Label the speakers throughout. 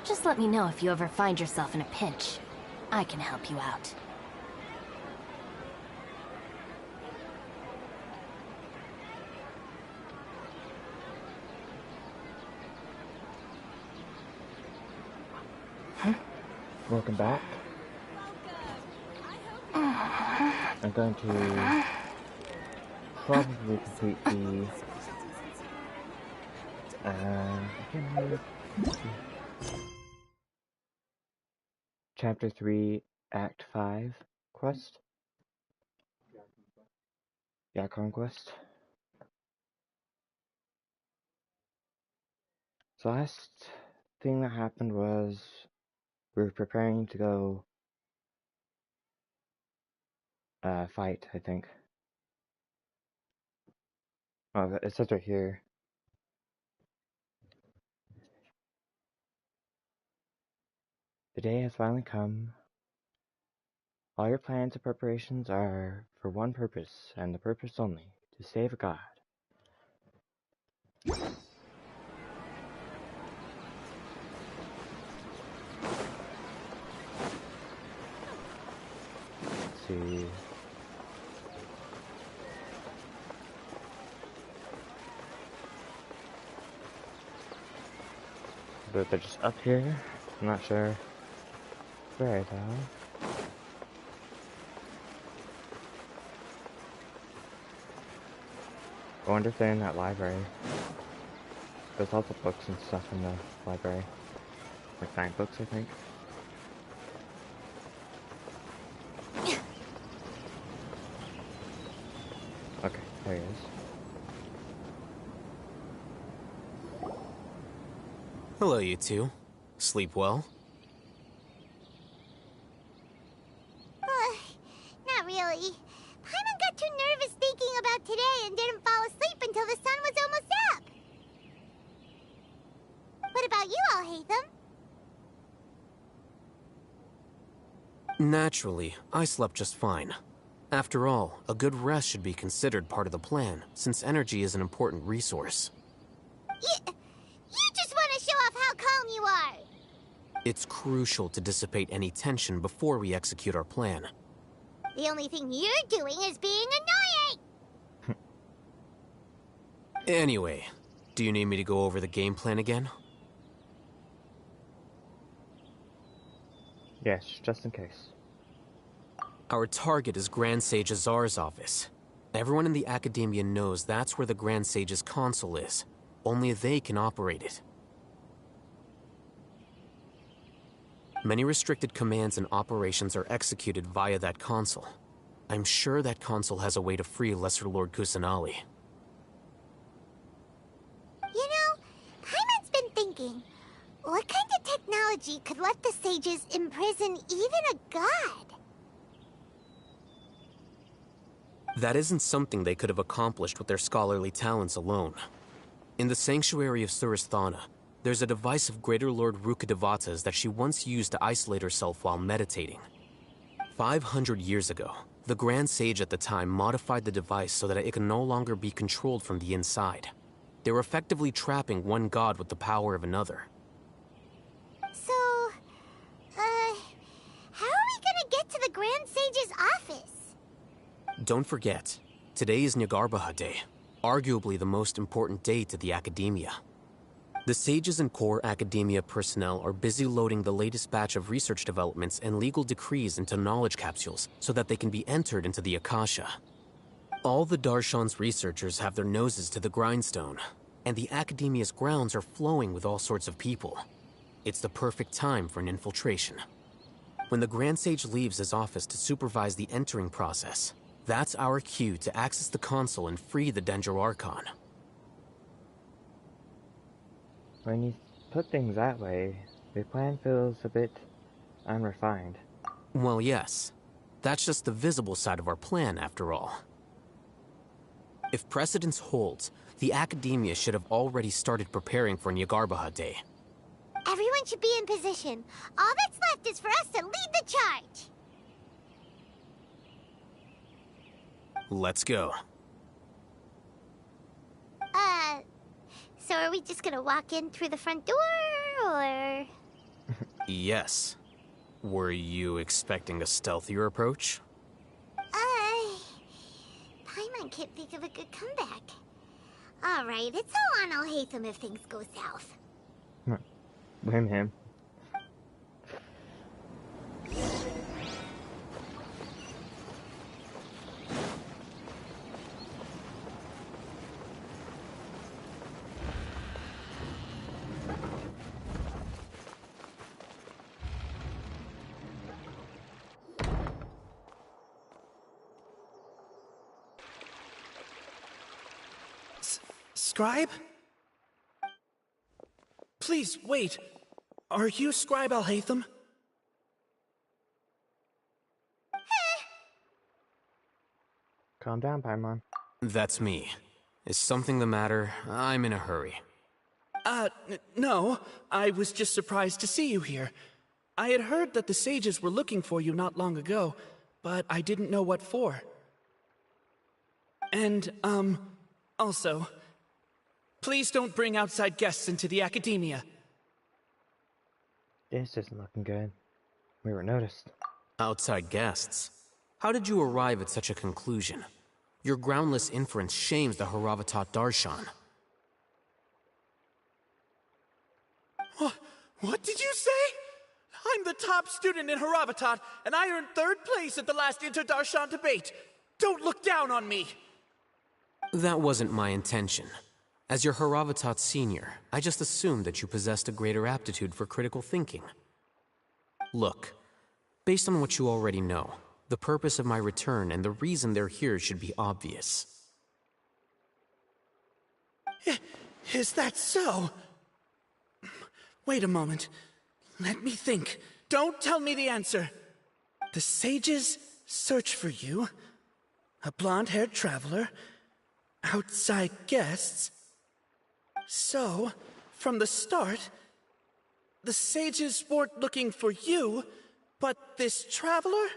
Speaker 1: Just let me know if you ever find yourself in a pinch. I can help you out.
Speaker 2: Welcome back. I'm going to probably complete the Chapter 3, Act 5 quest. Yeah, conquest. So last thing that happened was we were preparing to go fight, I think. Oh, it says right here. The day has finally come. All your plans and preparations are for one purpose, and the purpose only, to save a god. Let's see. But they're just up here. I'm not sure where though. I wonder if they're in that library. There's lots of books and stuff in the library. Like 9 books, I think. Okay, there he is.
Speaker 3: Hello, you two. Sleep well?
Speaker 4: Not really. Paimon got too nervous thinking about today and didn't fall asleep until the sun was almost up. What about you all, Hatham?
Speaker 3: Naturally, I slept just fine. After all, a good rest should be considered part of the plan, since energy is an important resource.
Speaker 4: You just want to show off how calm you are.
Speaker 3: It's crucial to dissipate any tension before we execute our plan.
Speaker 4: The only thing you're doing is being annoying.
Speaker 3: Anyway, do you need me to go over the game plan again?
Speaker 2: Yes, just in case.
Speaker 3: Our target is Grand Sage Azar's office. Everyone in the Academia knows that's where the Grand Sage's console is. Only they can operate it. Many restricted commands and operations are executed via that console. I'm sure that console has a way to free Lesser Lord Kusanali.
Speaker 4: You know, Paimon's been thinking, what kind of technology could let the sages imprison even a god?
Speaker 3: That isn't something they could have accomplished with their scholarly talents alone. In the Sanctuary of Surasthana, there's a device of Greater Lord Rukkhadevata's that she once used to isolate herself while meditating. 500 years ago, the Grand Sage at the time modified the device so that it can no longer be controlled from the inside. They were effectively trapping one god with the power of another.
Speaker 4: So, how are we gonna get to the Grand Sage's office?
Speaker 3: Don't forget, today is Nyagarbha Day, arguably the most important day to the Academia. The sages and core Academia personnel are busy loading the latest batch of research developments and legal decrees into knowledge capsules so that they can be entered into the Akasha. All the Darshan's researchers have their noses to the grindstone, and the Academia's grounds are flowing with all sorts of people. It's the perfect time for an infiltration. When the Grand Sage leaves his office to supervise the entering process, that's our cue to access the console and free the Dendro Archon.
Speaker 2: When you put things that way, the plan feels a bit unrefined.
Speaker 3: Well, yes. That's just the visible side of our plan, after all. If precedence holds, the Academia should have already started preparing for Nyagarbha Day.
Speaker 4: Everyone should be in position. All that's left is for us to lead the charge.
Speaker 3: Let's go.
Speaker 4: So are we just gonna walk in through the front door, or...?
Speaker 3: Yes. Were you expecting a stealthier approach?
Speaker 4: Paimon can't think of a good comeback. Alright, it's all on Alhaitham if things go south.
Speaker 2: Blame him.
Speaker 5: Scribe? Please, wait. Are you Scribe Alhaitham?
Speaker 2: Calm down, Paimon.
Speaker 3: That's me. Is something the matter? I'm in a hurry.
Speaker 5: No. I was just surprised to see you here. I had heard that the sages were looking for you not long ago, but I didn't know what for. And, also, please don't bring outside guests into the academia.
Speaker 2: This isn't looking good. We were noticed.
Speaker 3: Outside guests? How did you arrive at such a conclusion? Your groundless inference shames the Haravatat Darshan.
Speaker 5: What did you say? I'm the top student in Haravatat, and I earned 3rd place at the last Inter-Darshan debate. Don't look down on me!
Speaker 3: That wasn't my intention. As your Haravatat senior, I just assumed that you possessed a greater aptitude for critical thinking. Look, based on what you already know, the purpose of my return and the reason they're here should be obvious.
Speaker 5: Is that so? Wait a moment. Let me think. Don't tell me the answer. The sages search for you. A blonde-haired traveler. Outside guests. So, from the start, the sages weren't looking for you, but this traveler?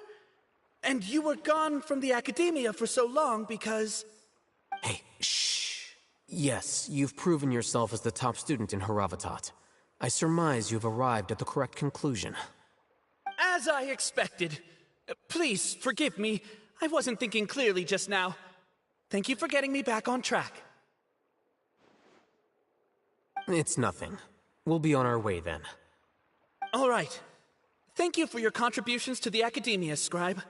Speaker 5: And you were gone from the academia for so long because...
Speaker 3: Hey, shh. Yes, you've proven yourself as the top student in Haravatat. I surmise you've arrived at the correct conclusion.
Speaker 5: As I expected. Please, forgive me. I wasn't thinking clearly just now. Thank you for getting me back on track.
Speaker 3: It's nothing. We'll be on our way then.
Speaker 5: All right. Thank you for your contributions to the academia, Scribe.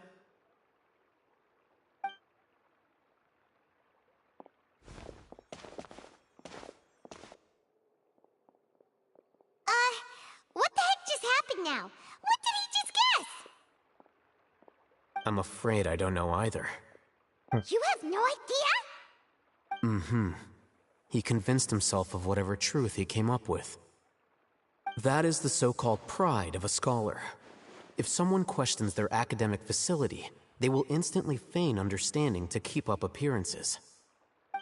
Speaker 4: What the heck just happened now? What did he just guess?
Speaker 3: I'm afraid I don't know either.
Speaker 4: You have no idea?
Speaker 3: Mm-hmm. He convinced himself of whatever truth he came up with. That is the so-called pride of a scholar. If someone questions their academic facility, they will instantly feign understanding to keep up appearances.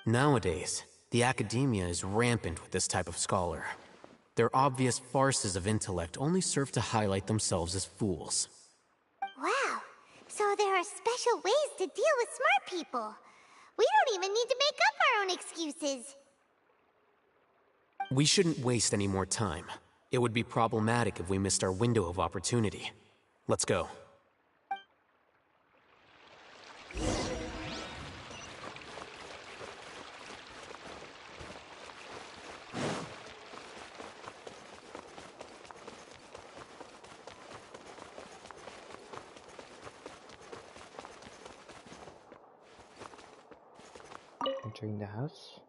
Speaker 3: Nowadays, the academia is rampant with this type of scholar. Their obvious farces of intellect only serve to highlight themselves as fools.
Speaker 4: Wow, so there are special ways to deal with smart people. We don't even need to make up our own excuses.
Speaker 3: We shouldn't waste any more time. It would be problematic if we missed our window of opportunity. Let's go.
Speaker 2: Entering the house.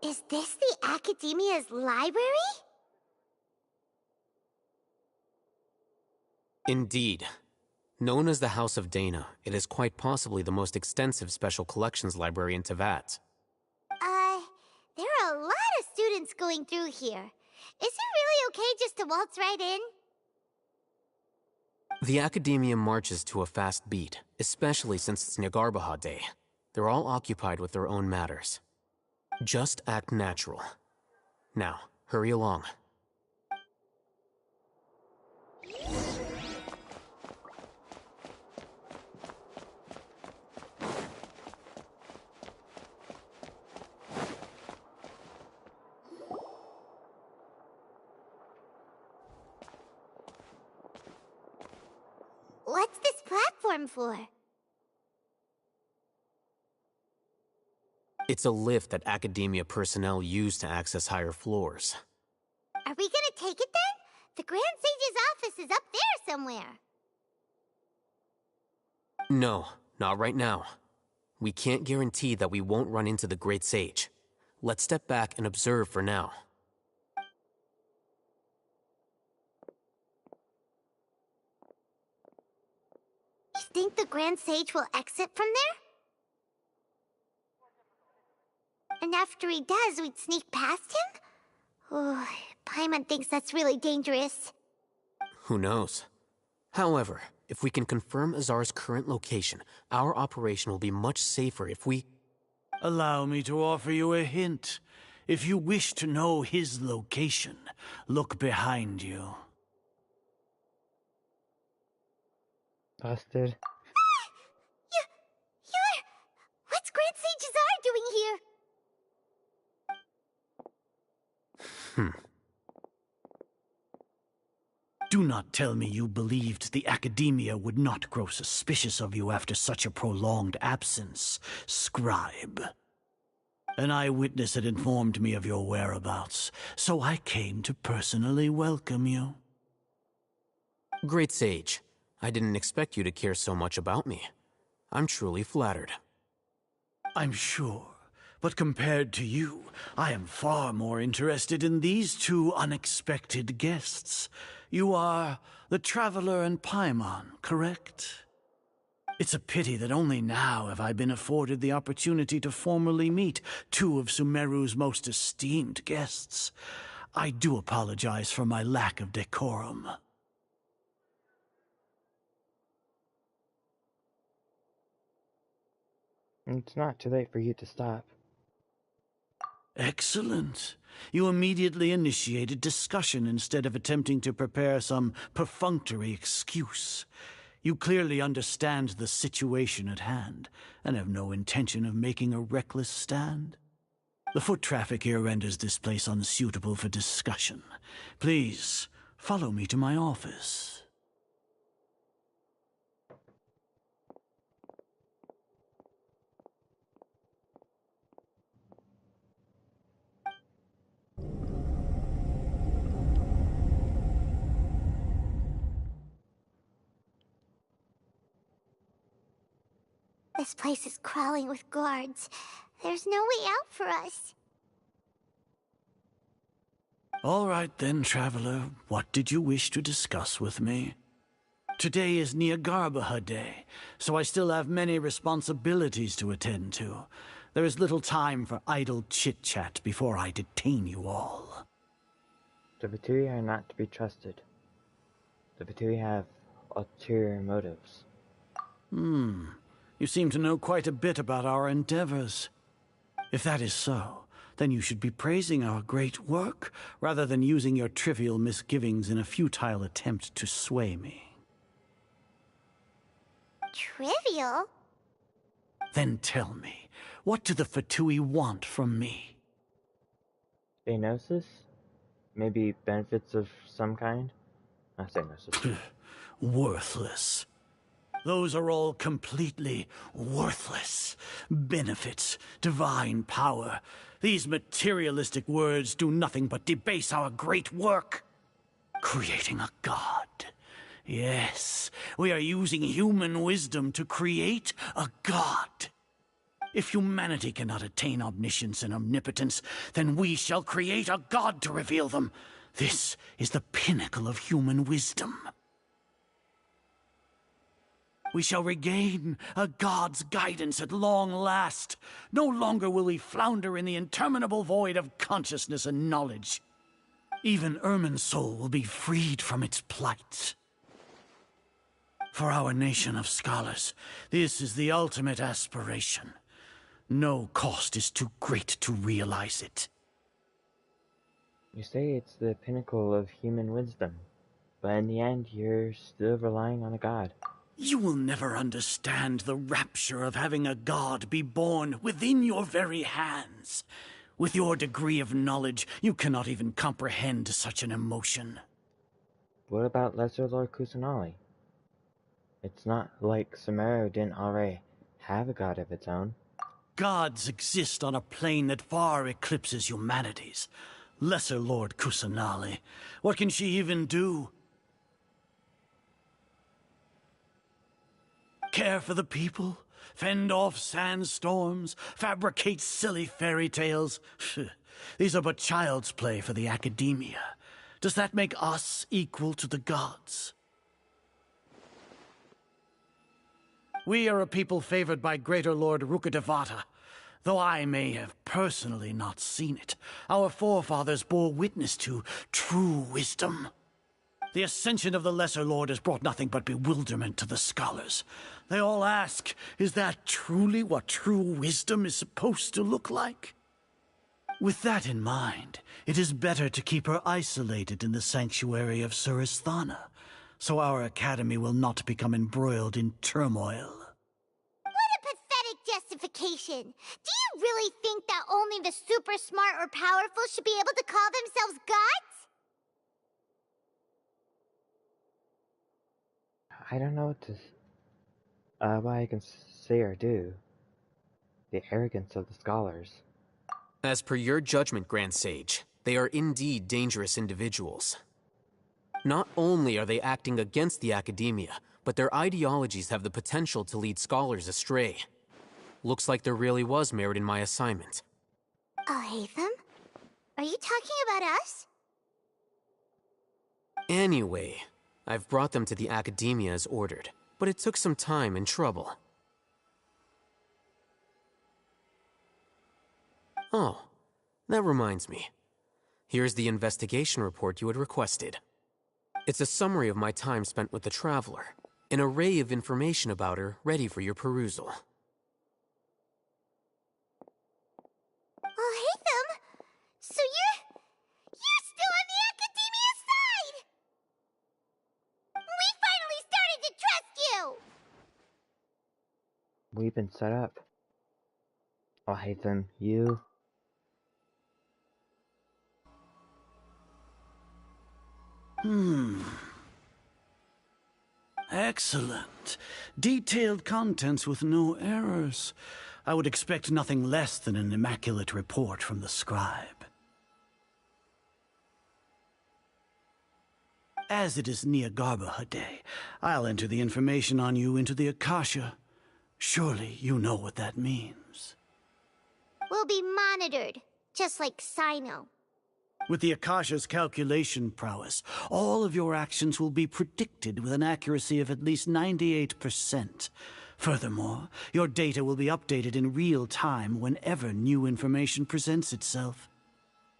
Speaker 4: Is this the Academia's library?
Speaker 3: Indeed. Known as the House of Dana, it is quite possibly the most extensive special collections library in Teyvat.
Speaker 4: There are a lot of students going through here. Is it really okay just to waltz right in?
Speaker 3: The Academia marches to a fast beat, especially since it's Nyargarbaha Day. They're all occupied with their own matters. Just act natural. Now, hurry along.
Speaker 4: What's this platform for?
Speaker 3: It's a lift that Academia personnel use to access higher floors.
Speaker 4: Are we gonna take it then? The Grand Sage's office is up there somewhere.
Speaker 3: No, not right now. We can't guarantee that we won't run into the Great Sage. Let's step back and observe for now.
Speaker 4: You think the Grand Sage will exit from there? And after he does, we'd sneak past him? Oh, Paimon thinks that's really dangerous.
Speaker 3: Who knows? However, if we can confirm Azar's current location, our operation will be much safer if we...
Speaker 6: Allow me to offer you a hint. If you wish to know his location, look behind you.
Speaker 2: Busted.
Speaker 4: What's Grand Sage Azar doing here?
Speaker 6: Do not tell me you believed the Academia would not grow suspicious of you after such a prolonged absence, scribe. An eyewitness had informed me of your whereabouts, so I came to personally welcome you.
Speaker 3: Great Sage, I didn't expect you to care so much about me. I'm truly flattered.
Speaker 6: I'm sure, but compared to you, I am far more interested in these two unexpected guests. You are the Traveler and Paimon, correct? It's a pity that only now have I been afforded the opportunity to formally meet two of Sumeru's most esteemed guests. I do apologize for my lack of decorum.
Speaker 2: It's not too late for you to stop.
Speaker 6: Excellent. You immediately initiated discussion instead of attempting to prepare some perfunctory excuse. You clearly understand the situation at hand, and have no intention of making a reckless stand. The foot traffic here renders this place unsuitable for discussion. Please, follow me to my office.
Speaker 4: This place is crawling with guards. There's no way out for us.
Speaker 6: All right then, Traveler. What did you wish to discuss with me? Today is Nyargarbaha Day, so I still have many responsibilities to attend to. There is little time for idle chit-chat before I detain you all.
Speaker 2: The Fatui are not to be trusted. The Fatui have ulterior motives.
Speaker 6: You seem to know quite a bit about our endeavors. If that is so, then you should be praising our great work, rather than using your trivial misgivings in a futile attempt to sway me.
Speaker 4: Trivial?
Speaker 6: Then tell me, what do the Fatui want from me?
Speaker 2: Stenosis? Maybe benefits of some kind? Not stenosis.
Speaker 6: Worthless. Those are all completely worthless. Benefits, divine power. These materialistic words do nothing but debase our great work. Creating a god. Yes, we are using human wisdom to create a god. If humanity cannot attain omniscience and omnipotence, then we shall create a god to reveal them. This is the pinnacle of human wisdom. We shall regain a god's guidance at long last. No longer will we flounder in the interminable void of consciousness and knowledge. Even Irmin's soul will be freed from its plight. For our nation of scholars, this is the ultimate aspiration. No cost is too great to realize it.
Speaker 2: You say it's the pinnacle of human wisdom, but in the end you're still relying on a god.
Speaker 6: You will never understand the rapture of having a god be born within your very hands. With your degree of knowledge, you cannot even comprehend such an emotion.
Speaker 2: What about Lesser Lord Kusanali? It's not like Sumeru didn't already have a god of its own.
Speaker 6: Gods exist on a plane that far eclipses humanity's. Lesser Lord Kusanali, what can she even do? Care for the people? Fend off sandstorms? Fabricate silly fairy tales? These are but child's play for the academia. Does that make us equal to the gods? We are a people favored by Greater Lord Rukkhadevata. Though I may have personally not seen it, our forefathers bore witness to true wisdom. The ascension of the Lesser Lord has brought nothing but bewilderment to the scholars. They all ask, is that truly what true wisdom is supposed to look like? With that in mind, it is better to keep her isolated in the sanctuary of Suristhana, so our academy will not become embroiled in turmoil.
Speaker 4: What a pathetic justification! Do you really think that only the super smart or powerful should be able to call themselves gods?
Speaker 2: I don't know what I can say or do. The arrogance of the scholars.
Speaker 3: As per your judgment, Grand Sage, they are indeed dangerous individuals. Not only are they acting against the academia, but their ideologies have the potential to lead scholars astray. Looks like there really was merit in my assignment.
Speaker 4: Oh, Hatham? Are you talking about us?
Speaker 3: Anyway, I've brought them to the academia as ordered, but it took some time and trouble. Oh, that reminds me. Here's the investigation report you had requested. It's a summary of my time spent with the Traveler, an array of information about her ready for your perusal.
Speaker 4: Oh, Hatham! So you're still on the academia side! We finally started to trust you!
Speaker 2: We've been set up. Oh, Hatham, you...
Speaker 6: Excellent. Detailed contents with no errors. I would expect nothing less than an immaculate report from the scribe. As it is Nyagarbha Day, I'll enter the information on you into the Akasha. Surely you know what that means.
Speaker 4: We'll be monitored, just like Sino.
Speaker 6: With the Akasha's calculation prowess, all of your actions will be predicted with an accuracy of at least 98%. Furthermore, your data will be updated in real time whenever new information presents itself.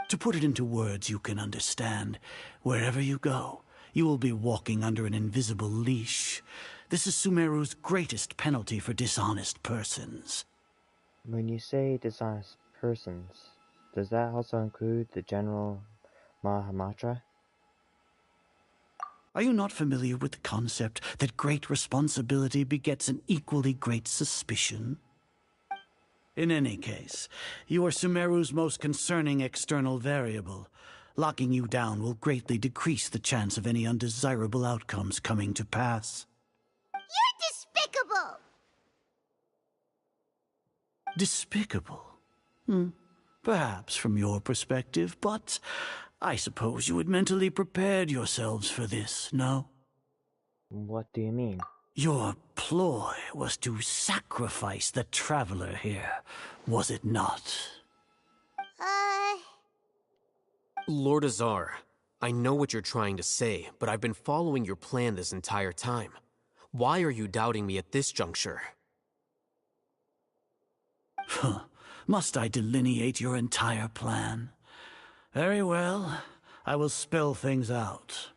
Speaker 6: To put it into words you can understand, wherever you go, you will be walking under an invisible leash. This is Sumeru's greatest penalty for dishonest persons.
Speaker 2: When you say dishonest persons, does that also include the General Mahamatra?
Speaker 6: Are you not familiar with the concept that great responsibility begets an equally great suspicion? In any case, you are Sumeru's most concerning external variable. Locking you down will greatly decrease the chance of any undesirable outcomes coming to pass.
Speaker 4: You're despicable!
Speaker 6: Despicable? Perhaps from your perspective, but I suppose you had mentally prepared yourselves for this, no?
Speaker 2: What do you mean?
Speaker 6: Your ploy was to sacrifice the Traveler here, was it not?
Speaker 3: Lord Azar, I know what you're trying to say, but I've been following your plan this entire time. Why are you doubting me at this juncture?
Speaker 6: Must I delineate your entire plan? Very well, I will spell things out.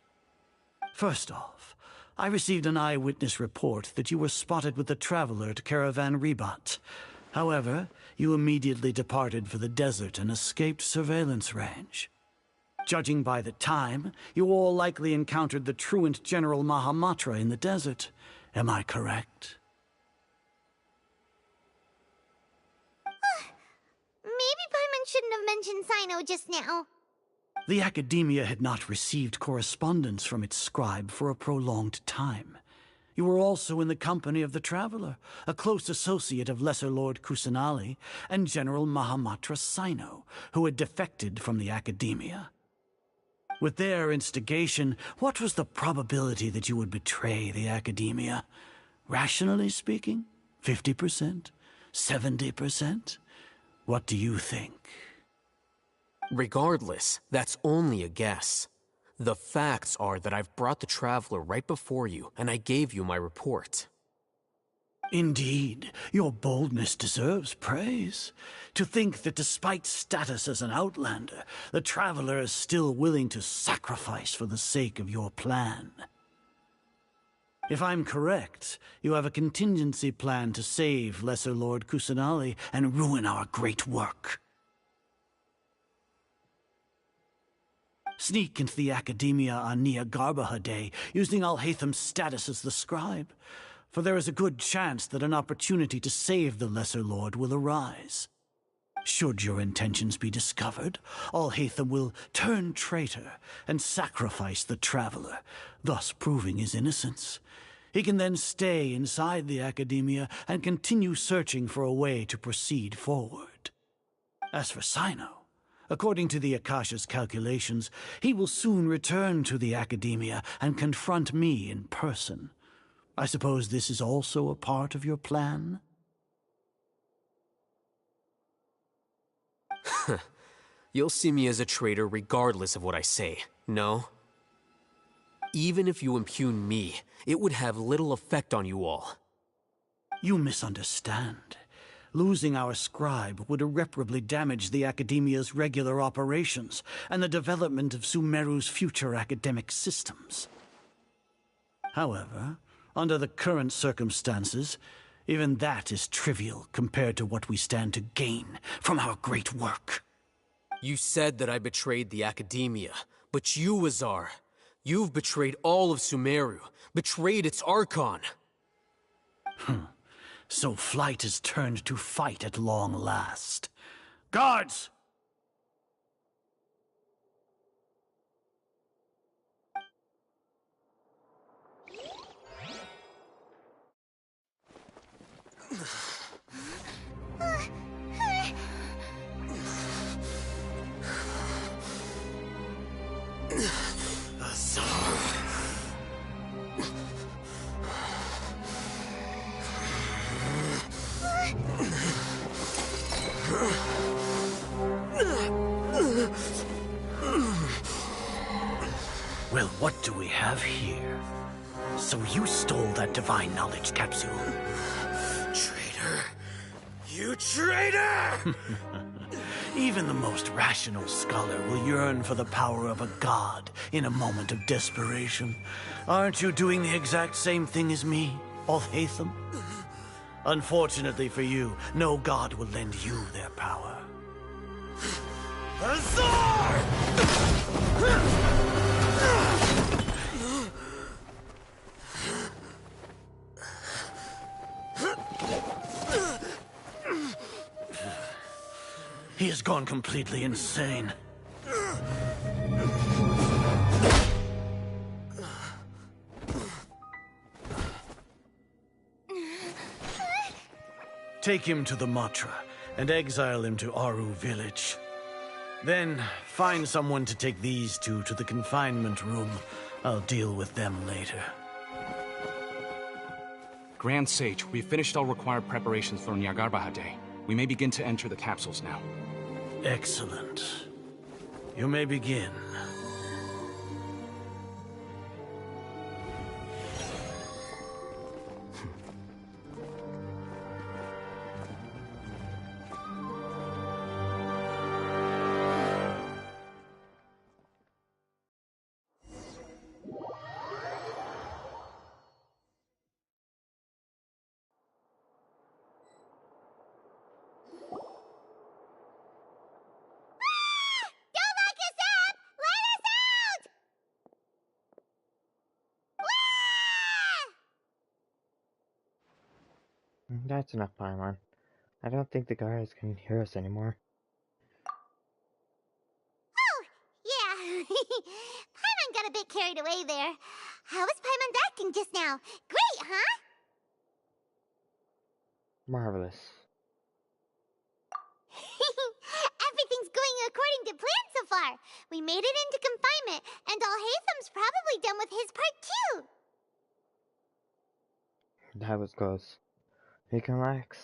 Speaker 6: First off, I received an eyewitness report that you were spotted with the Traveler at Caravan Rebat. However, you immediately departed for the desert and escaped surveillance range. Judging by the time, you all likely encountered the truant General Mahamatra in the desert. Am I correct?
Speaker 4: Maybe Paimon shouldn't have mentioned Sino just now.
Speaker 6: The Academia had not received correspondence from its scribe for a prolonged time. You were also in the company of the Traveler, a close associate of Lesser Lord Kusanali and General Mahamatra Sino, who had defected from the Academia. With their instigation, what was the probability that you would betray the Academia? Rationally speaking, 50%? 70%? What do you think?
Speaker 3: Regardless, that's only a guess. The facts are that I've brought the Traveler right before you, and I gave you my report.
Speaker 6: Indeed, your boldness deserves praise. To think that despite status as an outlander, the Traveler is still willing to sacrifice for the sake of your plan. If I'm correct, you have a contingency plan to save Lesser Lord Kusanali and ruin our great work. Sneak into the Academia on Niagarbaha Day, using Alhaitham's status as the scribe, for there is a good chance that an opportunity to save the Lesser Lord will arise. Should your intentions be discovered, Alhaitham will turn traitor and sacrifice the Traveler, thus proving his innocence. He can then stay inside the Academia and continue searching for a way to proceed forward. As for Sino, according to the Akasha's calculations, he will soon return to the Academia and confront me in person. I suppose this is also a part of your plan?
Speaker 3: You'll see me as a traitor regardless of what I say, no? Even if you impugn me, it would have little effect on you all.
Speaker 6: You misunderstand. Losing our scribe would irreparably damage the Academia's regular operations and the development of Sumeru's future academic systems. However, under the current circumstances, even that is trivial compared to what we stand to gain from our great work.
Speaker 3: You said that I betrayed the Academia, but you, Azar, you've betrayed all of Sumeru, betrayed its Archon.
Speaker 6: So flight has turned to fight at long last. Guards! Well, what do we have here? So you stole that divine knowledge capsule.
Speaker 3: Traitor! You traitor!
Speaker 6: Even the most rational scholar will yearn for the power of a god in a moment of desperation. Aren't you doing the exact same thing as me, Alhaitham? Unfortunately for you, no god will lend you their power. Azar! He has gone completely insane. Take him to the Matra and exile him to Aru village. Then find someone to take these two to the confinement room. I'll deal with them later.
Speaker 7: Grand Sage, we've finished all required preparations for Nyargarbaha Day. We may begin to enter the capsules now.
Speaker 6: Excellent. You may begin.
Speaker 2: That's enough, Paimon. I don't think the guards can hear us anymore.
Speaker 4: Oh, yeah. Paimon got a bit carried away there. How was Paimon acting just now? Great, huh?
Speaker 2: Marvelous.
Speaker 4: Everything's going according to plan so far. We made it into confinement, and Alhaitham's probably done with his part too.
Speaker 2: That was close. We can relax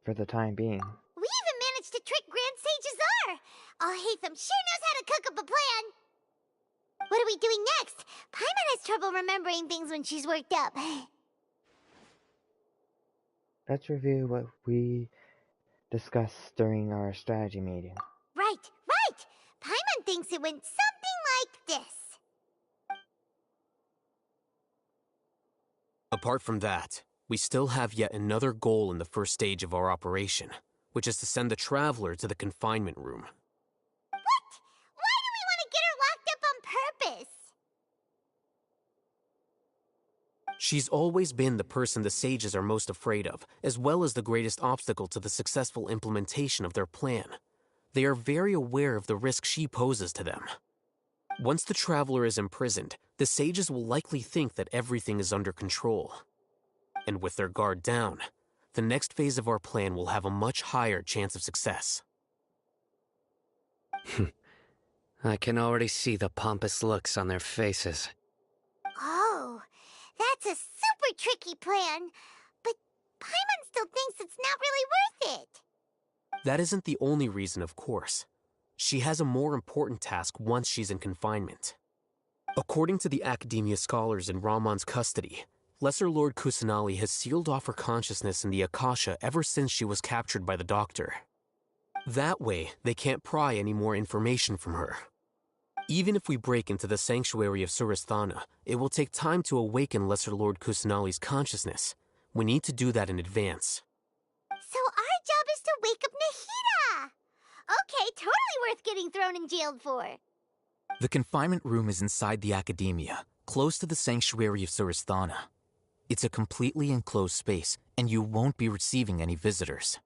Speaker 2: for the time being.
Speaker 4: We even managed to trick Grand Sage Azar. Alhaitham sure knows how to cook up a plan. What are we doing next? Paimon has trouble remembering things when she's worked up.
Speaker 2: Let's review what we discussed during our strategy meeting.
Speaker 4: Right, right! Paimon thinks it went something like this.
Speaker 3: Apart from that, we still have yet another goal in the first stage of our operation, which is to send the Traveler to the confinement room.
Speaker 4: What? Why do we want to get her locked up on purpose?
Speaker 3: She's always been the person the sages are most afraid of, as well as the greatest obstacle to the successful implementation of their plan. They are very aware of the risk she poses to them. Once the Traveler is imprisoned, the sages will likely think that everything is under control. And with their guard down, the next phase of our plan will have a much higher chance of success.
Speaker 8: I can already see the pompous looks on their faces.
Speaker 4: Oh, that's a super tricky plan. But Paimon still thinks it's not really worth it.
Speaker 3: That isn't the only reason, of course. She has a more important task once she's in confinement. According to the Academia scholars in Ramon's custody, Lesser Lord Kusanali has sealed off her consciousness in the Akasha ever since she was captured by the Doctor. That way, they can't pry any more information from her. Even if we break into the sanctuary of Surasthana, it will take time to awaken Lesser Lord Kusanali's consciousness. We need to do that in advance.
Speaker 4: So our job is to wake up Nahida! Okay, totally worth getting thrown and jailed for.
Speaker 9: The confinement room is inside the Academia, close to the sanctuary of Surasthana. It's a completely enclosed space, and you won't be receiving any visitors.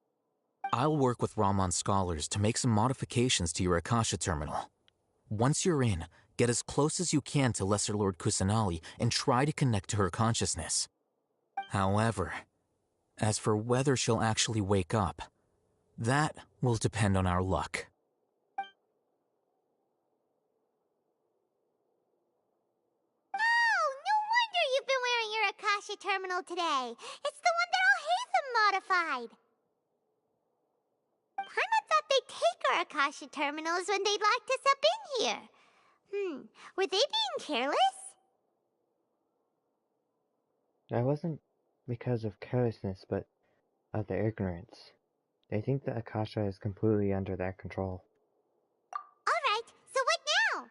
Speaker 9: I'll work with Ramon's scholars to make some modifications to your Akasha terminal. Once you're in, get as close as you can to Lesser Lord Kusanali and try to connect to her consciousness. However, as for whether she'll actually wake up, that will depend on our luck.
Speaker 4: Oh, no wonder you've been wearing your Akasha terminal today. It's the one that Alhaitham modified. Paimon thought they'd take our Akasha terminals when they locked us up in here. Were they being careless?
Speaker 2: That wasn't because of carelessness, but of their ignorance. They think the Akasha is completely under their control.
Speaker 4: Alright, so what now?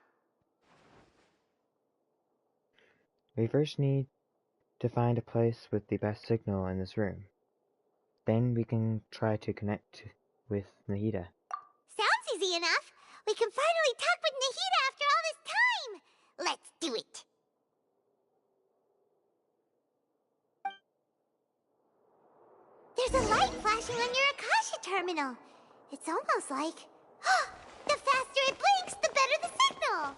Speaker 2: We first need to find a place with the best signal in this room. Then we can try to connect with Nahida.
Speaker 4: Sounds easy enough. We can finally talk with Nahida after all this time. Let's do it. There's a light flashing on your Akasha terminal. It's almost like... the faster it blinks, the better the signal.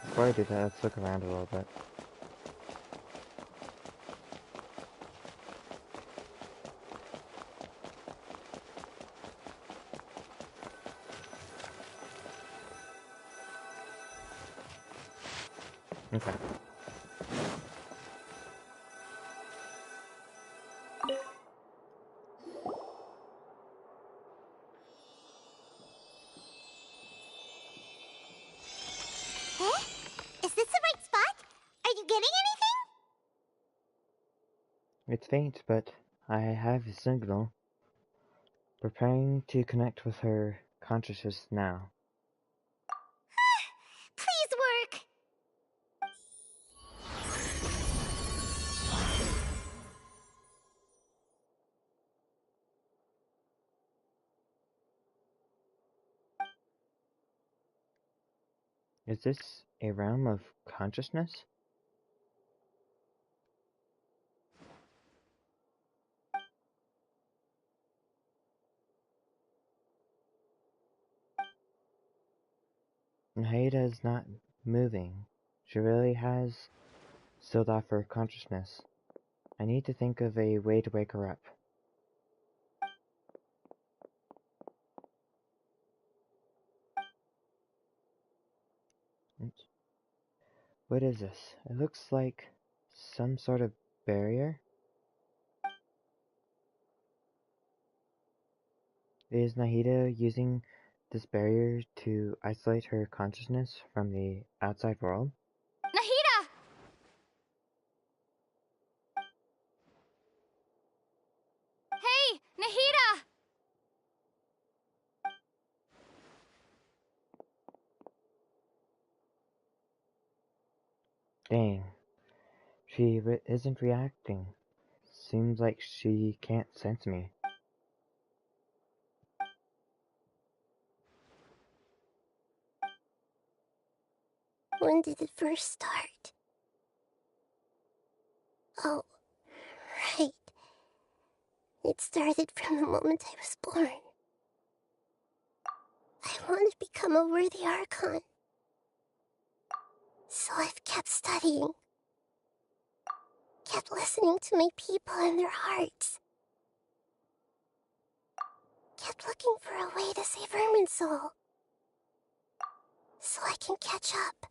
Speaker 2: Before I do that, let's look around a little bit. Okay.
Speaker 4: Eh? Is this the right spot? Are you getting anything?
Speaker 2: It's faint, but I have a signal. Preparing to connect with her consciousness now.
Speaker 4: Please work.
Speaker 2: Is this a realm of consciousness? Haida is not moving. She really has sealed off her consciousness. I need to think of a way to wake her up. Oops. What is this? It looks like some sort of barrier. Is Nahida using this barrier to isolate her consciousness from the outside world?
Speaker 1: Nahida! Hey, Nahida!
Speaker 2: Dang. She isn't reacting. Seems like she can't sense me.
Speaker 4: When did it first start? Oh, right. It started from the moment I was born. I want to become a worthy Archon. So I've kept studying. Kept listening to my people and their hearts. Kept looking for a way to save Irminsul. So I can catch up.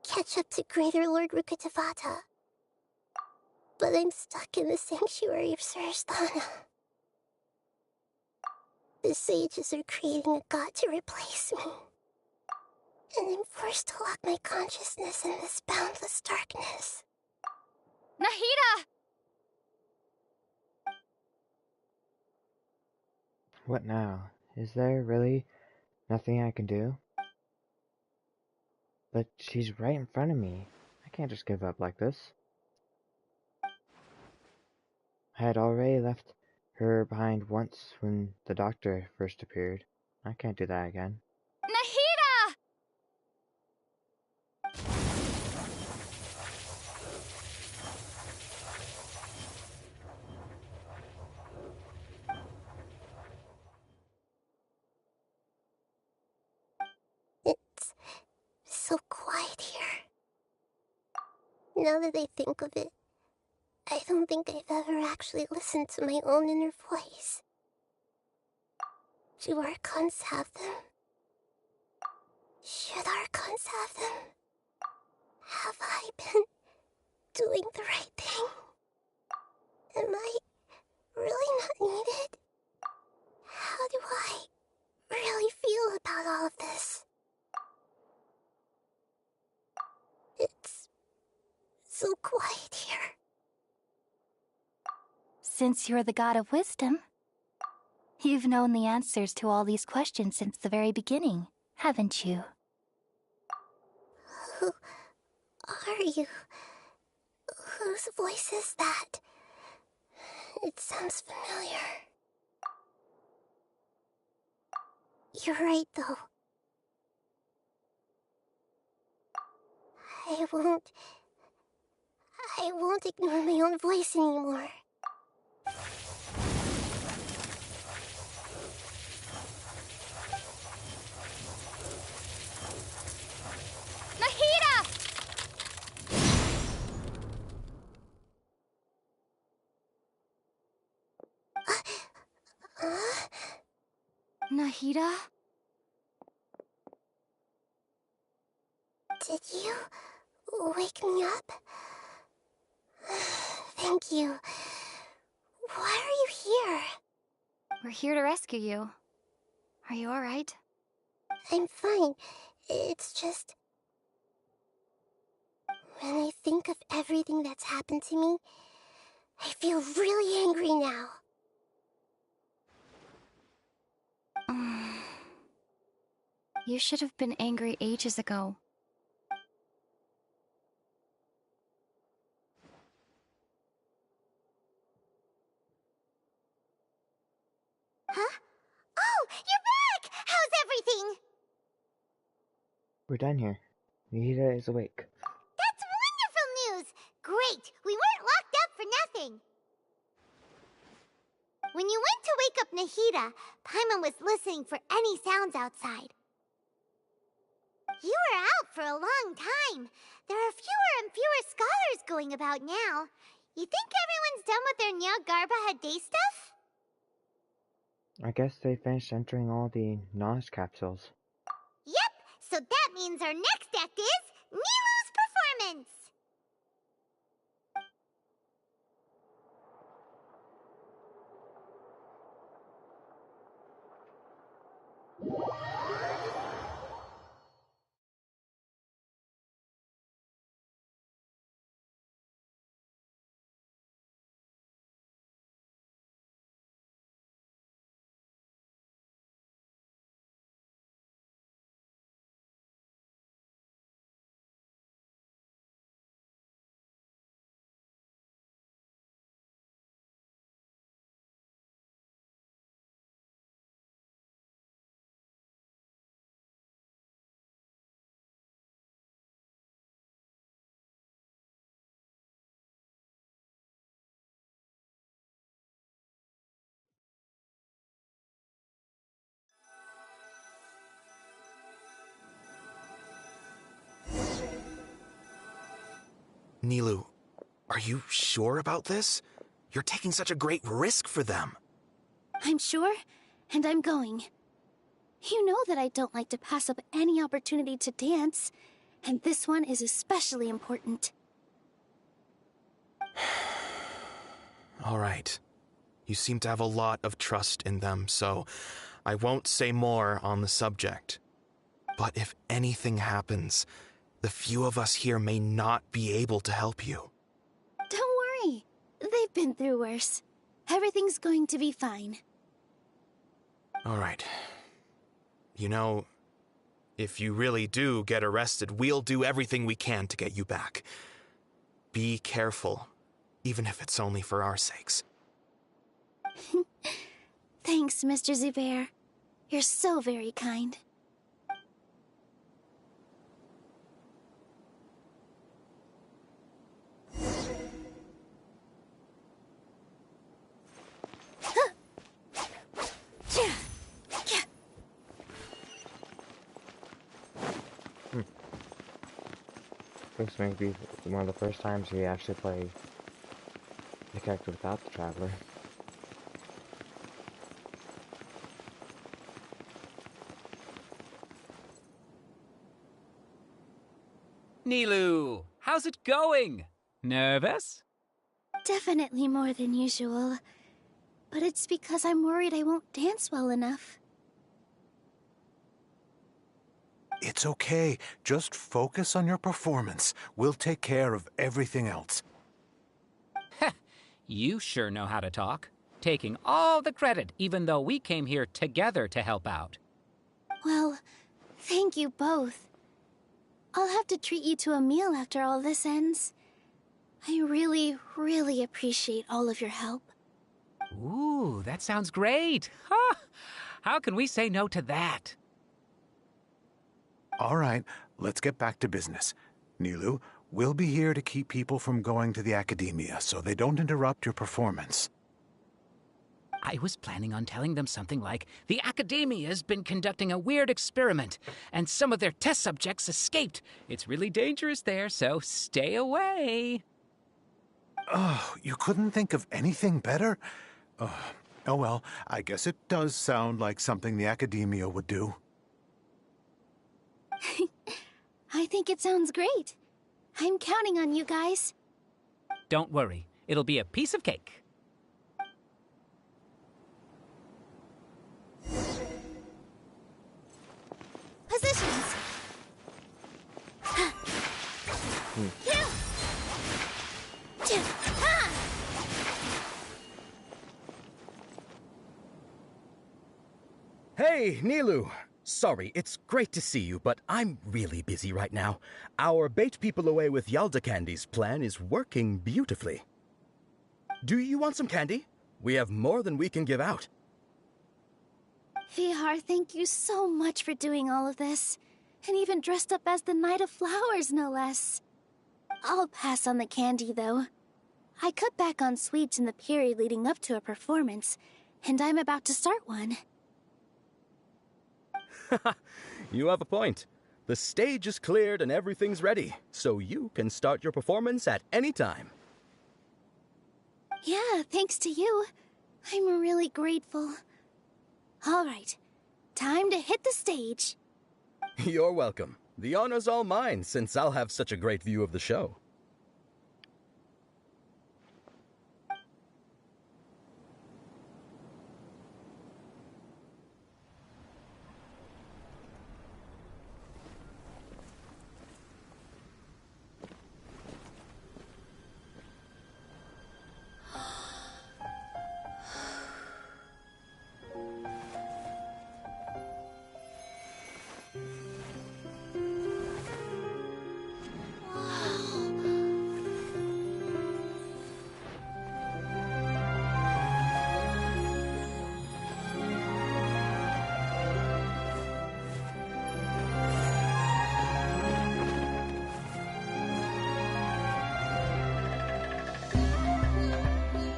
Speaker 4: Catch up to Greater Lord Rukkhadevata. But I'm stuck in the sanctuary of Surasthana. The sages are creating a god to replace me. And I'm forced to lock my consciousness in this boundless darkness.
Speaker 1: Nahida!
Speaker 2: What now? Is there really nothing I can do? But she's right in front of me. I can't just give up like this. I had already left her behind once when the doctor first appeared. I can't do that again.
Speaker 1: Nahida!
Speaker 4: It's so quiet here. Now that I think of it, I don't think I've ever actually listened to my own inner voice. Do Archons have them? Should Archons have them? Have I been doing the right thing? Am I really not needed? How do I really feel about all of this? It's so quiet here.
Speaker 1: Since you're the god of wisdom, you've known the answers to all these questions since the very beginning, haven't you?
Speaker 4: Who are you? Whose voice is that? It sounds familiar. You're right, though. I won't ignore my own voice anymore.
Speaker 1: Nahida! Nahida?
Speaker 4: Did you wake me up? Thank you. Why are you here?
Speaker 1: We're here to rescue you. Are you alright?
Speaker 4: I'm fine. It's just... when I think of everything that's happened to me, I feel really angry now.
Speaker 1: You should have been angry ages ago.
Speaker 4: Huh? Oh, you're back! How's everything?
Speaker 2: We're done here. Nahida is awake.
Speaker 4: That's wonderful news! Great! We weren't locked up for nothing! When you went to wake up Nahida, Paimon was listening for any sounds outside. You were out for a long time. There are fewer and fewer scholars going about now. You think everyone's done with their Nyargarba Day stuff?
Speaker 2: I guess they finished entering all the knowledge capsules.
Speaker 4: Yep, so that means our next act is Nilu's performance!
Speaker 10: Nilu, are you sure about this? You're taking such a great risk for them.
Speaker 11: I'm sure, and I'm going. You know that I don't like to pass up any opportunity to dance, and this one is especially important.
Speaker 10: All right. You seem to have a lot of trust in them, so I won't say more on the subject. But if anything happens, the few of us here may not be able to help you.
Speaker 11: Don't worry. They've been through worse. Everything's going to be fine.
Speaker 10: All right. You know, if you really do get arrested, we'll do everything we can to get you back. Be careful, even if it's only for our sakes.
Speaker 11: Thanks, Mr. Zubair. You're so very kind.
Speaker 2: This may be one of the first times we actually play the character without the Traveler.
Speaker 12: Nilu, how's it going? Nervous?
Speaker 11: Definitely more than usual. But it's because I'm worried I won't dance well enough.
Speaker 13: It's okay. Just focus on your performance. We'll take care of everything else.
Speaker 12: You sure know how to talk. Taking all the credit, even though we came here together to help out.
Speaker 11: Well, thank you both. I'll have to treat you to a meal after all this ends. I really, really appreciate all of your help.
Speaker 12: Ooh, that sounds great. Huh? How can we say no to that?
Speaker 13: All right, let's get back to business. Nilu, we'll be here to keep people from going to the academia so they don't interrupt your performance.
Speaker 12: I was planning on telling them something like, the Academia's been conducting a weird experiment, and some of their test subjects escaped. It's really dangerous there, so stay away.
Speaker 13: Oh, you couldn't think of anything better? Oh well, I guess it does sound like something the Academia would do.
Speaker 11: I think it sounds great. I'm counting on you guys.
Speaker 12: Don't worry, it'll be a piece of cake.
Speaker 11: Positions!
Speaker 14: Hey, Nilu! Sorry, it's great to see you, but I'm really busy right now. Our Bait People Away with Yalda Candies plan is working beautifully. Do you want some candy? We have more than we can give out.
Speaker 11: Vihar, thank you so much for doing all of this. And even dressed up as the Knight of Flowers, no less. I'll pass on the candy, though. I cut back on sweets in the period leading up to a performance, and I'm about to start one.
Speaker 14: You have a point. The stage is cleared and everything's ready, so you can start your performance at any time.
Speaker 11: Yeah, thanks to you. I'm really grateful. All right, time to hit the stage.
Speaker 14: You're welcome. The honor's all mine, since I'll have such a great view of the show.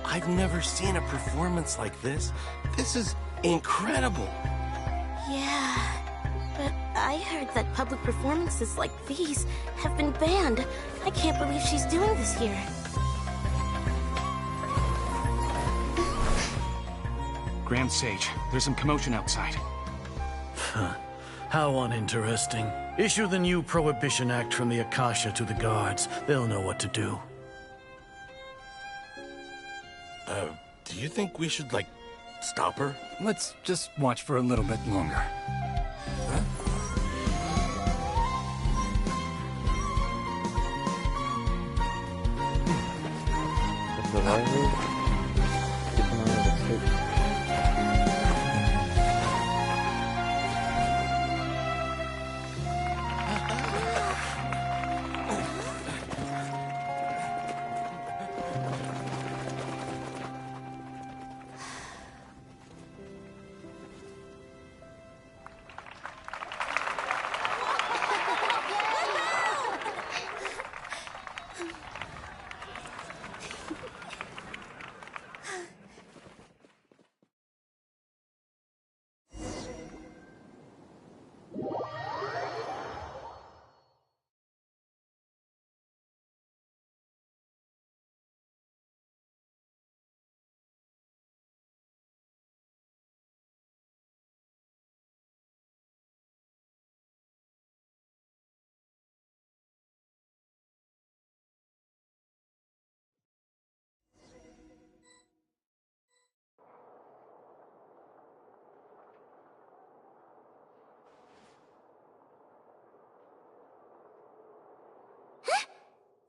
Speaker 15: I've never seen a performance like this. This is incredible.
Speaker 4: Yeah, but I heard that public performances like these have been banned. I can't believe she's doing this here.
Speaker 7: Grand Sage, there's some commotion outside.
Speaker 6: How uninteresting. Issue the new Prohibition Act from the Akasha to the guards. They'll know what to do.
Speaker 15: Do you think we should, like, stop her?
Speaker 16: Let's just watch for a little bit longer.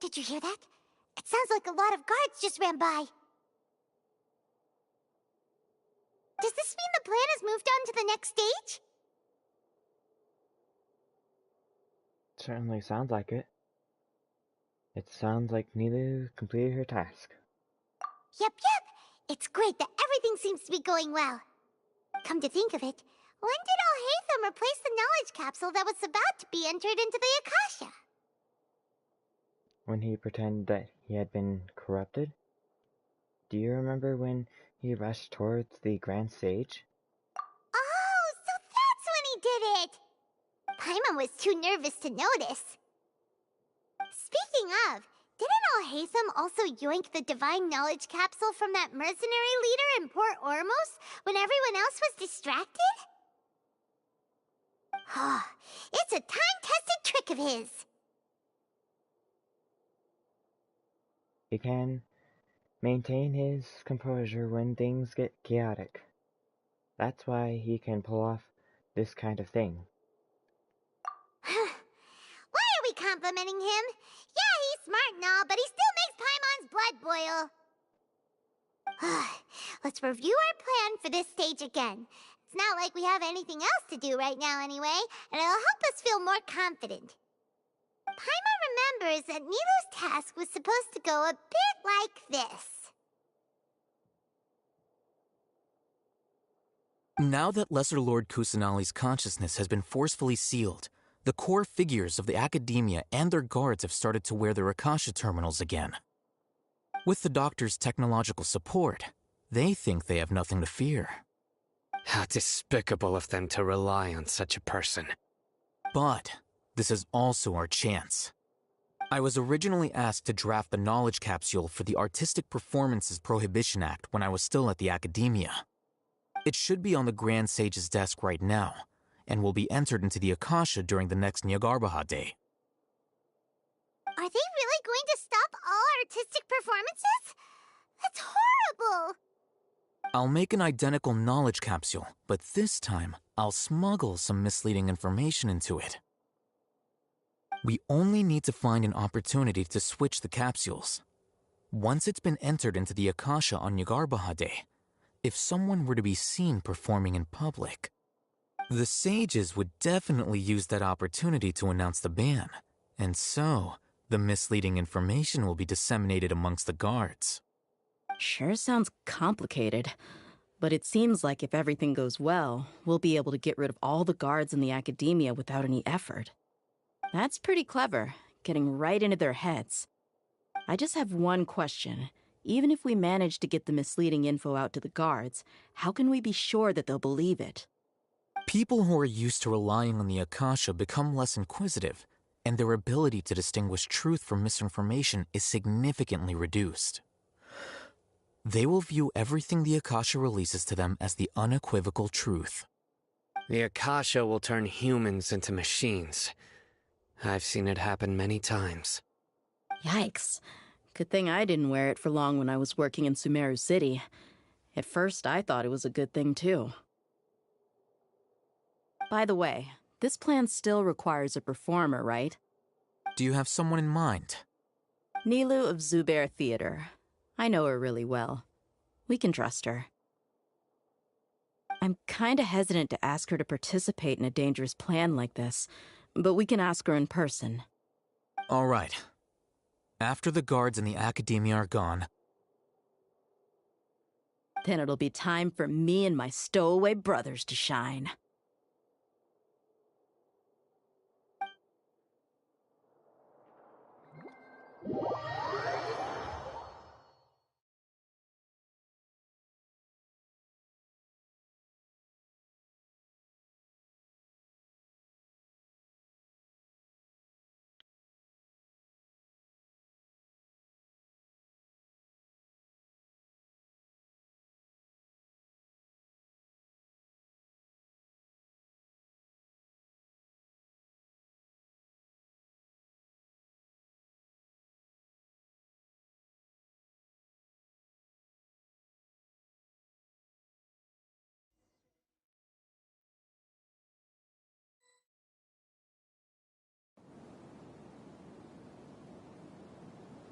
Speaker 4: Did you hear that? It sounds like a lot of guards just ran by. Does this mean the plan has moved on to the next stage?
Speaker 2: Certainly sounds like it. It sounds like Nilu completed her task.
Speaker 4: Yep. It's great that everything seems to be going well. Come to think of it, when did Alhaitham replace the knowledge capsule that was about to be entered into the Akasha?
Speaker 2: When he pretended that he had been corrupted? Do you remember when he rushed towards the Grand Sage?
Speaker 4: Oh, so that's when he did it! Paimon was too nervous to notice. Speaking of, didn't Alhaitham also yoink the divine knowledge capsule from that mercenary leader in Port Ormos when everyone else was distracted? It's a time-tested trick of his.
Speaker 2: He can maintain his composure when things get chaotic. That's why he can pull off this kind of thing.
Speaker 4: Why are we complimenting him? Yeah, he's smart and all, but he still makes Paimon's blood boil. Let's review our plan for this stage again. It's not like we have anything else to do right now anyway, and it'll help us feel more confident. Paimon remembers that Nilu's task was supposed to go a bit like this.
Speaker 9: Now that Lesser Lord Kusanali's consciousness has been forcefully sealed, the core figures of the Academia and their guards have started to wear their Akasha terminals again. With the Doctor's technological support, they think they have nothing to fear.
Speaker 8: How despicable of them to rely on such a person.
Speaker 9: But this is also our chance. I was originally asked to draft the knowledge capsule for the Artistic Performances Prohibition Act when I was still at the Academia. It should be on the Grand Sage's desk right now, and will be entered into the Akasha during the next Nyargarbaha Day.
Speaker 4: Are they really going to stop all artistic performances? That's horrible!
Speaker 9: I'll make an identical knowledge capsule, but this time, I'll smuggle some misleading information into it. We only need to find an opportunity to switch the capsules. Once it's been entered into the Akasha on Nyargarbaha Day, if someone were to be seen performing in public, the sages would definitely use that opportunity to announce the ban, and so the misleading information will be disseminated amongst the guards.
Speaker 17: Sure sounds complicated, but it seems like if everything goes well, we'll be able to get rid of all the guards in the Academia without any effort. That's pretty clever, getting right into their heads. I just have one question. Even if we manage to get the misleading info out to the guards, how can we be sure that they'll believe it?
Speaker 9: People who are used to relying on the Akasha become less inquisitive, and their ability to distinguish truth from misinformation is significantly reduced. They will view everything the Akasha releases to them as the unequivocal truth.
Speaker 8: The Akasha will turn humans into machines. I've seen it happen many times.
Speaker 17: Yikes. Good thing I didn't wear it for long when I was working in Sumeru City. At first, I thought it was a good thing, too. By the way, this plan still requires a performer, right?
Speaker 9: Do you have someone in mind?
Speaker 17: Nilu of Zubair Theater. I know her really well. We can trust her. I'm kinda hesitant to ask her to participate in a dangerous plan like this, but we can ask her in person.
Speaker 9: All right. After the guards in the Academia are gone,
Speaker 17: then it'll be time for me and my stowaway brothers to shine.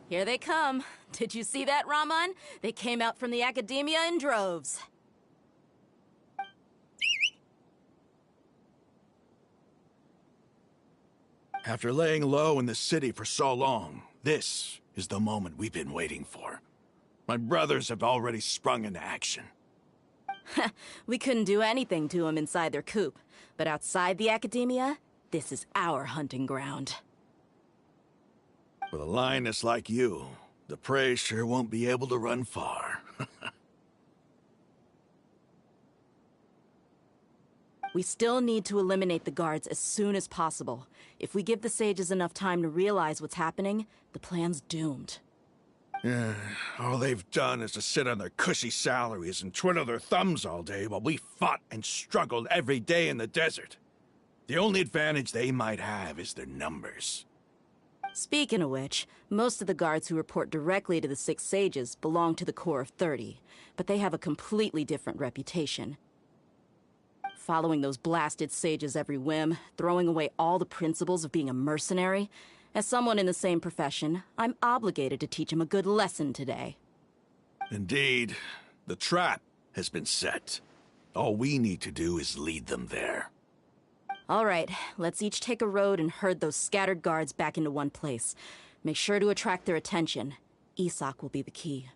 Speaker 17: Here they come. Did you see that, Raman? They came out from the Academia in droves.
Speaker 18: After laying low in the city for so long, this is the moment we've been waiting for. My brothers have already sprung into action.
Speaker 17: We couldn't do anything to them inside their coop, but outside the Academia, this is our hunting ground.
Speaker 18: With a lioness like you, the prey sure won't be able to run far.
Speaker 17: We still need to eliminate the guards as soon as possible. If we give the sages enough time to realize what's happening, the plan's doomed.
Speaker 18: Yeah, all they've done is to sit on their cushy salaries and twiddle their thumbs all day while we fought and struggled every day in the desert. The only advantage they might have is their numbers.
Speaker 17: Speaking of which, most of the guards who report directly to the Six Sages belong to the Corps of 30, but they have a completely different reputation. Following those blasted sages every whim, throwing away all the principles of being a mercenary. As someone in the same profession, I'm obligated to teach them a good lesson today.
Speaker 18: Indeed, the trap has been set. All we need to do is lead them there.
Speaker 17: All right, let's each take a road and herd those scattered guards back into one place. Make sure to attract their attention. Isak will be the key.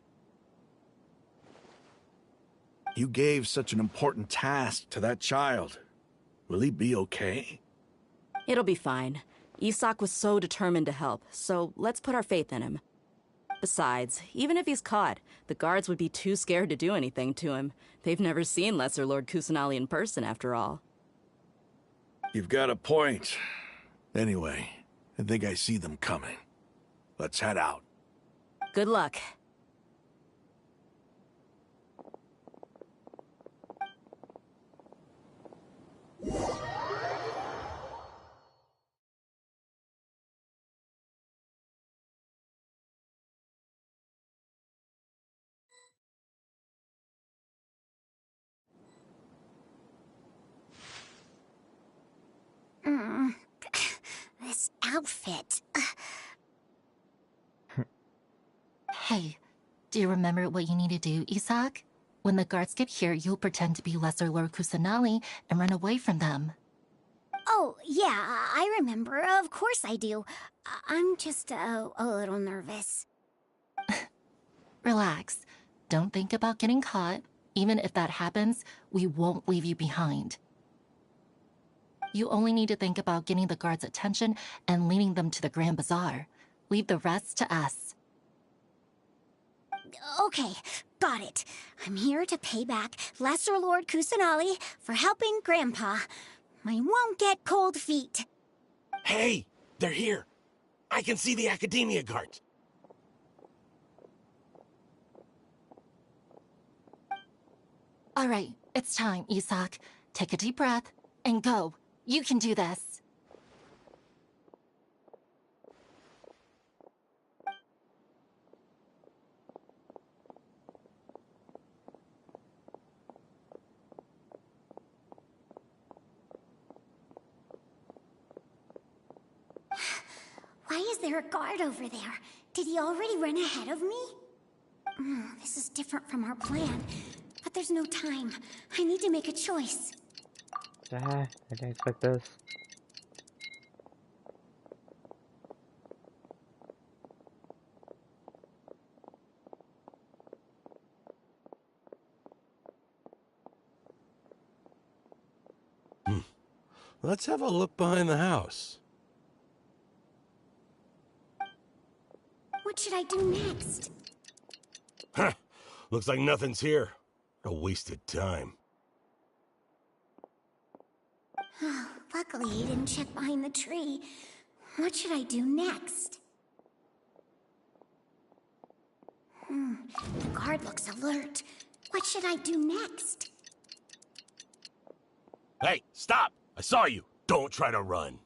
Speaker 18: You gave such an important task to that child. Will he be okay?
Speaker 17: It'll be fine. Isak was so determined to help, so let's put our faith in him. Besides, even if he's caught, the guards would be too scared to do anything to him. They've never seen Lesser Lord Kusanali in person, after all.
Speaker 18: You've got a point. Anyway, I think I see them coming. Let's head out.
Speaker 17: Good luck.
Speaker 4: This outfit.
Speaker 19: Hey, do you remember what you need to do, Isaac? When the guards get here, you'll pretend to be Lesser Lord Kusanali and run away from them.
Speaker 4: Oh, yeah, I remember. Of course I do. I'm just a little nervous.
Speaker 19: Relax. Don't think about getting caught. Even if that happens, we won't leave you behind. You only need to think about getting the guards' attention and leading them to the Grand Bazaar. Leave the rest to us.
Speaker 4: Okay, got it. I'm here to pay back Lesser Lord Kusanali for helping Grandpa. I won't get cold feet.
Speaker 15: Hey, they're here. I can see the Academia guards.
Speaker 19: All right, it's time, Isaac. Take a deep breath and go. You can do this.
Speaker 4: Why is there a guard over there? Did he already run ahead of me? This is different from our plan. But there's no time. I need to make a choice.
Speaker 2: I didn't expect this.
Speaker 15: Let's have a look behind the house.
Speaker 4: What should I do next?
Speaker 15: Huh. Looks like nothing's here. A wasted time.
Speaker 4: Luckily, he didn't check behind the tree. What should I do next? The guard looks alert. What should I do next?
Speaker 15: Hey, stop! I saw you. Don't try to run.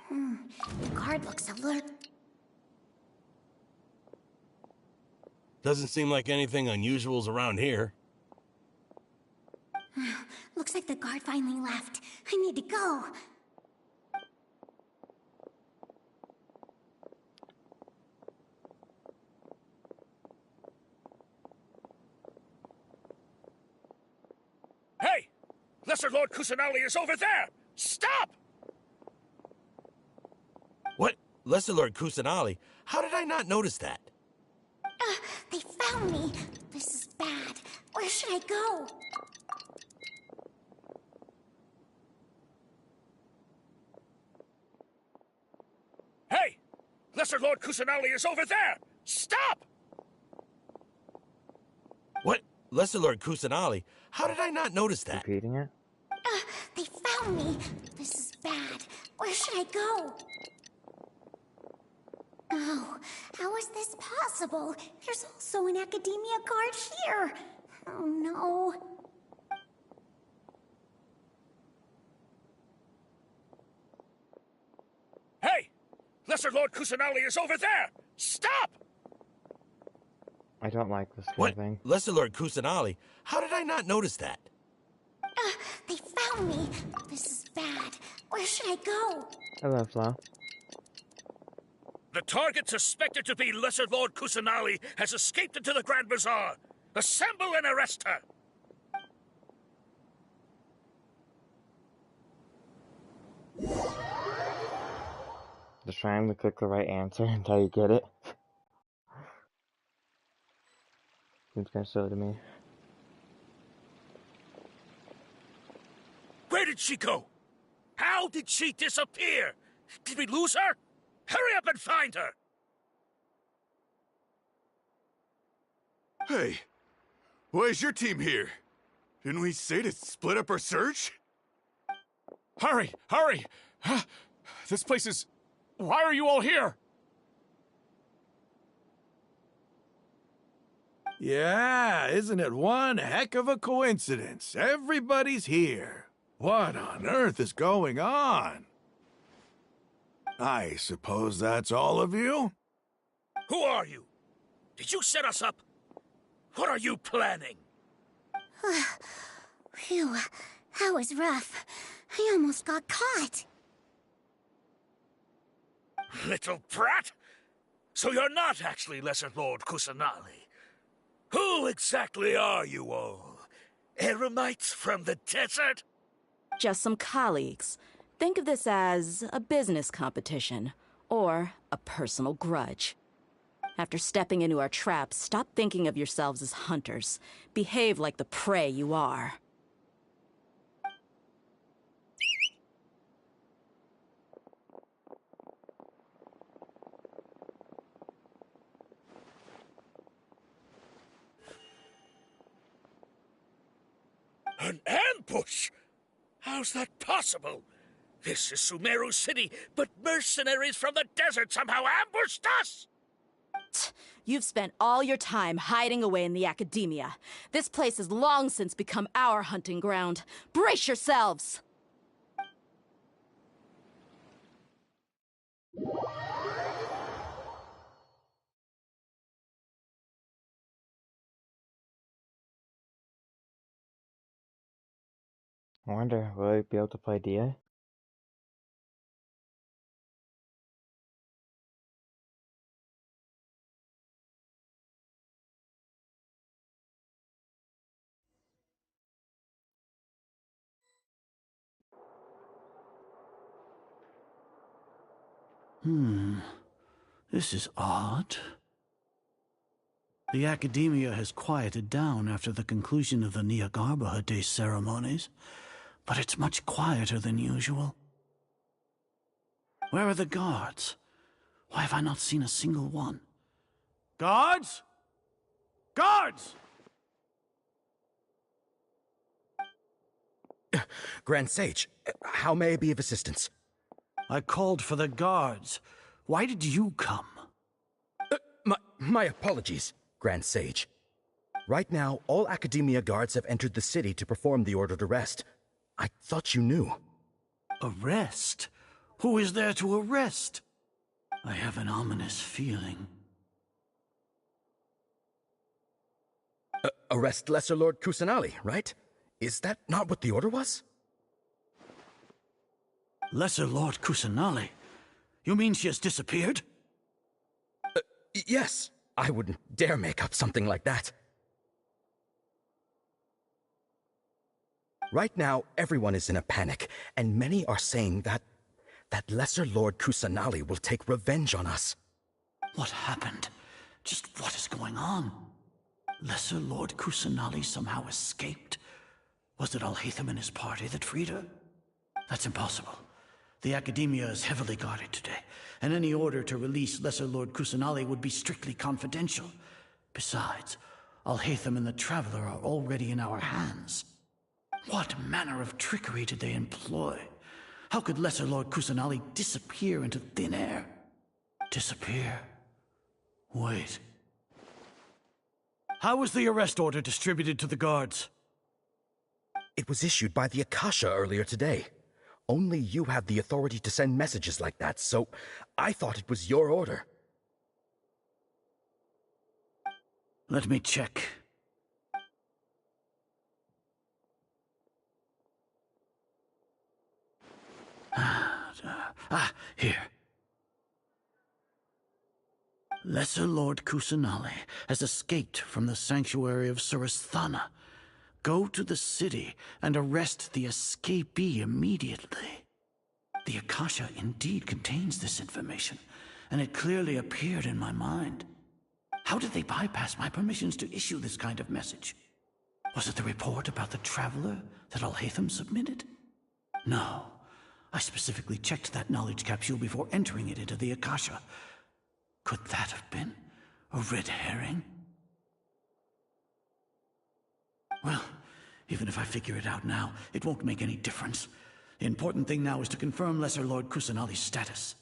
Speaker 4: The guard looks alert.
Speaker 15: Doesn't seem like anything unusual's around here.
Speaker 4: Looks like the guard finally left. I need to go.
Speaker 20: Hey! Lesser Lord Kusanali is over there! Stop!
Speaker 15: What? Lesser Lord Kusanali? How did I not notice that?
Speaker 4: They found me. This is bad. Where should I go?
Speaker 20: Hey! Lesser Lord Kusanali is over there! Stop!
Speaker 15: What? Lesser Lord Kusanali? How did I not notice that?
Speaker 2: Repeating it?
Speaker 4: They found me. This is bad. Where should I go? Oh, how is this possible? There's also an Academia guard here. Oh no.
Speaker 20: Hey! Lesser Lord Kusanali is over there! Stop!
Speaker 2: I don't like this kind
Speaker 15: What?
Speaker 2: of thing.
Speaker 15: Lesser Lord Kusanali? How did I not notice that?
Speaker 4: They found me. This is bad. Where should I go?
Speaker 2: Hello, Flo.
Speaker 20: The target suspected to be Lesser Lord Kusanali has escaped into the Grand Bazaar. Assemble and arrest her!
Speaker 2: Just trying to click the right answer until you get it. Seems kind of silly to me.
Speaker 20: Where did she go? How did she disappear? Did we lose her? Hurry up and find her!
Speaker 18: Hey, why is your team here?
Speaker 21: Didn't we say to split up our search?
Speaker 22: Hurry! Hurry! This place is... Why are you all here?
Speaker 18: Yeah, isn't it one heck of a coincidence? Everybody's here. What on earth is going on? I suppose that's all of you?
Speaker 20: Who are you? Did you set us up? What are you planning?
Speaker 4: Phew, that was rough. I almost got caught.
Speaker 20: Little brat! So you're not actually Lesser Lord Kusanali. Who exactly are you all? Eremites from the desert?
Speaker 17: Just some colleagues. Think of this as a business competition, or a personal grudge. After stepping into our traps, stop thinking of yourselves as hunters. Behave like the prey you are.
Speaker 20: An ambush? How's that possible? This is Sumeru City, but mercenaries from the desert somehow ambushed us!
Speaker 17: You've spent all your time hiding away in the academia. This place has long since become our hunting ground. Brace yourselves!
Speaker 2: I wonder, will I be able to play DA?
Speaker 6: This is odd. The academia has quieted down after the conclusion of the Nyargarbaha Day ceremonies, but it's much quieter than usual. Where are the guards? Why have I not seen a single one? Guards? Guards!
Speaker 14: Grand Sage, how may I be of assistance?
Speaker 6: I called for the guards. Why did you come?
Speaker 14: My apologies, Grand Sage. Right now, all Academia guards have entered the city to perform the ordered arrest. I thought you knew.
Speaker 6: Arrest? Who is there to arrest? I have an ominous feeling.
Speaker 14: Arrest Lesser Lord Kusanali, right? Is that not what the order was?
Speaker 6: Lesser Lord Kusanali? You mean she has disappeared?
Speaker 14: Yes. I wouldn't dare make up something like that. Right now, everyone is in a panic, and many are saying that Lesser Lord Kusanali will take revenge on us.
Speaker 6: What happened? Just what is going on? Lesser Lord Kusanali somehow escaped? Was it Alhaitham and his party that freed her? That's impossible. The Academia is heavily guarded today, and any order to release Lesser Lord Kusanali would be strictly confidential. Besides, Alhaitham and the Traveler are already in our hands. What manner of trickery did they employ? How could Lesser Lord Kusanali disappear into thin air? Disappear? Wait. How was the arrest order distributed to the guards?
Speaker 14: It was issued by the Akasha earlier today. Only you have the authority to send messages like that, so I thought it was your order.
Speaker 6: Let me check. Here. Lesser Lord Kusanali has escaped from the sanctuary of Surasthana. Go to the city and arrest the escapee immediately. The Akasha indeed contains this information, and it clearly appeared in my mind. How did they bypass my permissions to issue this kind of message? Was it the report about the Traveler that Alhaitham submitted? No. I specifically checked that knowledge capsule before entering it into the Akasha. Could that have been a red herring? Well, Even if I figure it out now, it won't make any difference. The important thing now is to confirm Lesser Lord Kusanali's status.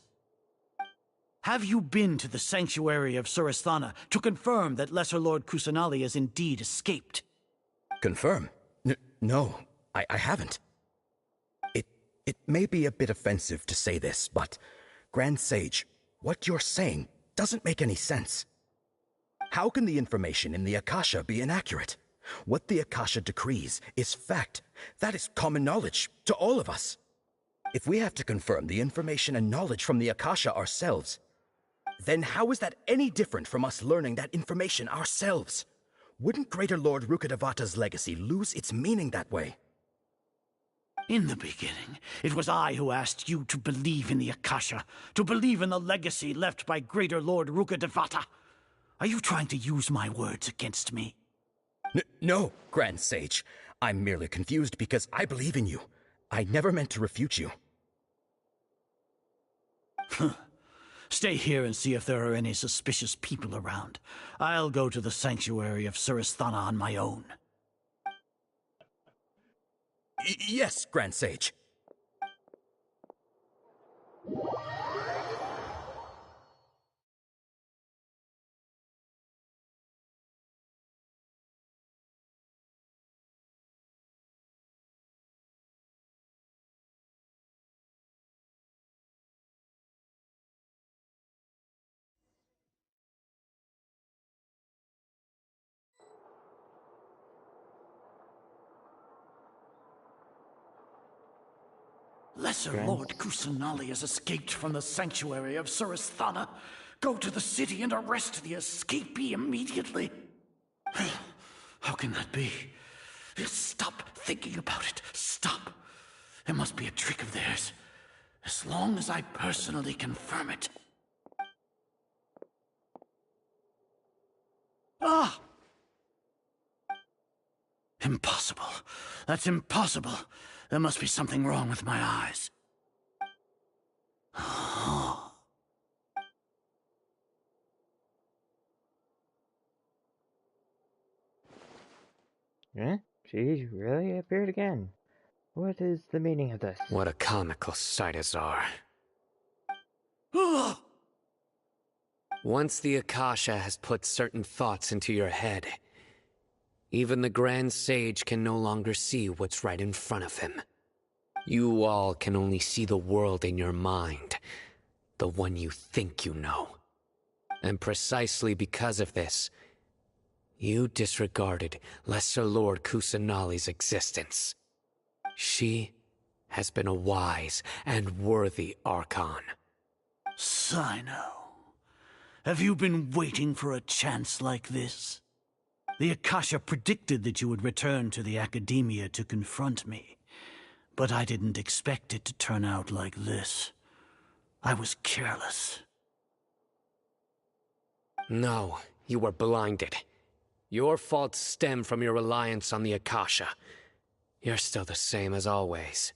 Speaker 6: Have you been to the sanctuary of Surasthana to confirm that Lesser Lord Kusanali has indeed escaped?
Speaker 14: Confirm? No, I haven't. It may be a bit offensive to say this, but Grand Sage, what you're saying doesn't make any sense. How can the information in the Akasha be inaccurate? What the Akasha decrees is fact. That is common knowledge to all of us. If we have to confirm the information and knowledge from the Akasha ourselves, then how is that any different from us learning that information ourselves? Wouldn't Greater Lord Rukkhadevata's legacy lose its meaning that way?
Speaker 6: In the beginning, it was I who asked you to believe in the Akasha, to believe in the legacy left by Greater Lord Rukkhadevata. Are you trying to use my words against me?
Speaker 14: No, Grand Sage. I'm merely confused because I believe in you. I never meant to refute you.
Speaker 6: Stay here and see if there are any suspicious people around. I'll go to the sanctuary of Surasthana on my own.
Speaker 14: Yes, Grand Sage.
Speaker 6: Lesser Lord Kusanali has escaped from the sanctuary of Surasthana. Go to the city and arrest the escapee immediately. How can that be? Stop thinking about it. Stop. It must be a trick of theirs. As long as I personally confirm it. Ah! Impossible. That's impossible. There must be something wrong with my eyes.
Speaker 2: Eh? She really appeared again. What is the meaning of this?
Speaker 8: What a comical sight, Azar. Once the Akasha has put certain thoughts into your head, even the Grand Sage can no longer see what's right in front of him. You all can only see the world in your mind, the one you think you know. And precisely because of this, you disregarded Lesser Lord Kusanali's existence. She has been a wise and worthy Archon.
Speaker 6: Sino, have you been waiting for a chance like this? The Akasha predicted that you would return to the Academia to confront me, but I didn't expect it to turn out like this. I was careless.
Speaker 8: No, you were blinded. Your faults stem from your reliance on the Akasha. You're still the same as always.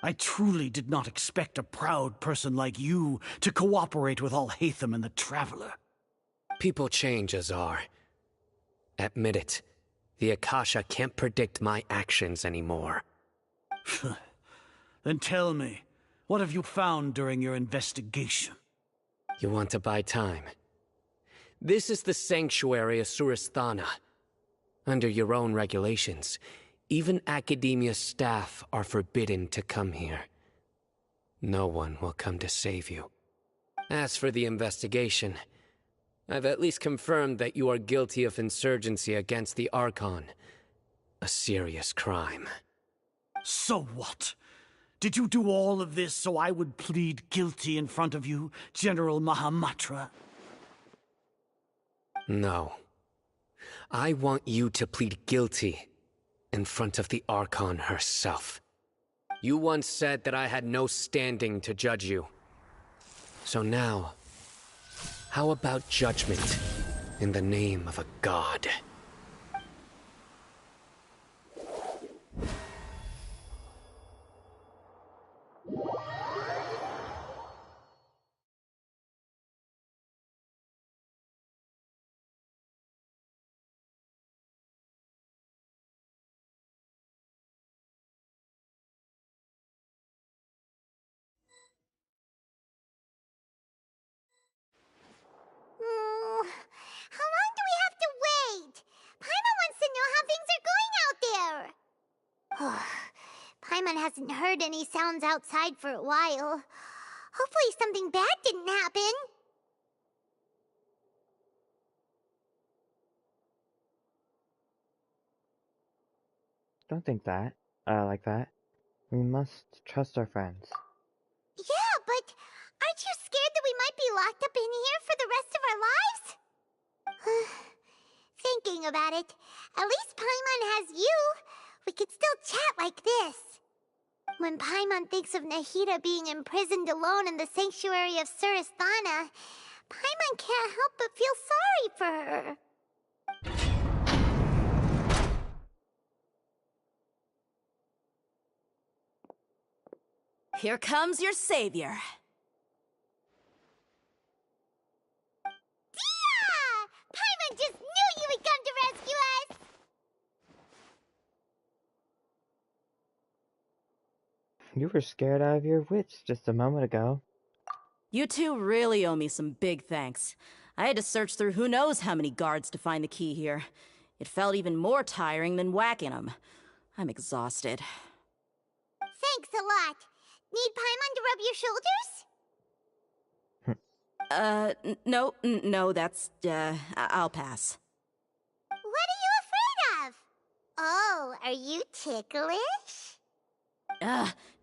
Speaker 6: I truly did not expect a proud person like you to cooperate with Alhaitham and the Traveler.
Speaker 8: People change, Azar. Admit it. The Akasha can't predict my actions anymore.
Speaker 6: Then tell me, what have you found during your investigation?
Speaker 8: You want to buy time? This is the sanctuary of Surasthana. Under your own regulations, even Academia staff are forbidden to come here. No one will come to save you. As for the investigation, I've at least confirmed that you are guilty of insurgency against the Archon. A serious crime.
Speaker 6: So what? Did you do all of this so I would plead guilty in front of you, General Mahamatra?
Speaker 8: No. I want you to plead guilty in front of the Archon herself. You once said that I had no standing to judge you. So now, how about judgment in the name of a god?
Speaker 4: hasn't heard any sounds outside for a while. Hopefully something bad didn't happen.
Speaker 2: Don't think that. Like that. We must trust our friends.
Speaker 4: Yeah, but aren't you scared that we might be locked up in here for the rest of our lives? Thinking about it, at least Paimon has you. We could still chat like this. When Paimon thinks of Nahida being imprisoned alone in the sanctuary of Surasthana, Paimon can't help but feel sorry for her.
Speaker 17: Here comes your savior.
Speaker 4: Dia! Paimon just knew you would come to rescue us!
Speaker 2: You were scared out of your wits just a moment ago.
Speaker 17: You two really owe me some big thanks. I had to search through who knows how many guards to find the key here. It felt even more tiring than whacking them. I'm exhausted.
Speaker 4: Thanks a lot. Need Paimon to rub your shoulders?
Speaker 17: No, that's, I'll pass.
Speaker 4: What are you afraid of? Oh, are you ticklish?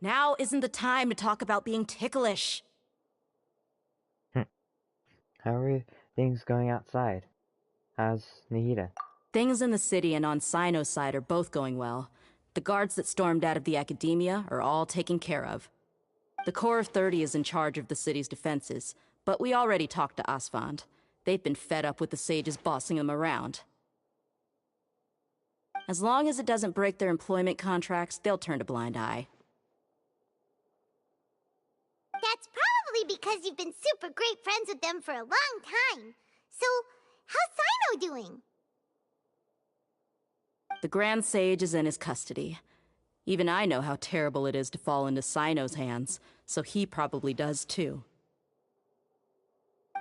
Speaker 17: Now isn't the time to talk about being ticklish.
Speaker 2: How are things going outside? How's Nahida?
Speaker 17: Things in the city and on Sino's side are both going well. The guards that stormed out of the Academia are all taken care of. The Corps of 30 is in charge of the city's defenses, but we already talked to Asfand. They've been fed up with the sages bossing them around. As long as it doesn't break their employment contracts, they'll turn a blind eye.
Speaker 4: That's probably because you've been super great friends with them for a long time. So, how's Sino doing?
Speaker 17: The Grand Sage is in his custody. Even I know how terrible it is to fall into Sino's hands, so he probably does too.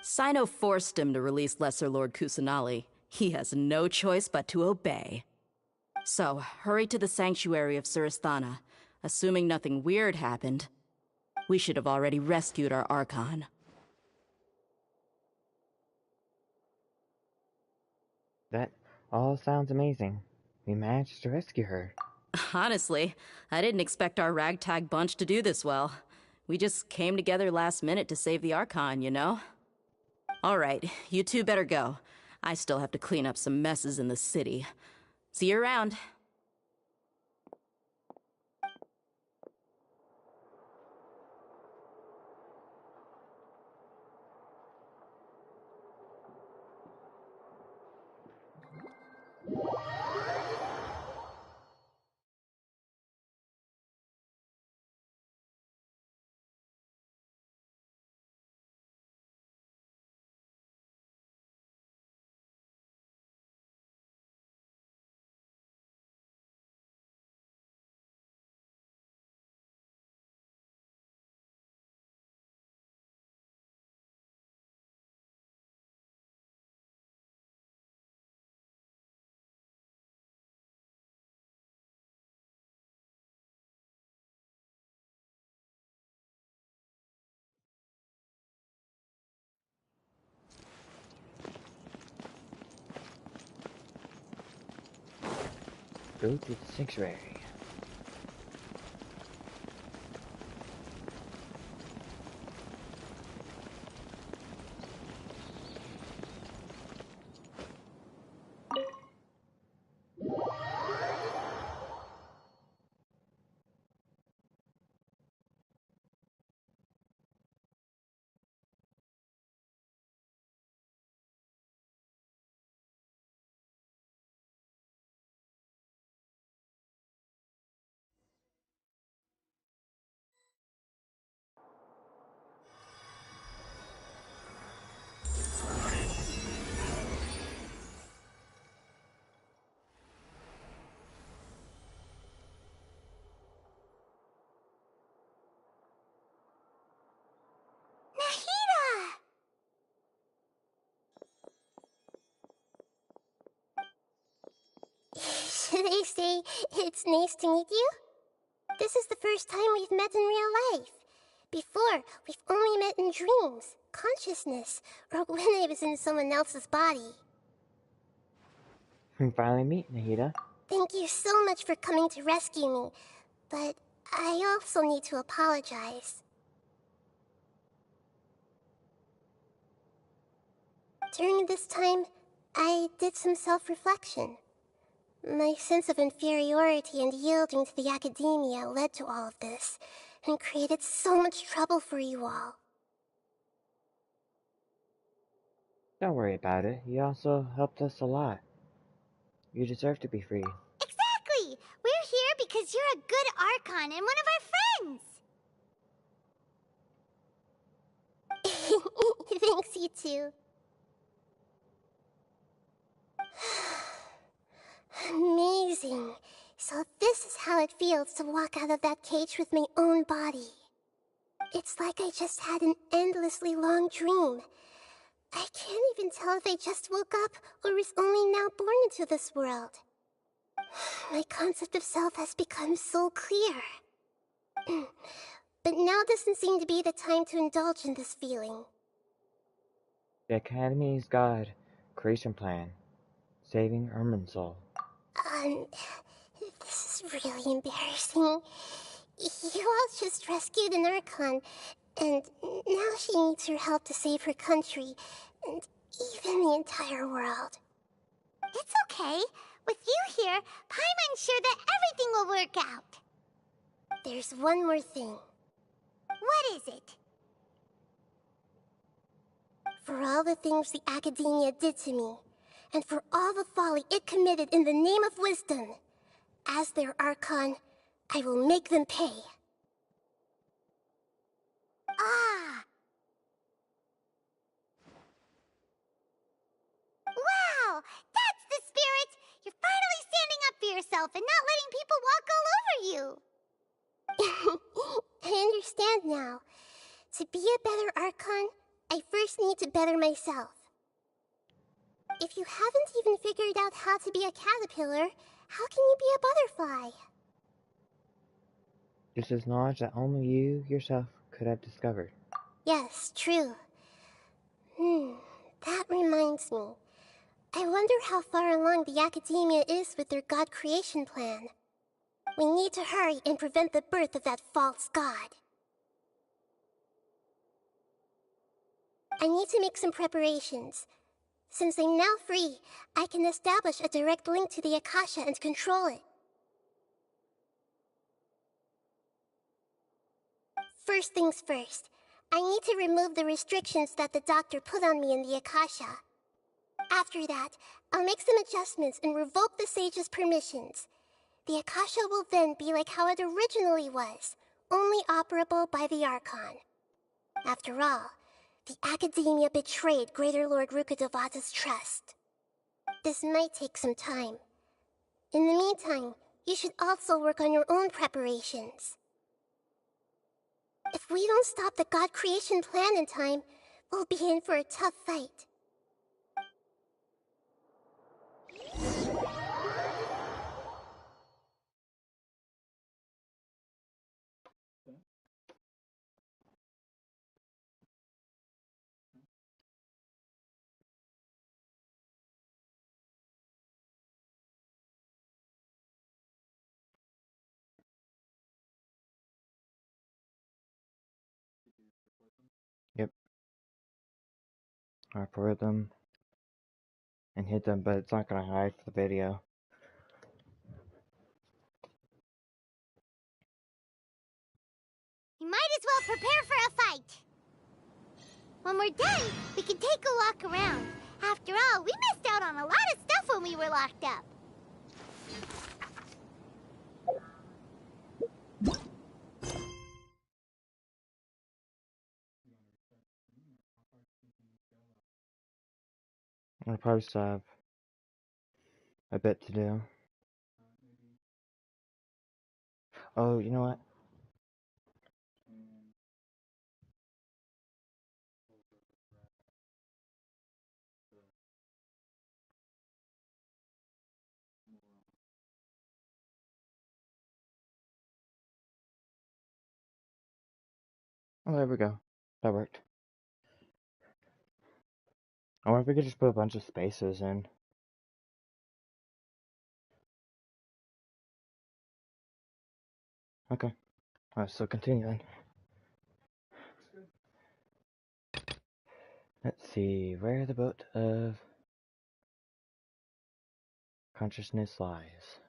Speaker 17: Sino forced him to release Lesser Lord Kusanali. He has no choice but to obey. So, hurry to the sanctuary of Surasthana. Assuming nothing weird happened, we should have already rescued our Archon.
Speaker 2: That all sounds amazing. We managed to rescue her.
Speaker 17: Honestly, I didn't expect our ragtag bunch to do this well. We just came together last minute to save the Archon, you know? Alright, you two better go. I still have to clean up some messes in the city. See you around.
Speaker 2: Go to the sanctuary.
Speaker 4: Should I say it's nice to meet you? This is the first time we've met in real life. Before, we've only met in dreams, consciousness, or when I was in someone else's body.
Speaker 2: We finally meet, Nahida.
Speaker 4: Thank you so much for coming to rescue me, but I also need to apologize. During this time, I did some self-reflection. My sense of inferiority and yielding to the academia led to all of this, and created so much trouble for you all.
Speaker 2: Don't worry about it. You also helped us a lot. You deserve to be free.
Speaker 3: Exactly! We're here because you're a good Archon and one of our friends!
Speaker 4: Thanks, you too. Amazing. So this is how it feels to walk out of that cage with my own body. It's like I just had an endlessly long dream. I can't even tell if I just woke up or was only now born into this world. My concept of self has become so clear. But now doesn't seem to be the time to indulge in this feeling.
Speaker 2: The Academy's God creation plan. Saving Irminsul.
Speaker 4: This is really embarrassing. You all just rescued an Archon, and now she needs your help to save her country, and even the entire world.
Speaker 3: It's okay. With you here, Paimon's sure that everything will work out.
Speaker 4: There's one more thing.
Speaker 3: What is it?
Speaker 4: For all the things the Academia did to me, and for all the folly it committed in the name of wisdom, as their Archon, I will make them pay.
Speaker 3: Ah! Wow! That's the spirit! You're finally standing up for yourself and not letting people walk all over you!
Speaker 4: I understand now. To be a better Archon, I first need to better myself. If you haven't even figured out how to be a caterpillar, how can you be a butterfly?
Speaker 2: This is knowledge that only you yourself could have discovered.
Speaker 4: Yes, true. That reminds me. I wonder how far along the Academia is with their God creation plan. We need to hurry and prevent the birth of that false god. I need to make some preparations. Since I'm now free, I can establish a direct link to the Akasha and control it. First things first, I need to remove the restrictions that the doctor put on me in the Akasha. After that, I'll make some adjustments and revoke the sage's permissions. The Akasha will then be like how it originally was, only operable by the Archon. After all, the Academia betrayed Greater Lord Rukkhadevata's trust. This might take some time. In the meantime, you should also work on your own preparations. If we don't stop the God creation plan in time, we'll be in for a tough fight.
Speaker 2: Yep. I record them and hit them, but it's not gonna hide the video.
Speaker 3: You might as well prepare for a fight. When we're done, we can take a walk around. After all, we missed out on a lot of stuff when we were locked up.
Speaker 2: I probably still have a bit to do. Oh, you know what? Oh, there we go. That worked. I wonder if we could just put a bunch of spaces in. Okay. Alright, so continuing. Let's see, where the boat of consciousness lies.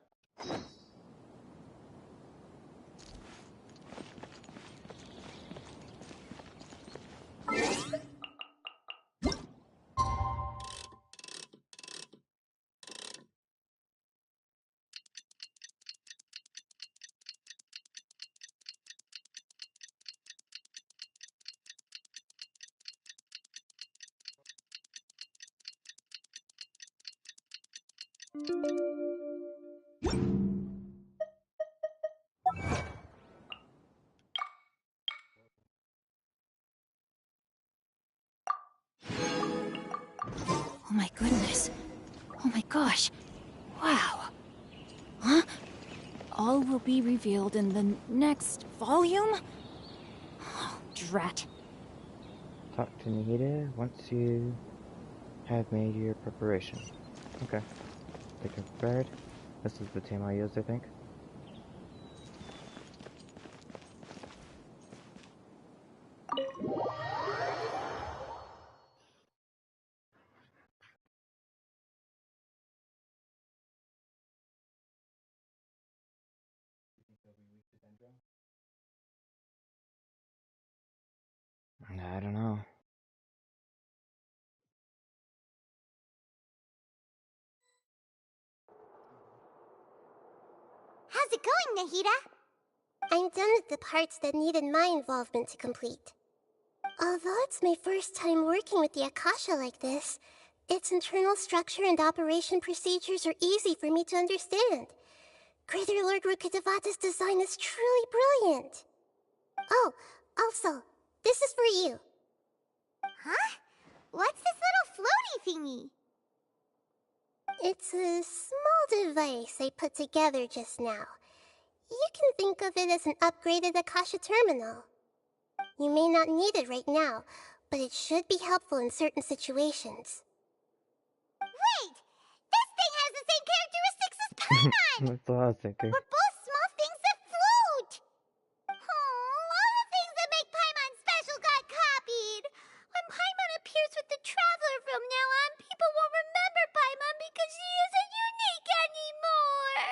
Speaker 11: Oh my goodness. Oh my gosh. Wow. Huh? All will be revealed in the next volume? Oh, drat.
Speaker 2: Talk to Nihida once you have made your preparation. Okay. Take a prepared. This is the team I used, I think. I don't know.
Speaker 3: How's it going, Nahida?
Speaker 4: I'm done with the parts that needed my involvement to complete. Although it's my first time working with the Akasha like this, its internal structure and operation procedures are easy for me to understand. Greater Lord Rukkhadevata's design is truly brilliant. Oh, also, this is for you.
Speaker 3: Huh? What's this little floaty thingy?
Speaker 4: It's a small device I put together just now. You can think of it as an upgraded Akasha terminal. You may not need it right now, but it should be helpful in certain situations.
Speaker 3: Wait! This thing has the same characteristics as Paimon!
Speaker 2: That's what I was thinking.
Speaker 3: We're both small things that float! Oh, all the things that make Paimon special got copied! When Paimon appears with the Traveler from now on, people won't remember Paimon because she isn't unique anymore!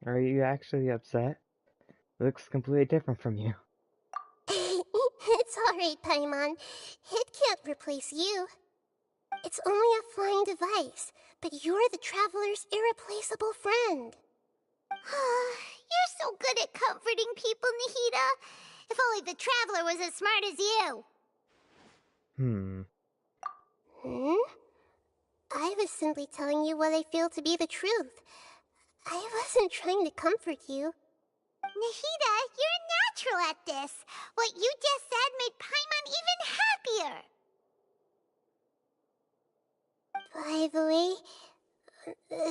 Speaker 2: Are you actually upset? It looks completely different from you.
Speaker 4: It's alright, Paimon. It can't replace you. It's only a flying device, but you're the Traveler's irreplaceable friend.
Speaker 3: You're so good at comforting people, Nahida. If only the Traveler was as smart as you.
Speaker 2: Hmm?
Speaker 4: I was simply telling you what I feel to be the truth. I wasn't trying to comfort you.
Speaker 3: Nahida, you're natural at this. What you just said made Paimon even happier.
Speaker 4: By the way,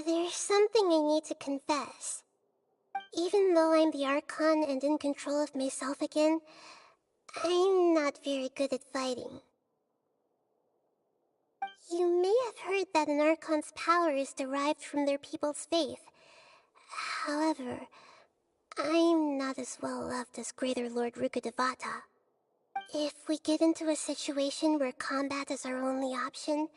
Speaker 4: there's something I need to confess. Even though I'm the Archon and in control of myself again, I'm not very good at fighting. You may have heard that an Archon's power is derived from their people's faith. However, I'm not as well loved as Greater Lord Rukkhadevata. If we get into a situation where combat is our only option,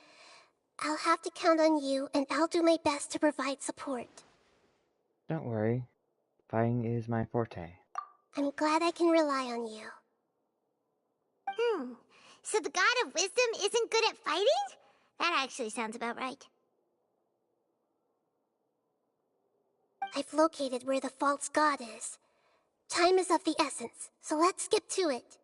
Speaker 4: I'll have to count on you, and I'll do my best to provide support.
Speaker 2: Don't worry. Fighting is my forte.
Speaker 4: I'm glad I can rely on you.
Speaker 3: So the God of Wisdom isn't good at fighting? That actually sounds about right.
Speaker 4: I've located where the false god is. Time is of the essence, so let's skip to it.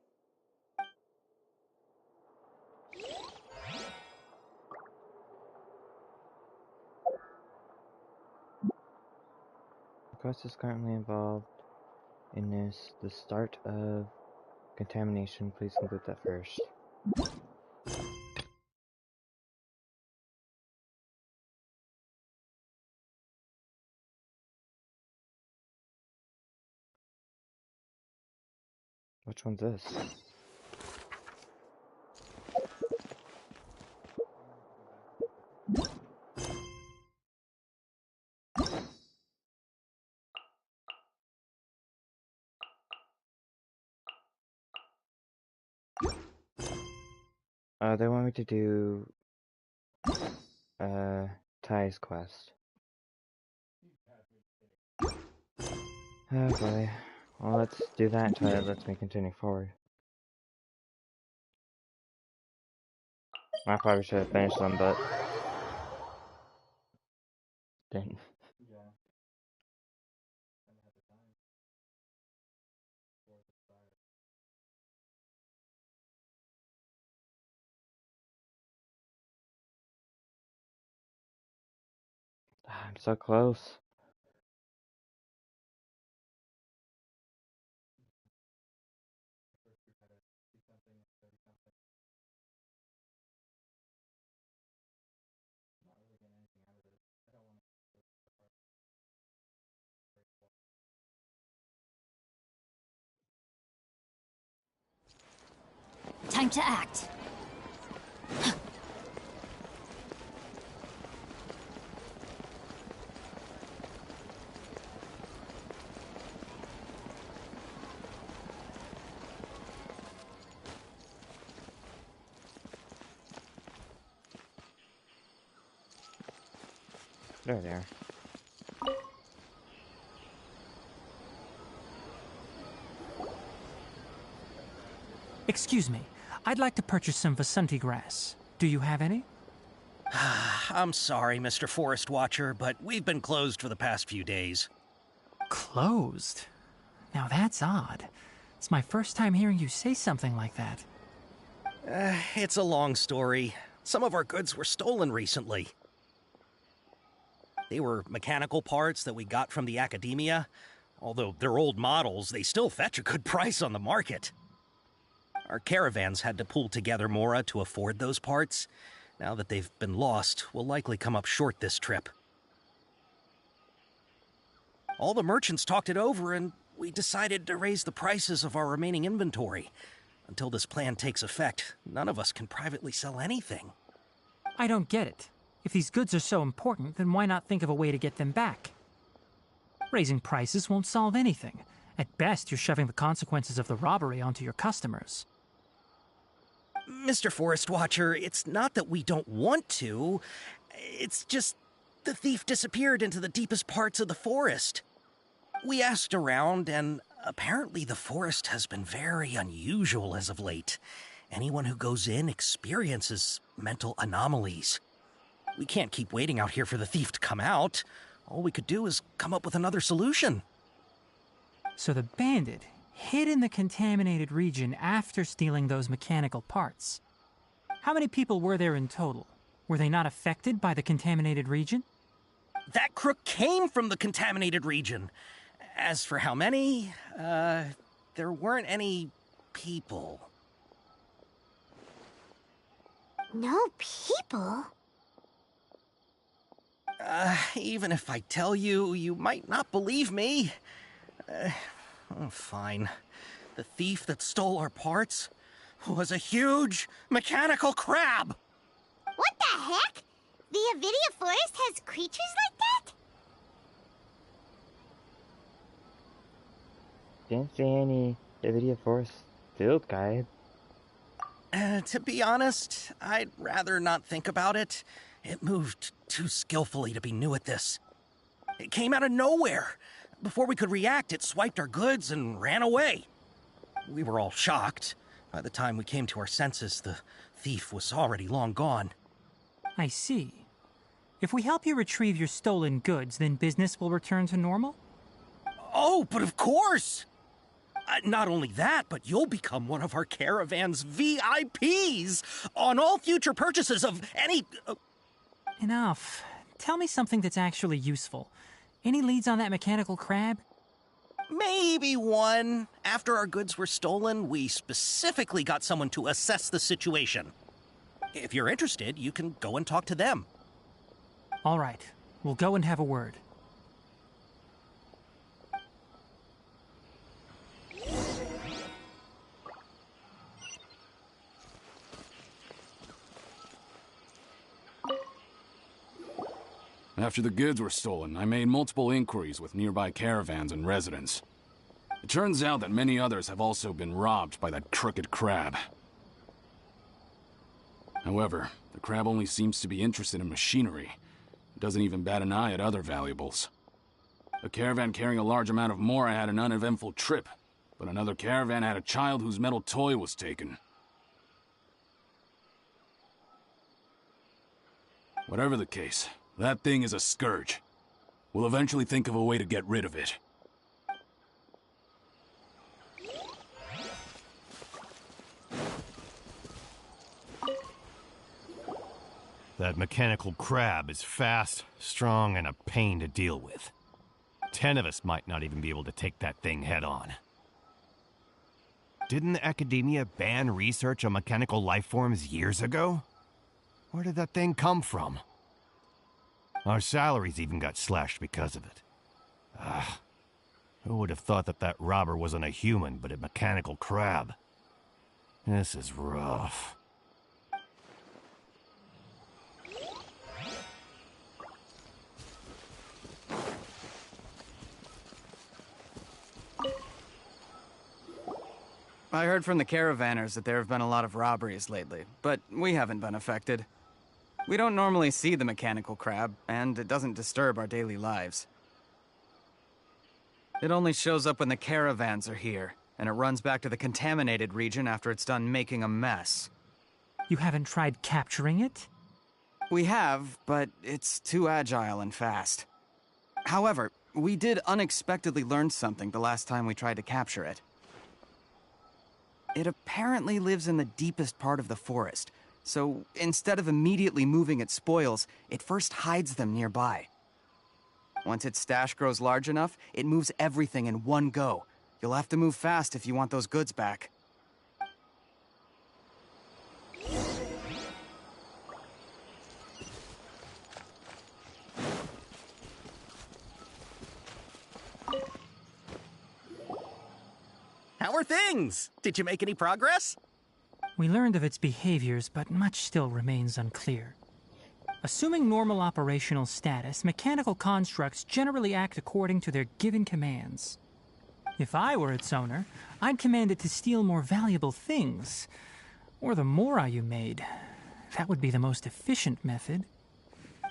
Speaker 2: The quest is currently involved in the start of contamination. Please complete that first. Which one's this? They want me to do Ty's quest. Okay. Well, let's do that until it lets me continue forward. I probably should have finished them, but didn't. I'm so close.
Speaker 3: Time to act.
Speaker 2: There they are.
Speaker 1: Excuse me. I'd like to purchase some Vasanti grass. Do you have any?
Speaker 5: I'm sorry, Mr. Forest Watcher, but we've been closed for the past few days.
Speaker 1: Closed? Now that's odd. It's my first time hearing you say something like that.
Speaker 5: It's a long story. Some of our goods were stolen recently. They were mechanical parts that we got from the Academia. Although they're old models, they still fetch a good price on the market. Our caravans had to pull together Mora to afford those parts. Now that they've been lost, we'll likely come up short this trip. All the merchants talked it over, and we decided to raise the prices of our remaining inventory. Until this plan takes effect, none of us can privately sell anything.
Speaker 1: I don't get it. If these goods are so important, then why not think of a way to get them back? Raising prices won't solve anything. At best, you're shoving the consequences of the robbery onto your customers.
Speaker 5: Mr. Forest Watcher, it's not that we don't want to. It's just the thief disappeared into the deepest parts of the forest. We asked around, and apparently the forest has been very unusual as of late. Anyone who goes in experiences mental anomalies. We can't keep waiting out here for the thief to come out. All we could do is come up with another solution.
Speaker 1: So the bandit hid in the contaminated region after stealing those mechanical parts. How many people were there in total? Were they not affected by the contaminated region?
Speaker 5: That crook came from the contaminated region. As for how many, there weren't any people.
Speaker 3: No people?
Speaker 5: Even if I tell you, you might not believe me. Fine. The thief that stole our parts was a huge mechanical crab.
Speaker 3: What the heck? The Avidia Forest has creatures like that?
Speaker 2: Didn't see any Avidia Forest field guide.
Speaker 5: To be honest, I'd rather not think about it. It moved too skillfully to be new at this. It came out of nowhere. Before we could react, it swiped our goods and ran away. We were all shocked. By the time we came to our senses, the thief was already long gone.
Speaker 1: I see. If we help you retrieve your stolen goods, then business will return to normal?
Speaker 5: Oh, but of course! Not only that, but you'll become one of our caravan's VIPs on all future purchases of any...
Speaker 1: Enough. Tell me something that's actually useful. Any leads on that mechanical crab?
Speaker 5: Maybe one. After our goods were stolen, we specifically got someone to assess the situation. If you're interested, you can go and talk to them.
Speaker 1: All right. We'll go and have a word.
Speaker 7: After the goods were stolen, I made multiple inquiries with nearby caravans and residents. It turns out that many others have also been robbed by that crooked crab. However, the crab only seems to be interested in machinery. It doesn't even bat an eye at other valuables. A caravan carrying a large amount of Mora had an uneventful trip, but another caravan had a child whose metal toy was taken. Whatever the case, that thing is a scourge. We'll eventually think of a way to get rid of it.
Speaker 10: That mechanical crab is fast, strong, and a pain to deal with. 10 of us might not even be able to take that thing head on. Didn't the Academia ban research on mechanical life forms years ago? Where did that thing come from? Our salaries even got slashed because of it. Who would have thought that that robber wasn't a human, but a mechanical crab? This is rough.
Speaker 13: I heard from the caravanners that there have been a lot of robberies lately, but we haven't been affected. We don't normally see the mechanical crab, and it doesn't disturb our daily lives. It only shows up when the caravans are here, and it runs back to the contaminated region after it's done making a mess.
Speaker 1: You haven't tried capturing it?
Speaker 13: We have, but it's too agile and fast. However, we did unexpectedly learn something the last time we tried to capture it. It apparently lives in the deepest part of the forest, so instead of immediately moving its spoils, it first hides them nearby. Once its stash grows large enough, it moves everything in one go. You'll have to move fast if you want those goods back.
Speaker 5: How are things? Did you make any progress?
Speaker 1: We learned of its behaviors, but much still remains unclear. Assuming normal operational status, mechanical constructs generally act according to their given commands. If I were its owner, I'd command it to steal more valuable things. Or the Mora you made. That would be the most efficient method.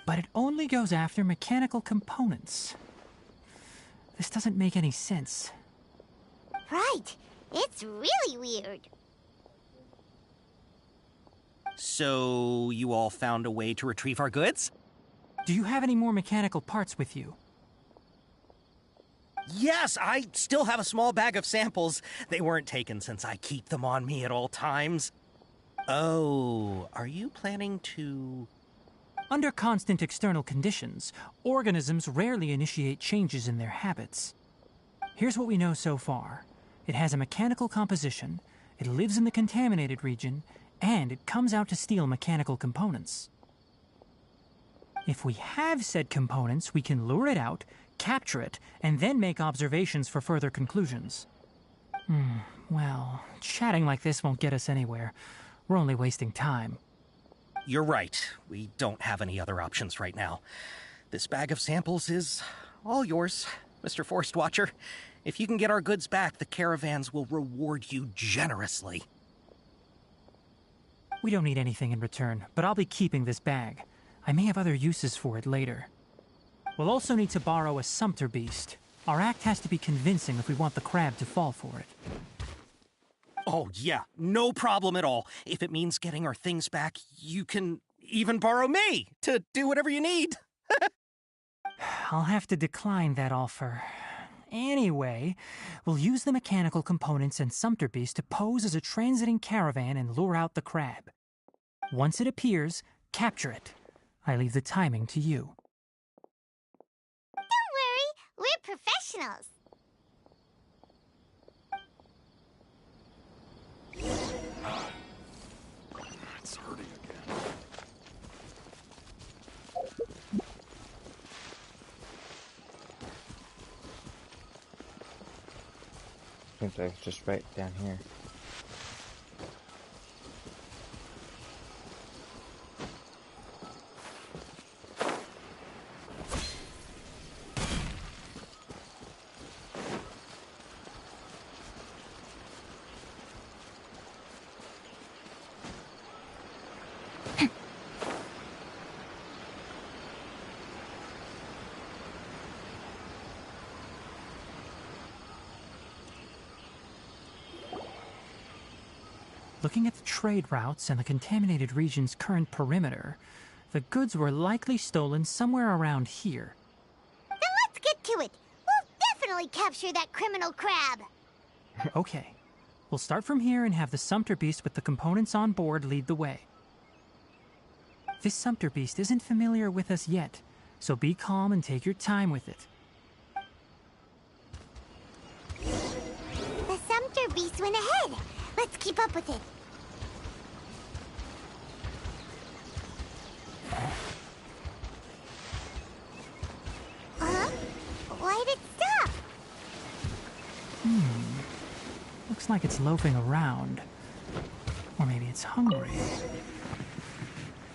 Speaker 1: But it only goes after mechanical components. This doesn't make any sense.
Speaker 3: Right. It's really weird.
Speaker 5: So, you all found a way to retrieve our goods?
Speaker 1: Do you have any more mechanical parts with you?
Speaker 5: Yes, I still have a small bag of samples. They weren't taken since I keep them on me at all times. Oh, are you planning to...
Speaker 1: Under constant external conditions, organisms rarely initiate changes in their habits. Here's what we know so far. It has a mechanical composition, it lives in the contaminated region, and it comes out to steal mechanical components. If we have said components, we can lure it out, capture it, and then make observations for further conclusions. Well, chatting like this won't get us anywhere. We're only wasting time.
Speaker 5: You're right. We don't have any other options right now. This bag of samples is all yours, Mr. Forest Watcher. If you can get our goods back, the caravans will reward you generously.
Speaker 1: We don't need anything in return, but I'll be keeping this bag. I may have other uses for it later. We'll also need to borrow a sumpter beast. Our act has to be convincing if we want the crab to fall for it.
Speaker 5: Oh, yeah, no problem at all. If it means getting our things back, you can even borrow me to do whatever you need.
Speaker 1: I'll have to decline that offer. Anyway, we'll use the mechanical components and sumpter beast to pose as a transiting caravan and lure out the crab. Once it appears, capture it. I leave the timing to you.
Speaker 3: Don't worry, we're professionals.
Speaker 22: It's hurting again.
Speaker 2: Seems like it's just right down here.
Speaker 1: Looking at the trade routes and the contaminated region's current perimeter, the goods were likely stolen somewhere around here.
Speaker 3: Then let's get to it. We'll definitely capture that criminal crab.
Speaker 1: Okay. We'll start from here and have the Sumpter Beast with the components on board lead the way. This Sumpter Beast isn't familiar with us yet, so be calm and take your time with it.
Speaker 3: The Sumpter Beast went ahead. Let's keep up with it. Huh? Why'd it stop?
Speaker 1: Looks like it's loafing around. Or maybe it's hungry.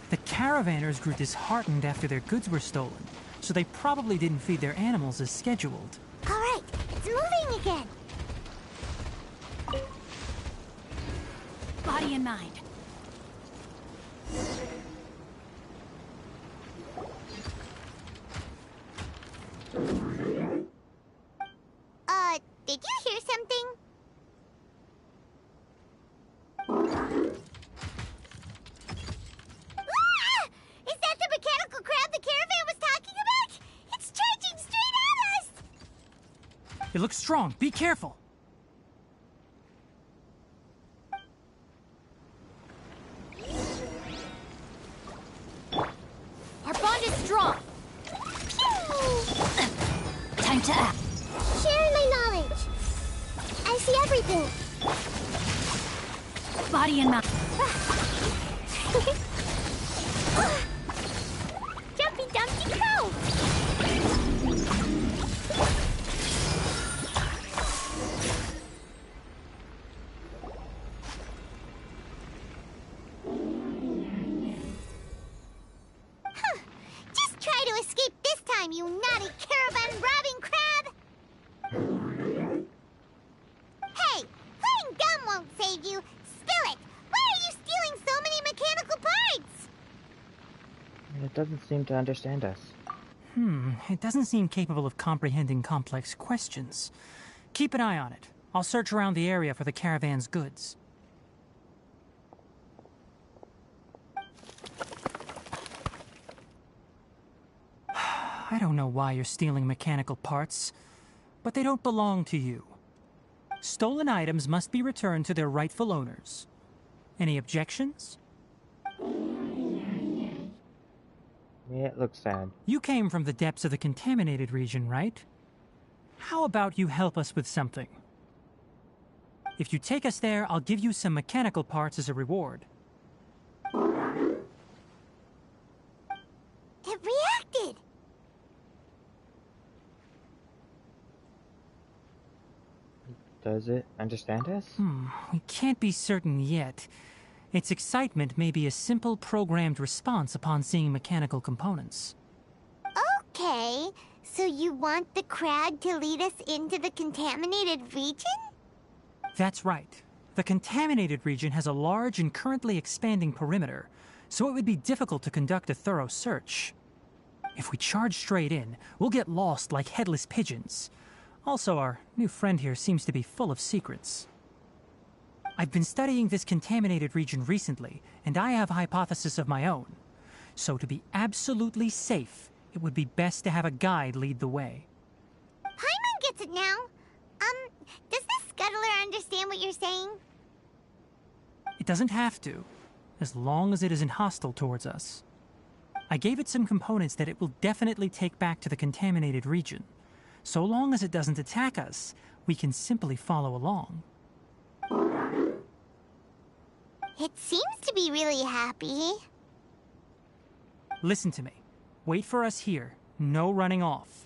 Speaker 1: The caravanners grew disheartened after their goods were stolen, so they probably didn't feed their animals as scheduled.
Speaker 3: All right, it's moving again.
Speaker 11: Body and mind.
Speaker 3: Did you hear something? Ah! Is that the mechanical crab the caravan was talking about? It's charging straight at us!
Speaker 1: It looks strong. Be careful.
Speaker 11: Our bond is strong. Time to act.
Speaker 4: Sharing my knowledge. I see everything.
Speaker 11: Body and mind.
Speaker 3: Jumpy Dumpty Crow! Huh. Just try to escape this time, you naughty caravan-robbing crab! Hey, playing dumb won't save you. Spill it! Why are you stealing so many mechanical parts?
Speaker 2: It doesn't seem to understand us.
Speaker 1: It doesn't seem capable of comprehending complex questions. Keep an eye on it. I'll search around the area for the caravan's goods. I don't know why you're stealing mechanical parts, but they don't belong to you. Stolen items must be returned to their rightful owners. Any objections?
Speaker 2: Yeah, it looks sad.
Speaker 1: You came from the depths of the contaminated region, right? How about you help us with something? If you take us there, I'll give you some mechanical parts as a reward.
Speaker 3: It reacted!
Speaker 2: Does it understand us?
Speaker 1: We can't be certain yet. Its excitement may be a simple programmed response upon seeing mechanical components.
Speaker 3: Okay, so you want the crab to lead us into the contaminated region?
Speaker 1: That's right. The contaminated region has a large and currently expanding perimeter, so it would be difficult to conduct a thorough search. If we charge straight in, we'll get lost like headless pigeons. Also, our new friend here seems to be full of secrets. I've been studying this contaminated region recently, and I have a hypothesis of my own. So to be absolutely safe, it would be best to have a guide lead the way.
Speaker 3: Paimon gets it now. Does this scuttler understand what you're saying?
Speaker 1: It doesn't have to, as long as it isn't hostile towards us. I gave it some components that it will definitely take back to the contaminated region. So long as it doesn't attack us, we can simply follow along.
Speaker 3: It seems to be really happy.
Speaker 1: Listen to me. Wait for us here. No running off.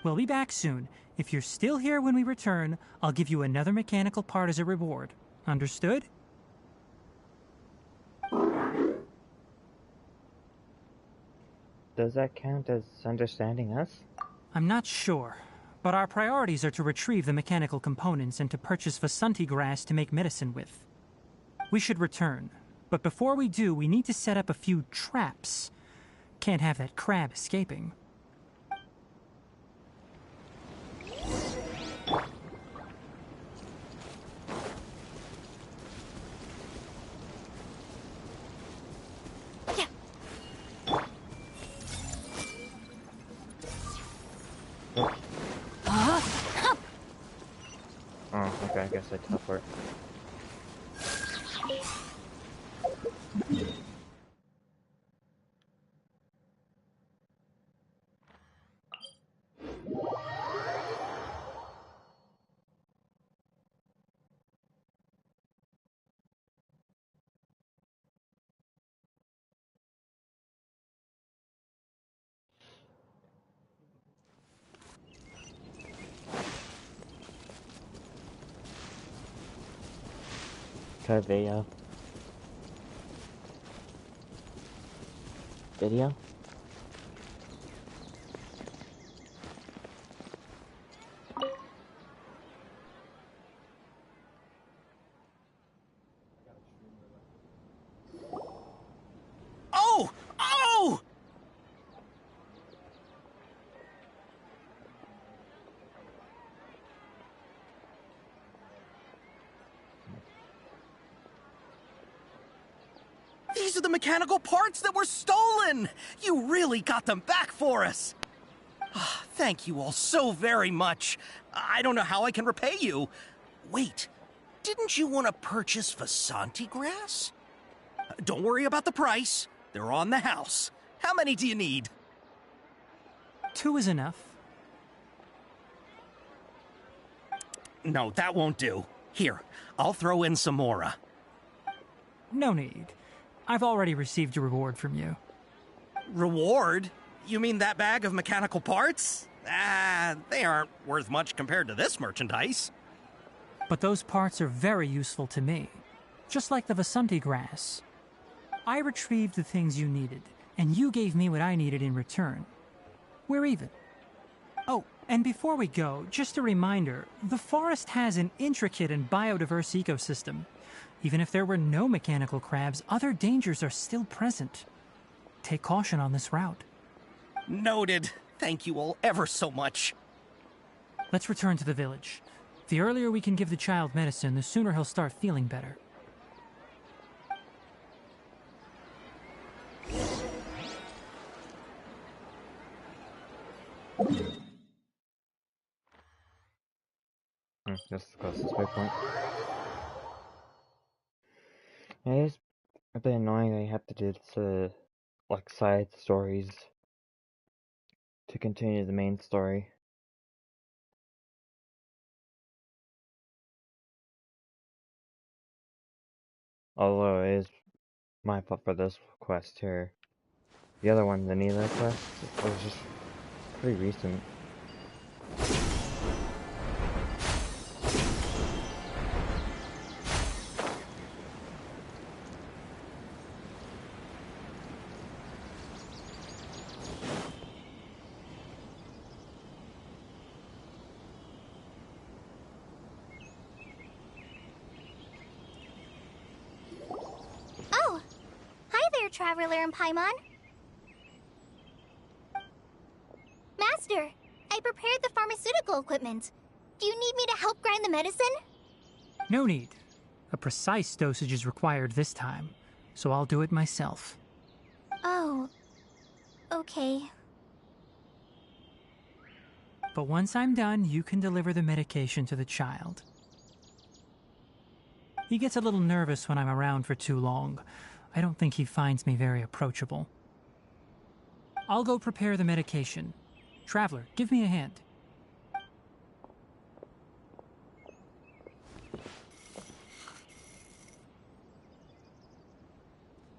Speaker 1: We'll be back soon. If you're still here when we return, I'll give you another mechanical part as a reward. Understood?
Speaker 2: Does that count as understanding us?
Speaker 1: I'm not sure, but our priorities are to retrieve the mechanical components and to purchase Vasanti grass to make medicine with. We should return, but before we do, we need to set up a few traps. Can't have that crab escaping.
Speaker 2: Oh, okay, I guess I teleport. Video.
Speaker 5: Oh! Oh! These are the mechanical parts that were stolen! You really got them back for us! Thank you all so very much. I don't know how I can repay you. Wait, didn't you want to purchase Vasanti grass? Don't worry about the price. They're on the house. How many do you need?
Speaker 1: 2 is enough.
Speaker 5: No, that won't do. Here, I'll throw in some more.
Speaker 1: No need. I've already received a reward from you.
Speaker 5: Reward? You mean that bag of mechanical parts? They aren't worth much compared to this merchandise.
Speaker 1: But those parts are very useful to me. Just like the Vasanti grass. I retrieved the things you needed, and you gave me what I needed in return. We're even. Oh, and before we go, just a reminder, the forest has an intricate and biodiverse ecosystem. Even if there were no mechanical crabs, other dangers are still present. Take caution on this route.
Speaker 5: Noted. Thank you all ever so much.
Speaker 1: Let's return to the village. The earlier we can give the child medicine, the sooner he'll start feeling better.
Speaker 2: Just the closest waypoint. It is a bit annoying that you have to do like side stories to continue the main story. Although it is my fault for this quest here. The other one, the Nila quest, was just pretty recent.
Speaker 3: Oh! Hi there, Traveler and Paimon. Master, I prepared the pharmaceutical equipment. Do you need me to help grind the medicine?
Speaker 1: No need. A precise dosage is required this time, so I'll do it myself.
Speaker 3: Oh. Okay.
Speaker 1: But once I'm done, you can deliver the medication to the child. He gets a little nervous when I'm around for too long. I don't think he finds me very approachable. I'll go prepare the medication. Traveler, give me a hand.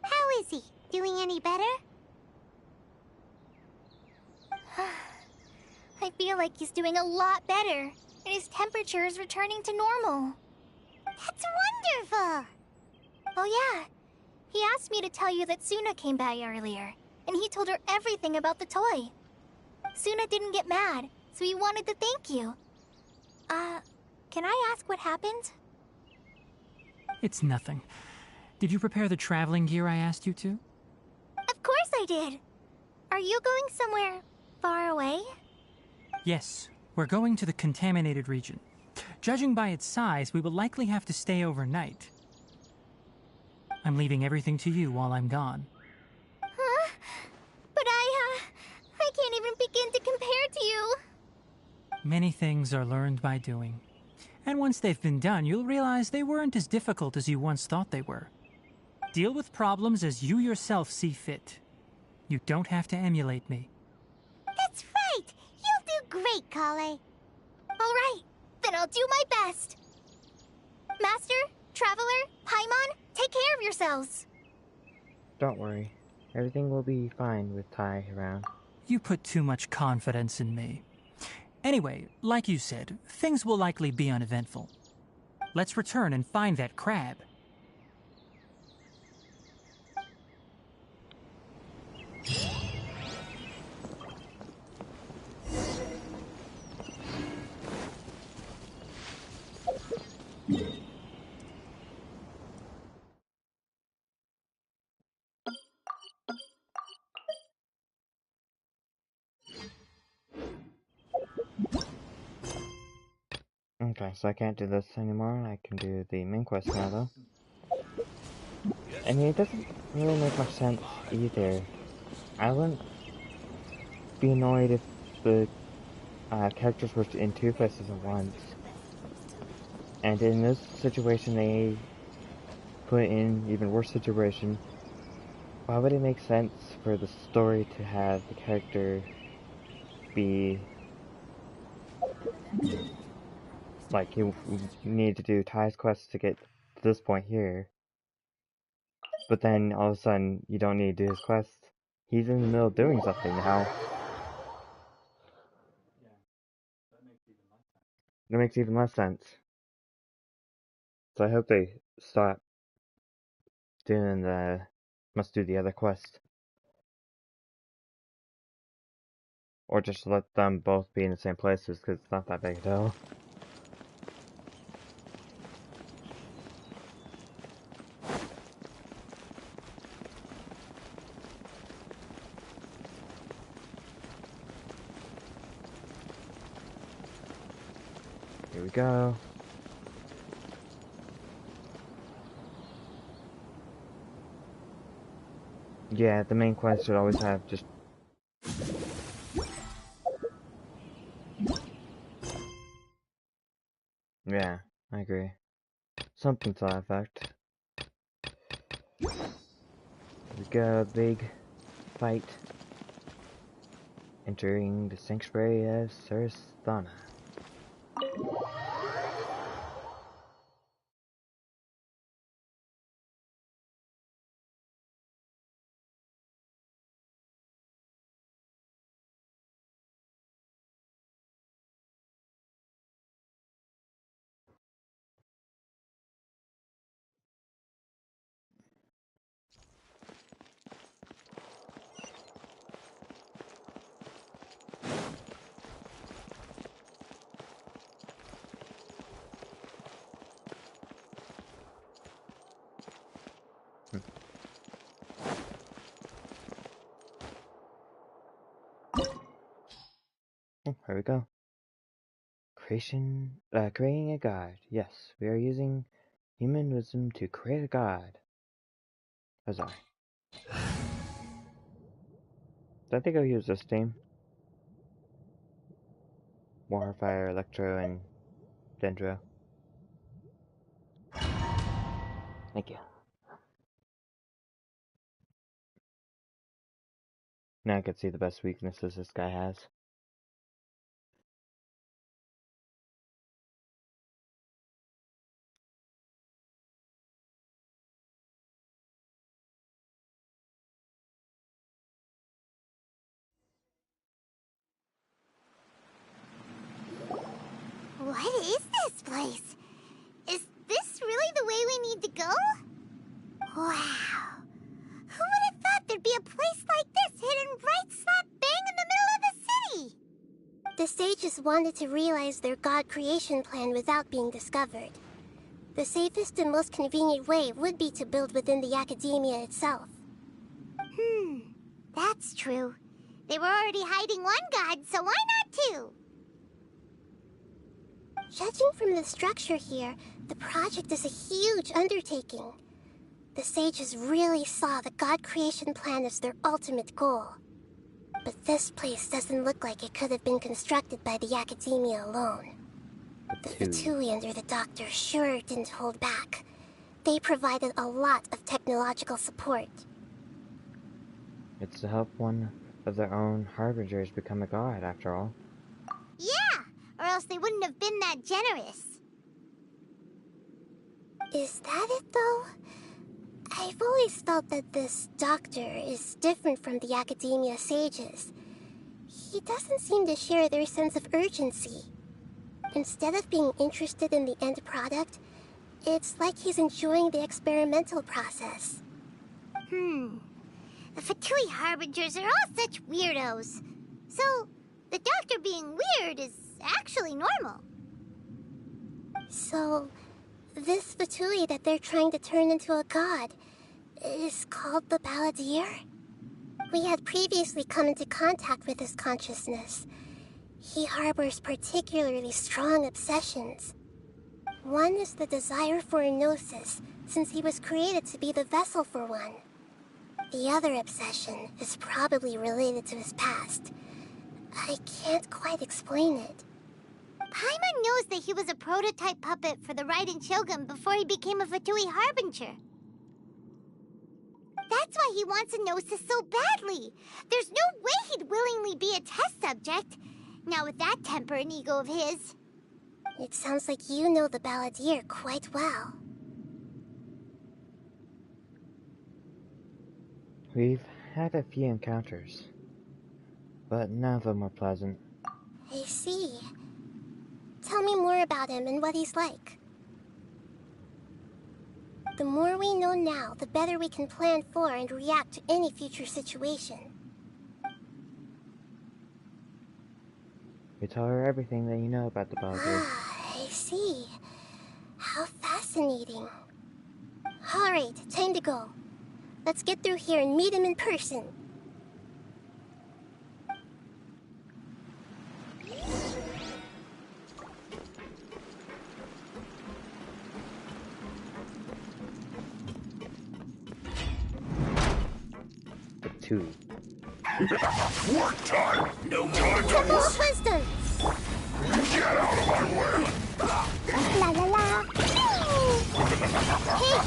Speaker 3: How is he? Doing any better? I feel like he's doing a lot better, and his temperature is returning to normal. That's wonderful! Oh yeah, he asked me to tell you that Suna came by earlier, and he told her everything about the toy. Suna didn't get mad, so he wanted to thank you. Can I ask what happened?
Speaker 1: It's nothing. Did you prepare the traveling gear I asked you to?
Speaker 3: Of course I did! Are you going somewhere far away?
Speaker 1: Yes, we're going to the contaminated region. Judging by its size, we will likely have to stay overnight. I'm leaving everything to you while I'm gone.
Speaker 3: Huh? But I can't even begin to compare to you.
Speaker 1: Many things are learned by doing. And once they've been done, you'll realize they weren't as difficult as you once thought they were. Deal with problems as you yourself see fit. You don't have to emulate me.
Speaker 3: That's right! You'll do great, Kale.
Speaker 4: Alright, then I'll do my best. Master, Traveler, Paimon, take care of yourselves.
Speaker 2: Don't worry. Everything will be fine with Tai around.
Speaker 1: You put too much confidence in me. Anyway, like you said, things will likely be uneventful. Let's return and find that crab.
Speaker 2: Okay, so I can't do this anymore. I can do the main quest now, though. I mean, it doesn't really make much sense either. I wouldn't be annoyed if the characters were in two places at once. And in this situation, they put in even worse situation. Why would it make sense for the story to have the character be like, you need to do Ty's quest to get to this point here, but then all of a sudden you don't need to do his quest? He's in the middle of doing something now. That makes even less sense. So I hope they stop doing the must do the other quest. Or just let them both be in the same places, because it's not that big a deal. Here we go. Yeah, the main quest should always have just... Yeah, I agree. Something to that effect. Here we go, big fight. Entering the sanctuary of Surasthana. Oh, here we go. Creating a god. Yes, we are using human wisdom to create a god. Huzzah. I think I'll use this team. Warfire, Electro, and Dendro. Thank you. Now I can see the best weaknesses this guy has.
Speaker 3: What is this place? Is this really the way we need to go? Wow. Who would have thought there'd be a place like this hidden right slap bang in the middle of the city?
Speaker 4: The sages wanted to realize their god creation plan without being discovered. The safest and most convenient way would be to build within the academia itself.
Speaker 3: That's true. They were already hiding one god, so why not two?
Speaker 4: Judging from the structure here, the project is a huge undertaking. The sages really saw the god creation plan as their ultimate goal. but this place doesn't look like it could have been constructed by the Academia alone. The Fatui under the Doctor sure didn't hold back. They provided a lot of technological support.
Speaker 2: It's to help one of their own harbingers become a god, after all.
Speaker 3: Yeah, or else they wouldn't have been that generous.
Speaker 4: Is that it, though? I've always felt that this Doctor is different from the Academia sages. He doesn't seem to share their sense of urgency. Instead of being interested in the end product, it's like he's enjoying the experimental process.
Speaker 3: The Fatui Harbingers are all such weirdos. So, the Doctor being weird is actually normal.
Speaker 4: So, this Fatui that they're trying to turn into a god is called the Balladeer? We had previously come into contact with his consciousness. He harbors particularly strong obsessions. One is the desire for a gnosis, since he was created to be the vessel for one. The other obsession is probably related to his past. I can't quite explain it.
Speaker 3: Paimon knows that he was a prototype puppet for the Raiden Shogun before he became a Fatui Harbinger. That's why he wants a gnosis so badly. There's no way he'd willingly be a test subject. Now with that temper and ego of his.
Speaker 4: It sounds like you know the Balladeer quite well.
Speaker 2: We've had a few encounters, but none of them were pleasant.
Speaker 4: I see. Tell me more about him and what he's like. The more we know now, the better we can plan for and react to any future situation.
Speaker 2: You tell her everything that you know about the Balladeer.
Speaker 4: I see. How fascinating. Alright, time to go. Let's get through here and meet him in person.
Speaker 2: Two.
Speaker 20: Work time! No time to
Speaker 4: Temple
Speaker 20: work!
Speaker 4: of Wisdom!
Speaker 20: Get out of my way!
Speaker 4: La la la! Hey!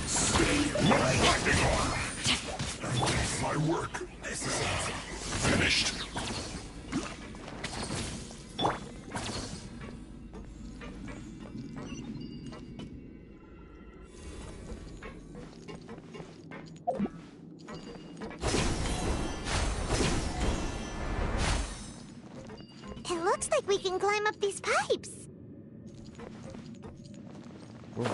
Speaker 20: Stay right on! My work is finished.
Speaker 3: It looks like we can climb up these pipes.
Speaker 2: Whoops.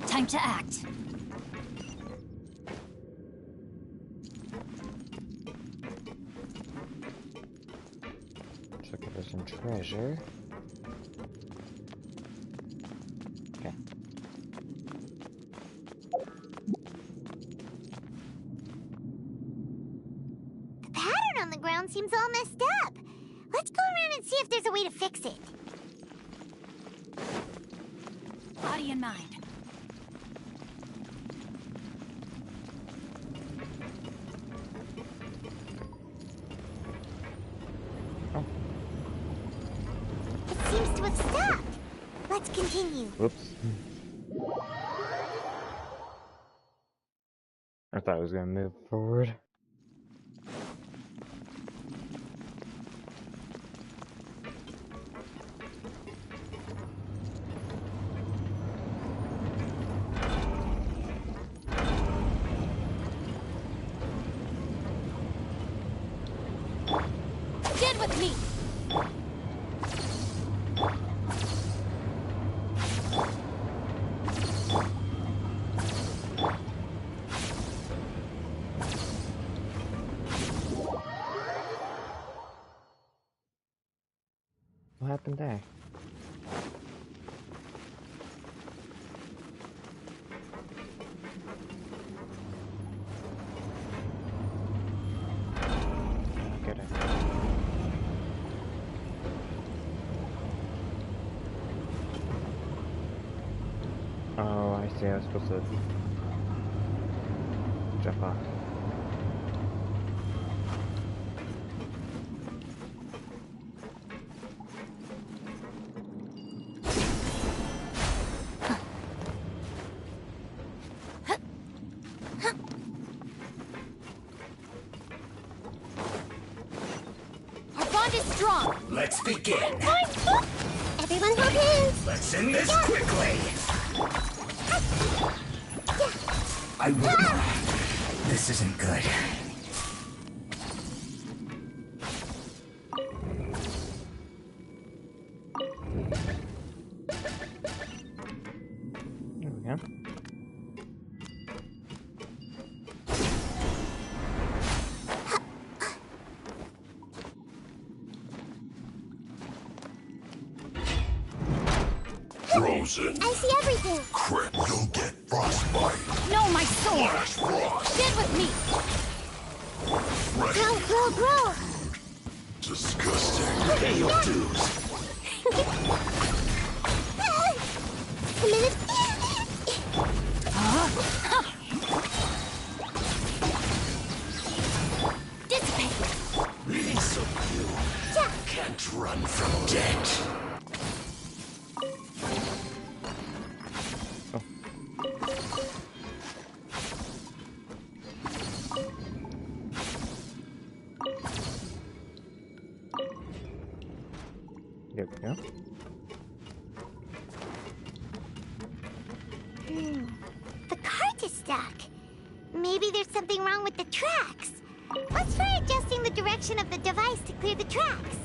Speaker 12: Time to act.
Speaker 2: Looks like there's some treasure. Okay.
Speaker 3: The pattern on the ground seems all messed up. Let's go around and see if there's a way to fix it.
Speaker 12: Body in mind.
Speaker 3: It seems to have stopped. Let's continue.
Speaker 2: Whoops. I thought I was gonna move forward.
Speaker 12: Get with me!
Speaker 2: What happened there? see, I was supposed to jump off.
Speaker 20: Let's begin.
Speaker 4: Everyone hold hands.
Speaker 20: Let's end this quickly. I will. This isn't good.
Speaker 2: There we go.
Speaker 20: Frozen.
Speaker 4: I see everything.
Speaker 20: Crap, you'll get frostbite.
Speaker 12: No, my sword!
Speaker 20: Flash frost.
Speaker 12: Get with me!
Speaker 4: Grow.
Speaker 20: Disgusting. Pay your dues.
Speaker 4: A minute.
Speaker 12: Dissipate!
Speaker 20: Release of you. Can't run from death.
Speaker 2: There we go.
Speaker 3: The cart is stuck. Maybe there's something wrong with the tracks. Let's try adjusting the direction of the device to clear the tracks.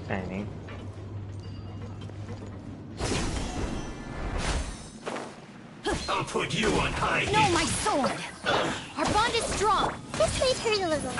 Speaker 2: Annie.
Speaker 20: I'll put you on high.
Speaker 12: No, my sword! Our bond is strong!
Speaker 4: This might hurt a little.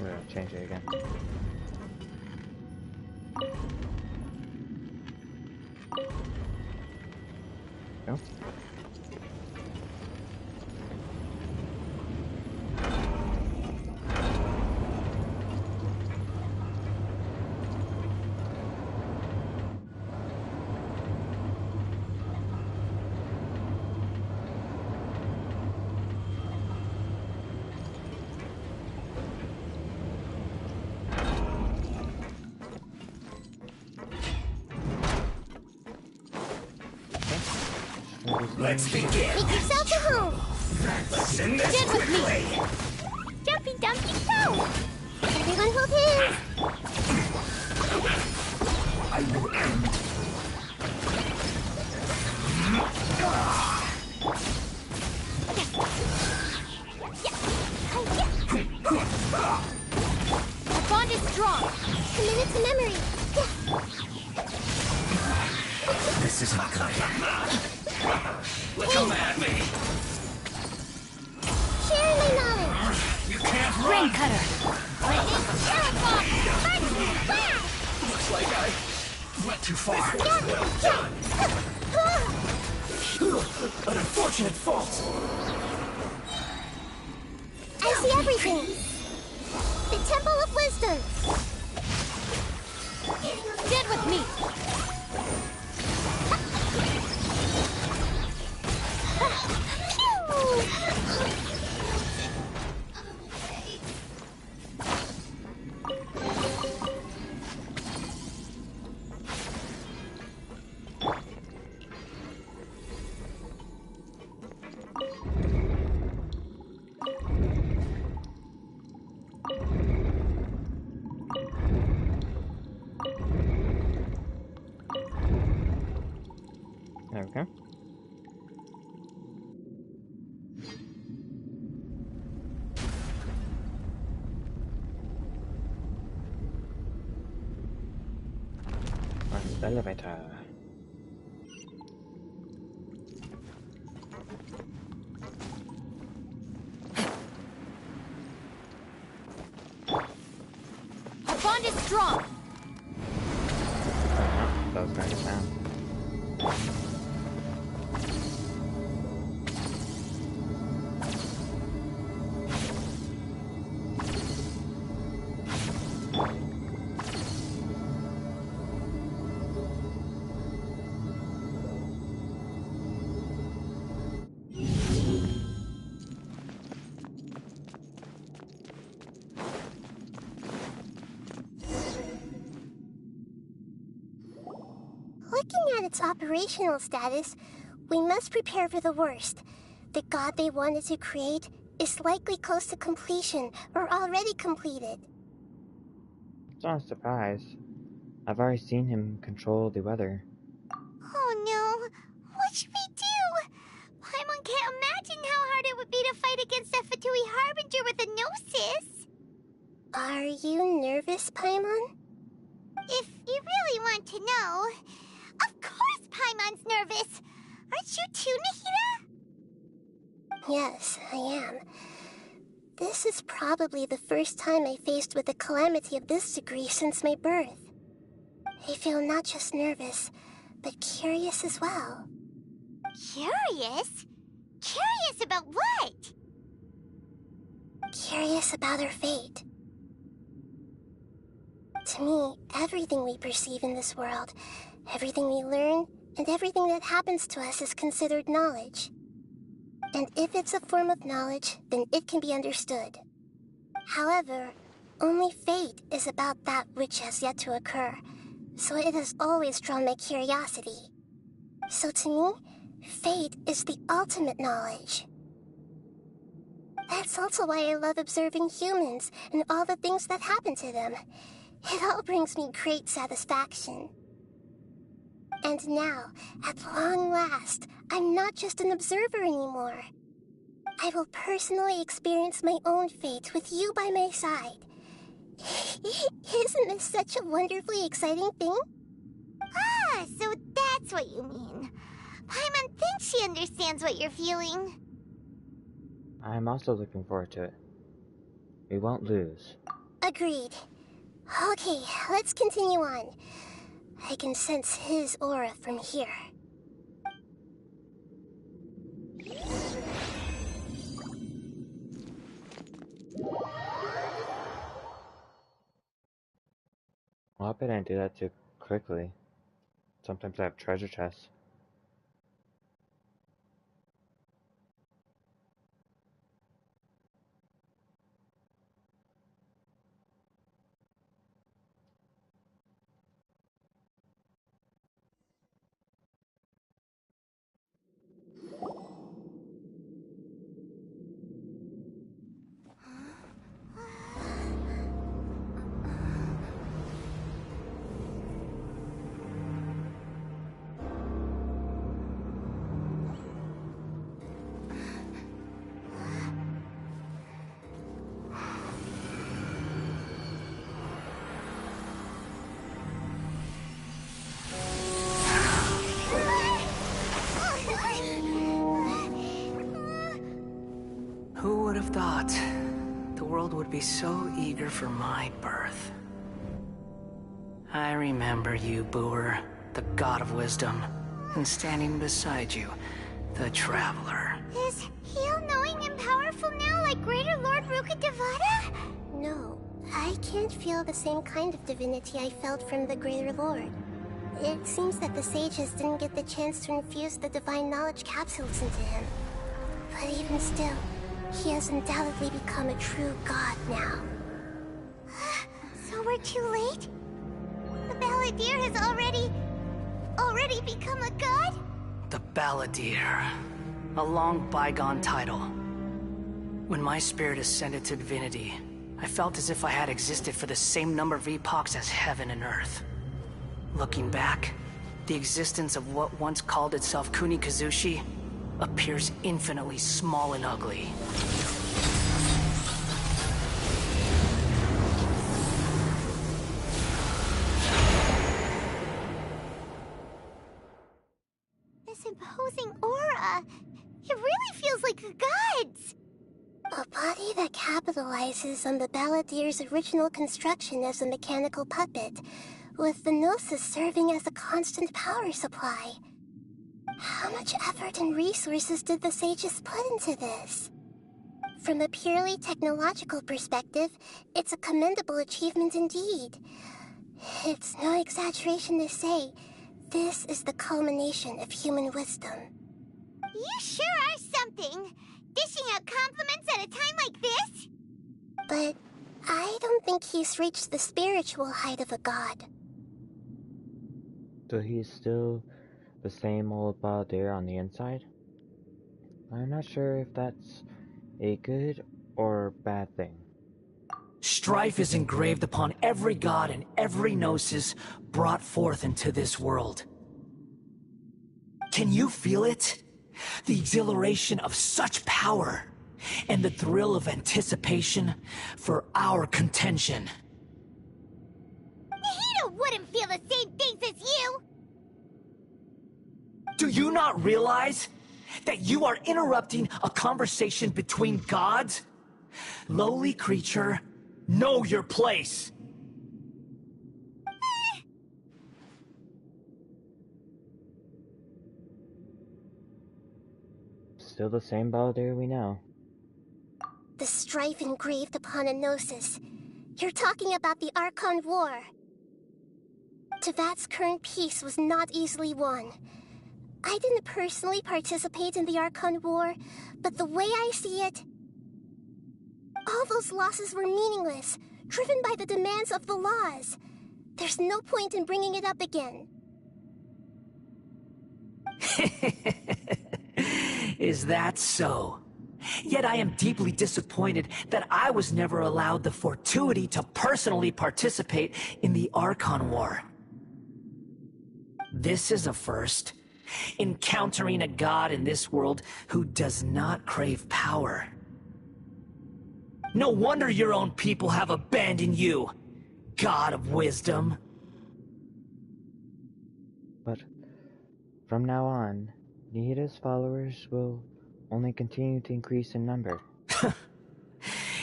Speaker 2: We're gonna change it again. Go.
Speaker 20: Let's begin.
Speaker 4: Make yourself at home.
Speaker 20: Let's end this
Speaker 12: Get with me.
Speaker 20: quickly.
Speaker 3: Jumpy dumpy go!
Speaker 4: Everyone hold hands.
Speaker 20: I will end.
Speaker 12: Our bond is strong!
Speaker 4: A minute to memory.
Speaker 20: This isn't good. Come at me.
Speaker 4: Sharing my knowledge.
Speaker 20: You can't
Speaker 12: Rain
Speaker 20: run.
Speaker 12: cutter!
Speaker 3: Lightning, Kalpa, lightning, flash!
Speaker 9: like I went too far. An unfortunate fault.
Speaker 4: I see everything. The Temple of Wisdom.
Speaker 12: Get with me.
Speaker 2: There we go. On the elevator.
Speaker 12: Our bond is strong.
Speaker 2: That was going to sound.
Speaker 4: Looking at its operational status, we must prepare for the worst. The god they wanted to create is likely close to completion or already completed.
Speaker 2: It's not a surprise. I've already seen him control the weather.
Speaker 3: Oh no, what should we do? Paimon can't imagine how hard it would be to fight against the Fatui Harbinger with a Gnosis.
Speaker 4: Are you nervous, Paimon?
Speaker 3: If you really want to know, of course Paimon's nervous. Aren't you too, Nahida?
Speaker 4: Yes, I am. This is probably the first time I faced with a calamity of this degree since my birth. I feel not just nervous, but curious as well.
Speaker 3: Curious? Curious about what?
Speaker 4: Curious about our fate. To me, everything we perceive in this world, everything we learn, and everything that happens to us is considered knowledge. And if it's a form of knowledge, then it can be understood. However, only fate is about that which has yet to occur, so it has always drawn my curiosity. So to me, fate is the ultimate knowledge. That's also why I love observing humans and all the things that happen to them. It all brings me great satisfaction. And now, at long last, I'm not just an observer anymore. I will personally experience my own fate with you by my side. Isn't this such a wonderfully exciting thing?
Speaker 3: Ah, so that's what you mean. Paimon thinks she understands what you're feeling.
Speaker 2: I'm also looking forward to it. We won't lose.
Speaker 4: Agreed. Okay, let's continue on. I can sense his aura from here.
Speaker 2: Well, I hope I didn't do that too quickly. Sometimes I have treasure chests.
Speaker 16: Who would have thought the world would be so eager for my birth? I remember you, Booer, the god of wisdom. And standing beside you, the traveler.
Speaker 3: Is he all-knowing and powerful now, like Greater Lord Rukkhadevata?
Speaker 4: No, I can't feel the same kind of divinity I felt from the Greater Lord. It seems that the sages didn't get the chance to infuse the divine knowledge capsules into him. But even still, he has undoubtedly become a true god now.
Speaker 3: So we're too late? The Balladeer has already become a god?
Speaker 16: The Balladeer. A long bygone title. When my spirit ascended to divinity, I felt as if I had existed for the same number of epochs as heaven and earth. Looking back, the existence of what once called itself Kunikazushi appears infinitely small and ugly.
Speaker 3: This imposing aura, it really feels like the gods!
Speaker 4: A body that capitalizes on the Balladeer's original construction as a mechanical puppet, with the Gnosis serving as a constant power supply. How much effort and resources did the sages put into this? From a purely technological perspective, it's a commendable achievement indeed. It's no exaggeration to say, this is the culmination of human wisdom.
Speaker 3: You sure are something! Dishing out compliments at a time like this?
Speaker 4: But I don't think he's reached the spiritual height of a god.
Speaker 2: So he's still the same old Balladeer on the inside? I'm not sure if that's a good or bad thing.
Speaker 16: Strife is engraved upon every god and every gnosis brought forth into this world. Can you feel it? The exhilaration of such power, and the thrill of anticipation for our contention.
Speaker 3: Nahida wouldn't feel the same things as you!
Speaker 16: Do you not realize that you are interrupting a conversation between gods? Lowly creature, know your place!
Speaker 2: Still the same Balladeer we know.
Speaker 4: The strife engraved upon a Gnosis. You're talking about the Archon War. Tevat's current peace was not easily won. I didn't personally participate in the Archon War, but the way I see it, all those losses were meaningless, driven by the demands of the laws. There's no point in bringing it up again.
Speaker 16: Is that so? Yet I am deeply disappointed that I was never allowed the fortuity to personally participate in the Archon War. This is a first. Encountering a god in this world who does not crave power. No wonder your own people have abandoned you, god of wisdom.
Speaker 2: But from now on, Nahida's followers will only continue to increase in number.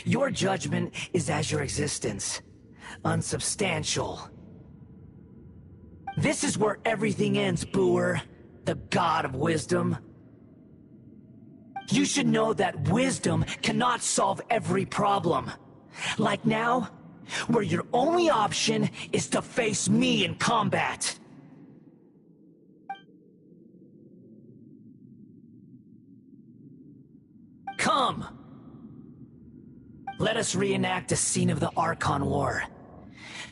Speaker 16: Your judgment is as your existence, unsubstantial. This is where everything ends, Booer, the god of wisdom. You should know that wisdom cannot solve every problem. Like now, where your only option is to face me in combat. Come! Let us reenact a scene of the Archon War.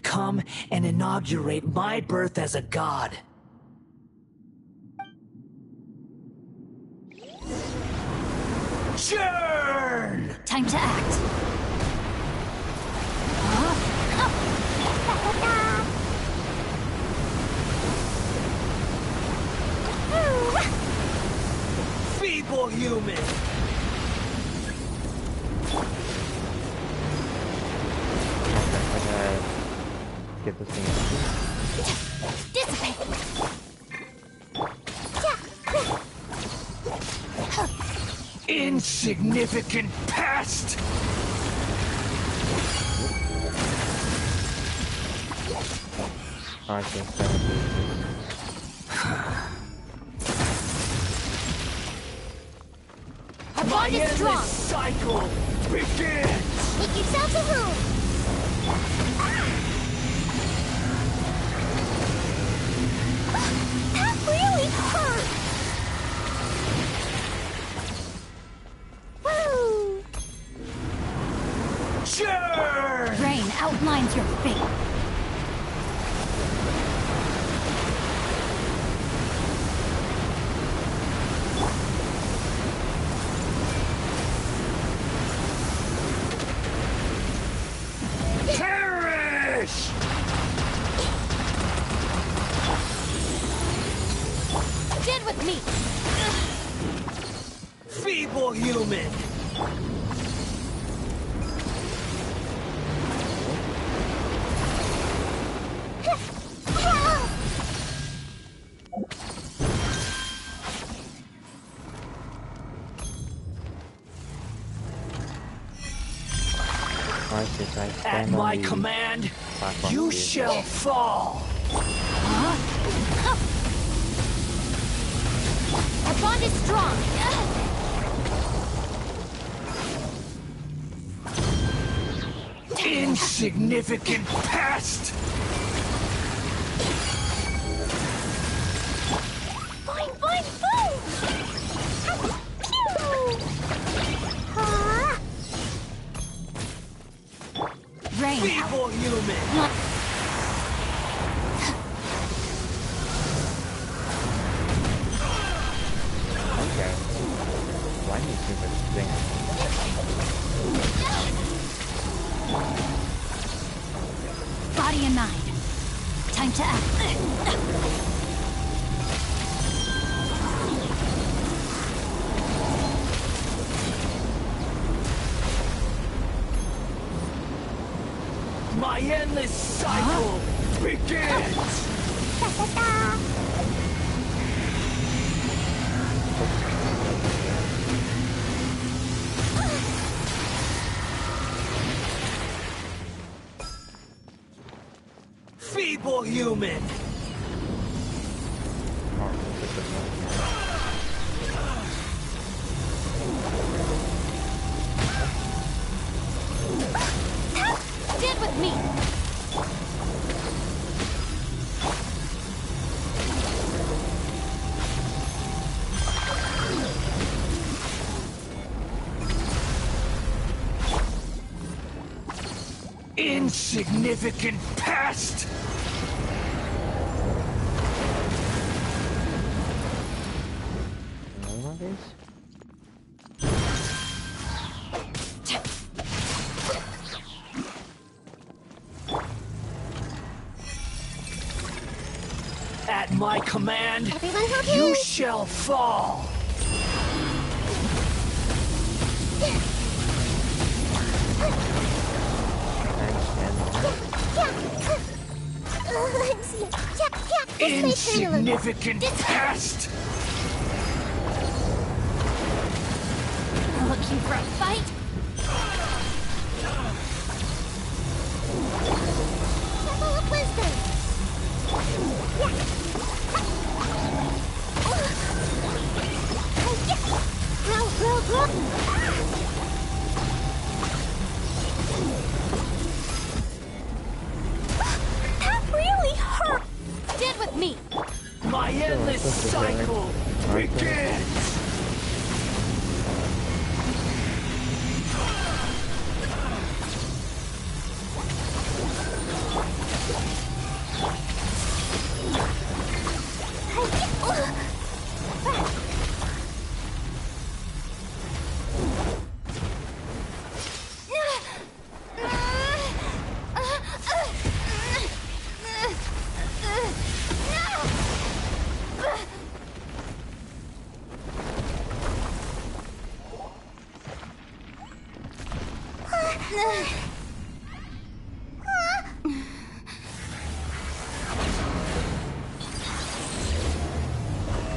Speaker 16: Come and inaugurate my birth as a god. Churn!
Speaker 12: Time to act.
Speaker 16: Feeble human!
Speaker 2: Get this thing.
Speaker 12: Dissipate!
Speaker 16: Insignificant pest!
Speaker 2: I think 7 pieces.
Speaker 12: Our bond is strong.
Speaker 9: Cycle begins!
Speaker 3: Make yourself a room! That really hurt! Woo!
Speaker 9: Sure!
Speaker 12: Rain outlines your fate.
Speaker 9: Perish!
Speaker 12: Get with me.
Speaker 9: Feeble human! At my command, you shall fall!
Speaker 12: Our bond is strong.
Speaker 9: Insignificant pest!
Speaker 3: Boing, boing, boom! Pew!
Speaker 12: Rain.
Speaker 9: Feeble human!
Speaker 2: Okay. Why do you think this thing?
Speaker 12: Body and mind. Time to act.
Speaker 9: My endless cycle begins! Feeble human!
Speaker 12: Stand with me.
Speaker 9: Insignificant pest! At my command, you shall fall! Insignificant pest!
Speaker 12: Looking for a fight?
Speaker 3: Temple of Wisdom! That really hurt!
Speaker 12: Stand with me.
Speaker 9: My endless cycle begins!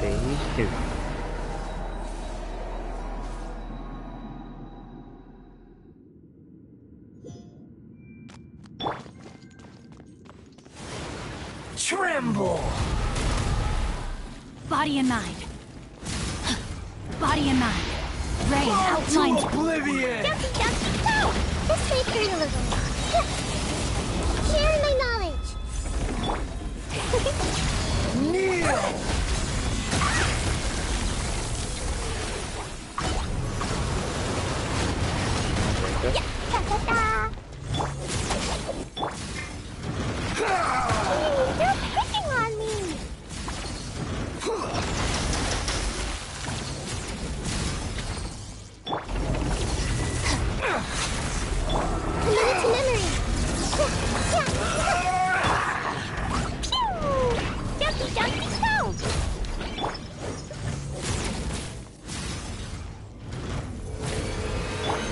Speaker 2: Phase 2.
Speaker 12: Body in 9. Body in 9. Rain outlines
Speaker 9: oblivion!
Speaker 3: Dumpty, dumpty, go! This way, Byrlul. Share my knowledge.
Speaker 9: Kneel!
Speaker 3: Yeah, ta-ta-ta! They're picking on me! Community memory! Pew! Dumpty, dumpty, go!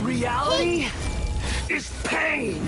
Speaker 9: Reality is pain!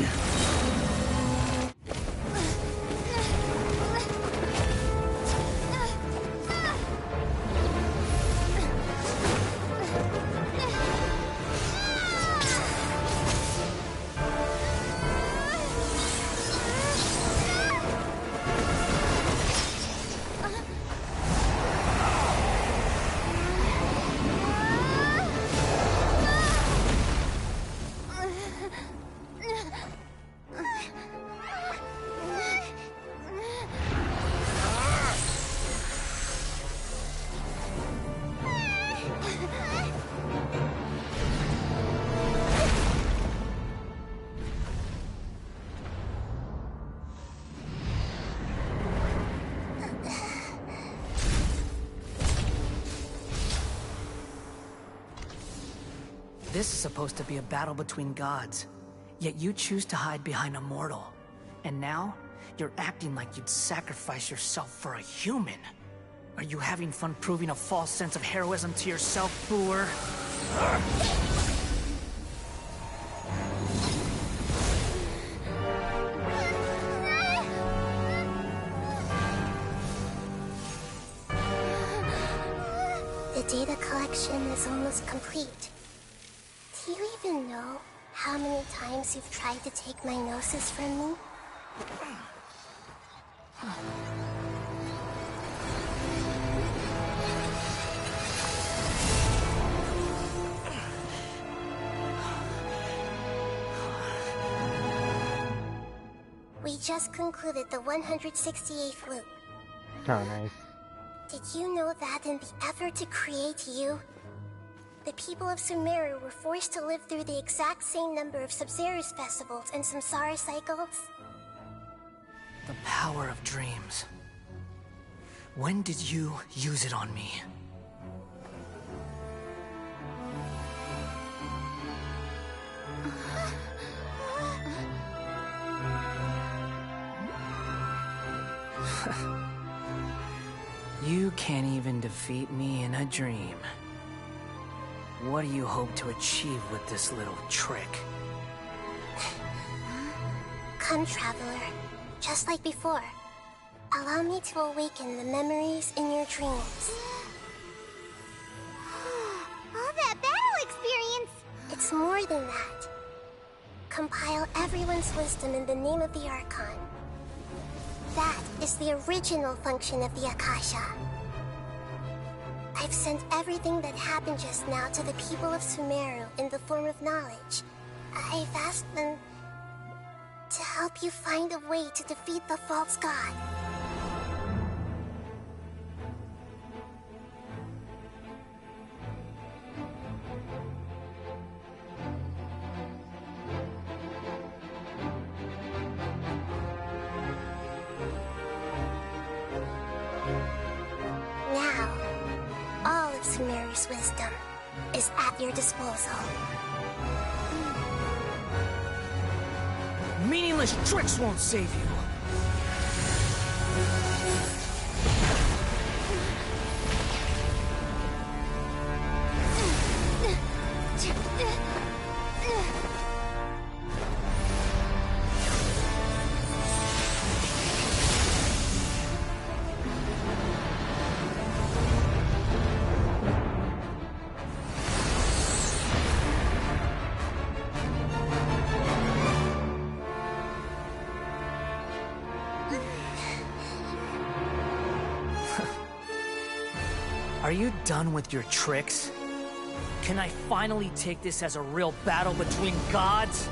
Speaker 16: This is supposed to be a battle between gods, yet you choose to hide behind a mortal. And now, you're acting like you'd sacrifice yourself for a human. Are you having fun proving a false sense of heroism to yourself, Boor?
Speaker 4: The data collection is almost complete. Do you even know how many times you've tried to take my gnosis from me? We just concluded the 168th loop.
Speaker 2: Oh, nice.
Speaker 4: Did you know that in the effort to create you, the people of Sumeru were forced to live through the exact same number of Sub-Zerus festivals and samsara cycles?
Speaker 16: The power of dreams. When did you use it on me? You can't even defeat me in a dream. What do you hope to achieve with this little trick?
Speaker 4: Come, Traveler. Just like before. Allow me to awaken the memories in your dreams.
Speaker 3: All that battle experience!
Speaker 4: It's more than that. Compile everyone's wisdom in the name of the Archon. That is the original function of the Akasha. I've sent everything that happened just now to the people of Sumeru in the form of knowledge. I've asked them to help you find a way to defeat the false god. Now, all of Sumeru's wisdom is at your disposal.
Speaker 16: Meaningless tricks won't save you. Are you done with your tricks? Can I finally take this as a real battle between gods?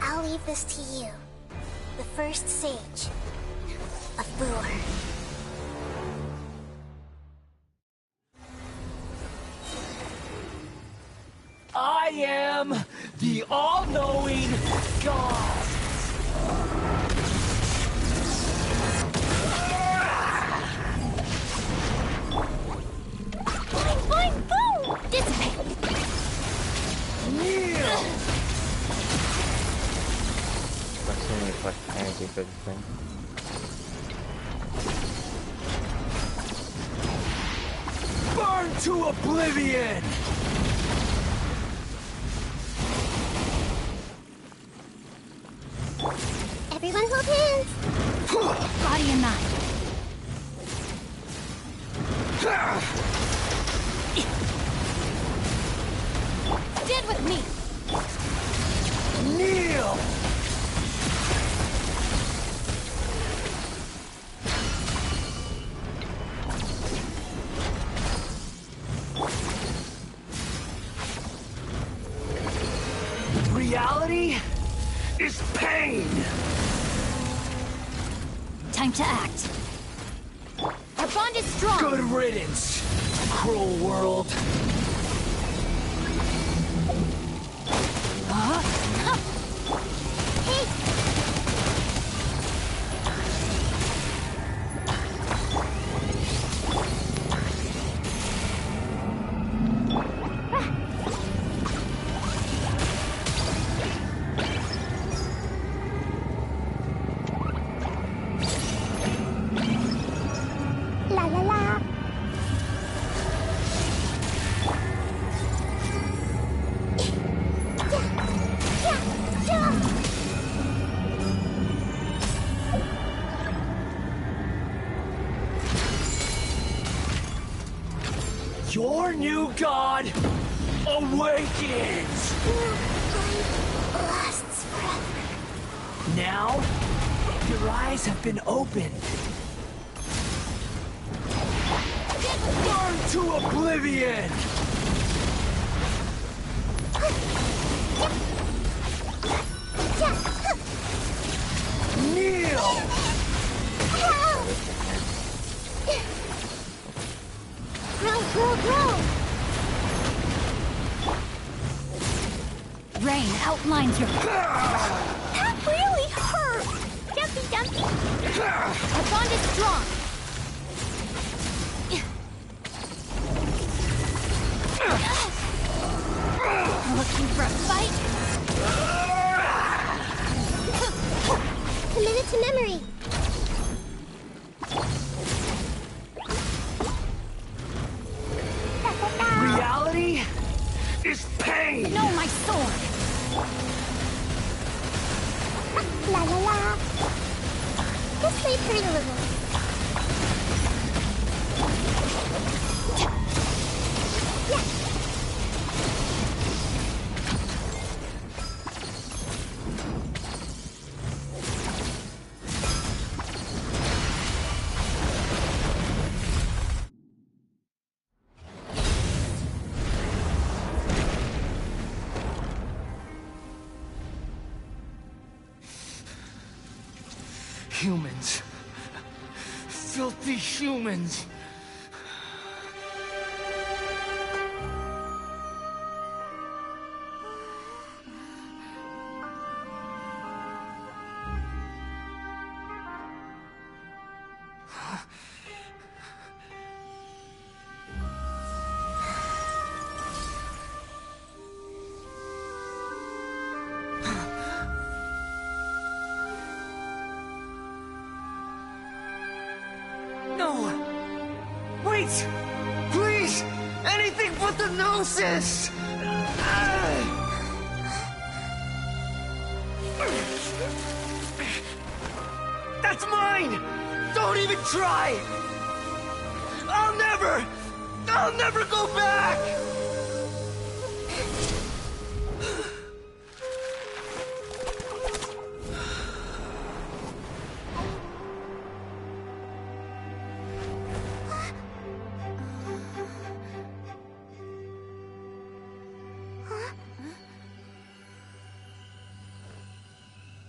Speaker 4: I'll leave this to you. The first sage of Byrlul.
Speaker 9: I am the all-knowing God.
Speaker 3: Fine, boom! Dissipate!
Speaker 9: Kneel!
Speaker 2: Let's see me collect energy for this thing.
Speaker 9: Burn to oblivion!
Speaker 4: Everyone hold hands!
Speaker 12: Body and mind.
Speaker 3: Stand with me!
Speaker 9: Kneel! Reality is pain!
Speaker 12: Time to act. Our bond is strong.
Speaker 9: Good riddance, cruel world.
Speaker 4: La la la.
Speaker 9: Your new god awakens!
Speaker 4: Lasts forever.
Speaker 9: Now, your eyes have been opened. Burn to oblivion! Kneel!
Speaker 4: Grow!
Speaker 12: Rain outlines your...
Speaker 3: That really hurt! Dumpy!
Speaker 12: Our bond is strong. Looking for a fight?
Speaker 4: Committed to memory.
Speaker 9: Reality is pain!
Speaker 12: No, my sword!
Speaker 4: La la la. This may hurt a little.
Speaker 9: Humans. Filthy humans. No! Wait! Please! Anything but the Gnosis! That's mine! Don't even try! I'll never go back!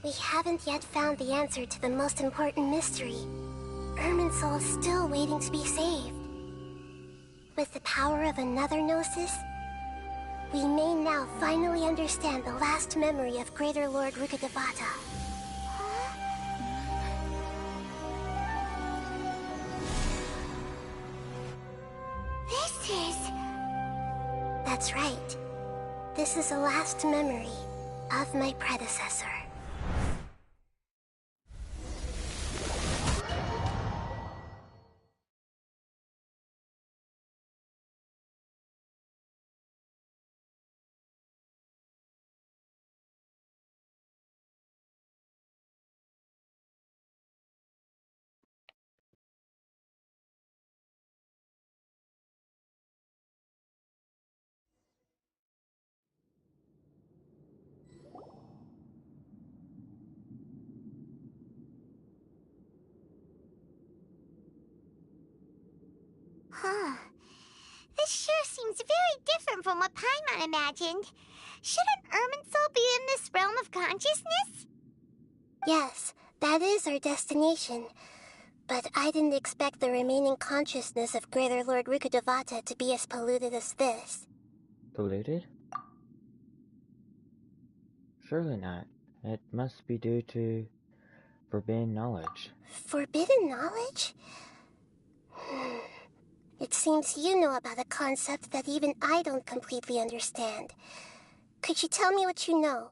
Speaker 4: We haven't yet found the answer to the most important mystery. Irminsul is still waiting to be saved. With the power of another Gnosis, we may now finally understand the last memory of Greater Lord Rukkhadevata.
Speaker 3: This is...
Speaker 4: That's right. This is the last memory of my predecessor.
Speaker 3: Huh. This sure seems very different from what Paimon imagined. Shouldn't Irminsul be in this realm of consciousness?
Speaker 4: Yes, that is our destination. But I didn't expect the remaining consciousness of Greater Lord Rukkhadevata to be as polluted as this.
Speaker 2: Polluted? Surely not. It must be due to forbidden knowledge.
Speaker 4: Forbidden knowledge? It seems you know about a concept that even I don't completely understand. Could you tell me what you know?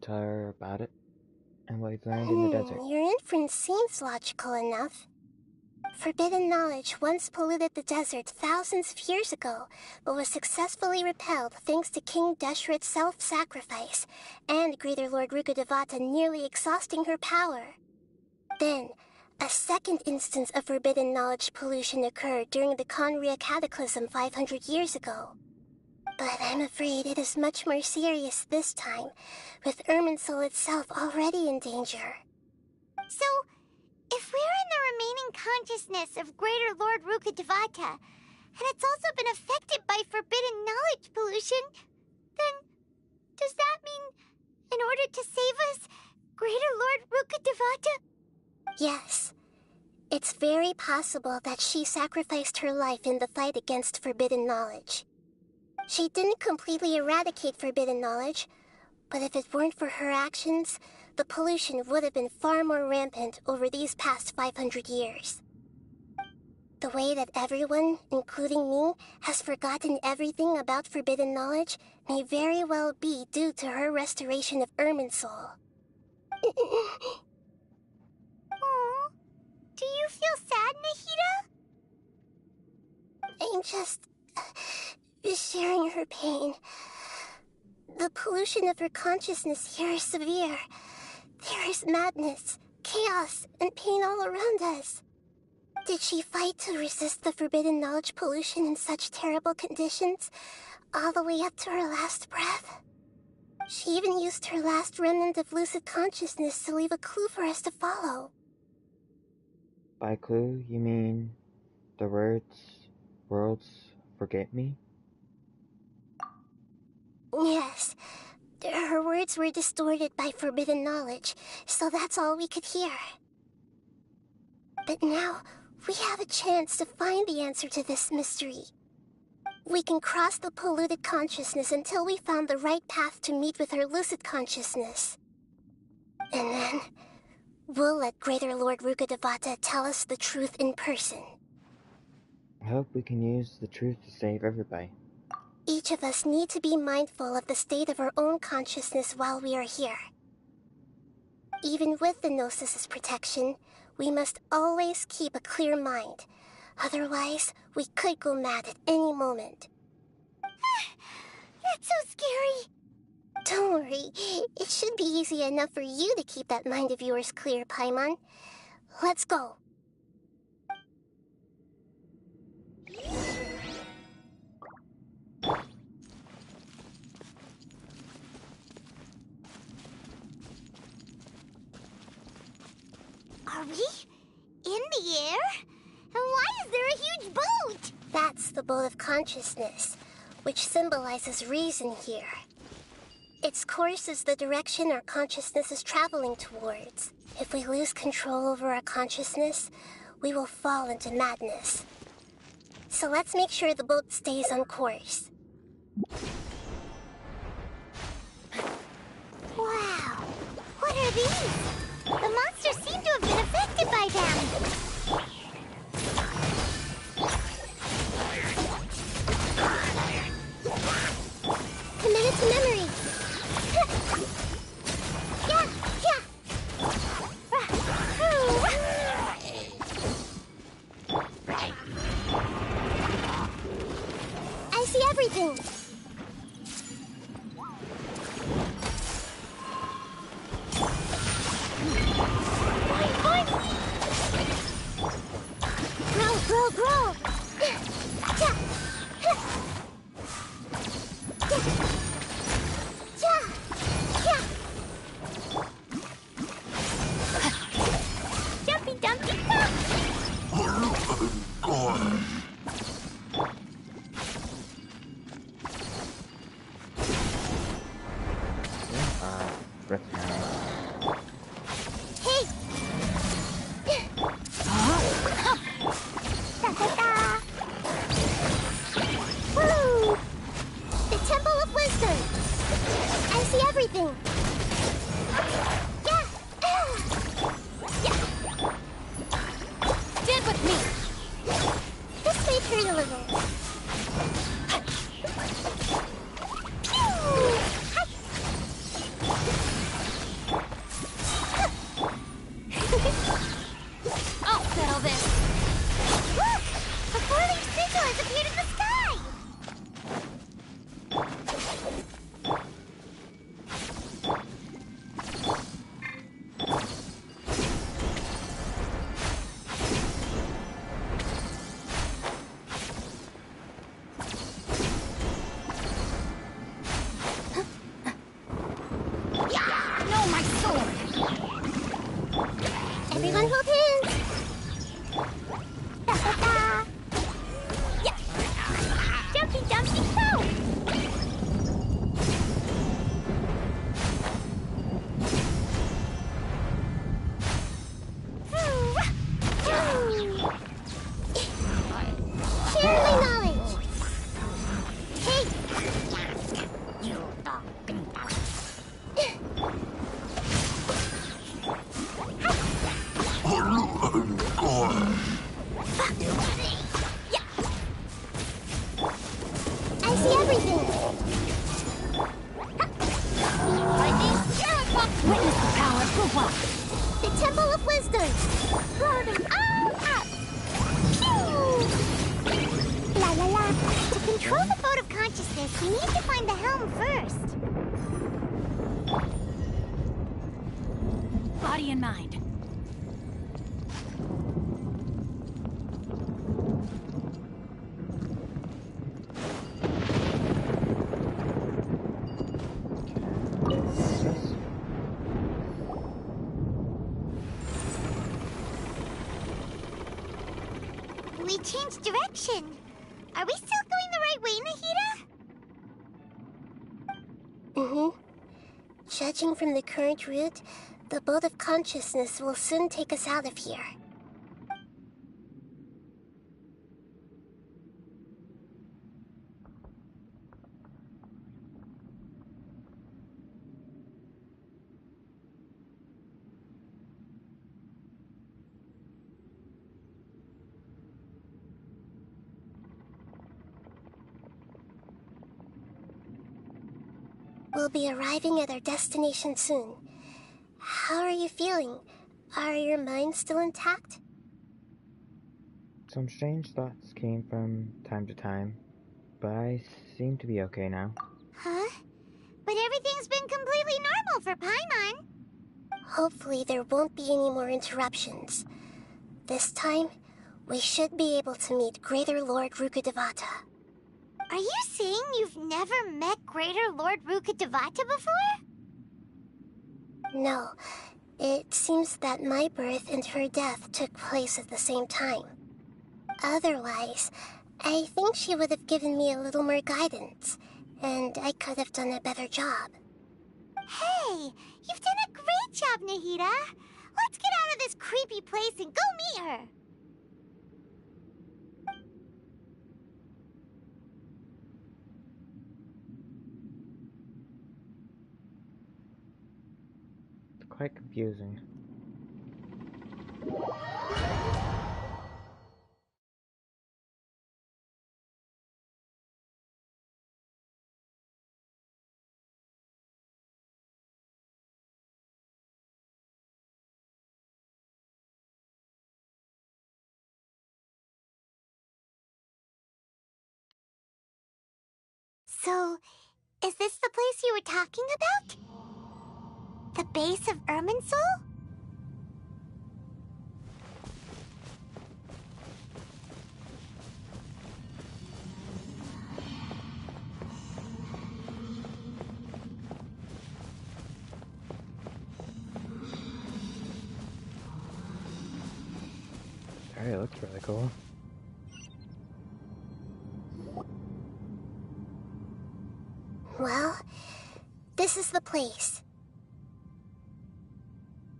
Speaker 2: Tell her about it, and what you've learned in the desert.
Speaker 4: Your inference seems logical enough. Forbidden knowledge once polluted the desert thousands of years ago, but was successfully repelled thanks to King Deshret's self-sacrifice, and Greater Lord Rukkhadevata nearly exhausting her power. Then, a second instance of forbidden knowledge pollution occurred during the Conria Cataclysm 500 years ago. But I'm afraid it is much more serious this time, with Irminsul itself already in danger.
Speaker 3: So, if we're in the remaining consciousness of Greater Lord Rukkhadevata, and it's also been affected by forbidden knowledge pollution, then does that mean, in order to save us, Greater Lord Rukkhadevata...
Speaker 4: Yes. It's very possible that she sacrificed her life in the fight against forbidden knowledge. She didn't completely eradicate forbidden knowledge, but if it weren't for her actions, the pollution would have been far more rampant over these past 500 years. The way that everyone, including me, has forgotten everything about forbidden knowledge may very well be due to her restoration of Irminsul.
Speaker 3: Aww. Do you feel sad, Nahida?
Speaker 4: I'm just sharing her pain. The pollution of her consciousness here is severe. There is madness, chaos, and pain all around us. Did she fight to resist the forbidden knowledge pollution in such terrible conditions, all the way up to her last breath? She even used her last remnant of lucid consciousness to leave a clue for us to follow.
Speaker 2: By clue, you mean the words forget me?
Speaker 4: Yes. Her words were distorted by forbidden knowledge, so that's all we could hear. But now, we have a chance to find the answer to this mystery. We can cross the polluted consciousness until we found the right path to meet with her lucid consciousness. And then, we'll let Greater Lord Rukkhadevata tell us the truth in person.
Speaker 2: I hope we can use the truth to save everybody.
Speaker 4: Each of us need to be mindful of the state of our own consciousness while we are here. Even with the Gnosis's protection, we must always keep a clear mind. Otherwise, we could go mad at any moment.
Speaker 3: That's so scary.
Speaker 4: Don't worry. It should be easy enough for you to keep that mind of yours clear, Paimon. Let's go.
Speaker 3: Are we in the air? And why is there a huge boat?
Speaker 4: That's the boat of consciousness, which symbolizes reason here. Its course is the direction our consciousness is traveling towards. If we lose control over our consciousness, we will fall into madness. So let's make sure the boat stays on course.
Speaker 3: Wow! What are these? The monsters seem to have been affected by them.
Speaker 4: Committed to memory. Yeah, yeah. I see everything. Grow, grow.
Speaker 3: Jumpy dumpy dump!
Speaker 4: Hey! Woo! The Temple of Wisdom! I see everything! Yeah! Yeah!
Speaker 3: Stand with me!
Speaker 4: This may hurt a little.
Speaker 3: I'll settle this!
Speaker 4: Look! A falling sigil has appeared in the sky!
Speaker 3: No, my sword!
Speaker 4: Everyone hold hands! Da-da-da!
Speaker 3: Yeah! Jumpy dumpy go!
Speaker 4: Share my knowledge! Hey! I see everything!
Speaker 3: Witness the power of the one!
Speaker 4: The Temple of Wisdom!
Speaker 3: Blow them all up!
Speaker 4: La la la!
Speaker 3: To control the boat of consciousness, we need to find the helm first. Body and mind. We changed direction. Are we still going the right way, Nahida?
Speaker 4: Mm-hmm. Judging from the current route, the boat of consciousness will soon take us out of here. We'll be arriving at our destination soon. How are you feeling? Are your minds still intact?
Speaker 2: Some strange thoughts came from time to time, but I seem to be okay now.
Speaker 3: Huh? But everything's been completely normal for Paimon.
Speaker 4: Hopefully there won't be any more interruptions. This time, we should be able to meet Greater Lord Rukkhadevata.
Speaker 3: Are you saying you've never met Greater Lord Rukkhadevata before?
Speaker 4: No. It seems that my birth and her death took place at the same time. Otherwise, I think she would have given me a little more guidance, and I could have done a better job.
Speaker 3: Hey, you've done a great job, Nahida. Let's get out of this creepy place and go meet her.
Speaker 2: It's quite confusing.
Speaker 3: So, is this the place you were talking about? The base of Irminsul?
Speaker 2: Alright, it looks really cool.
Speaker 4: Well, this is the place.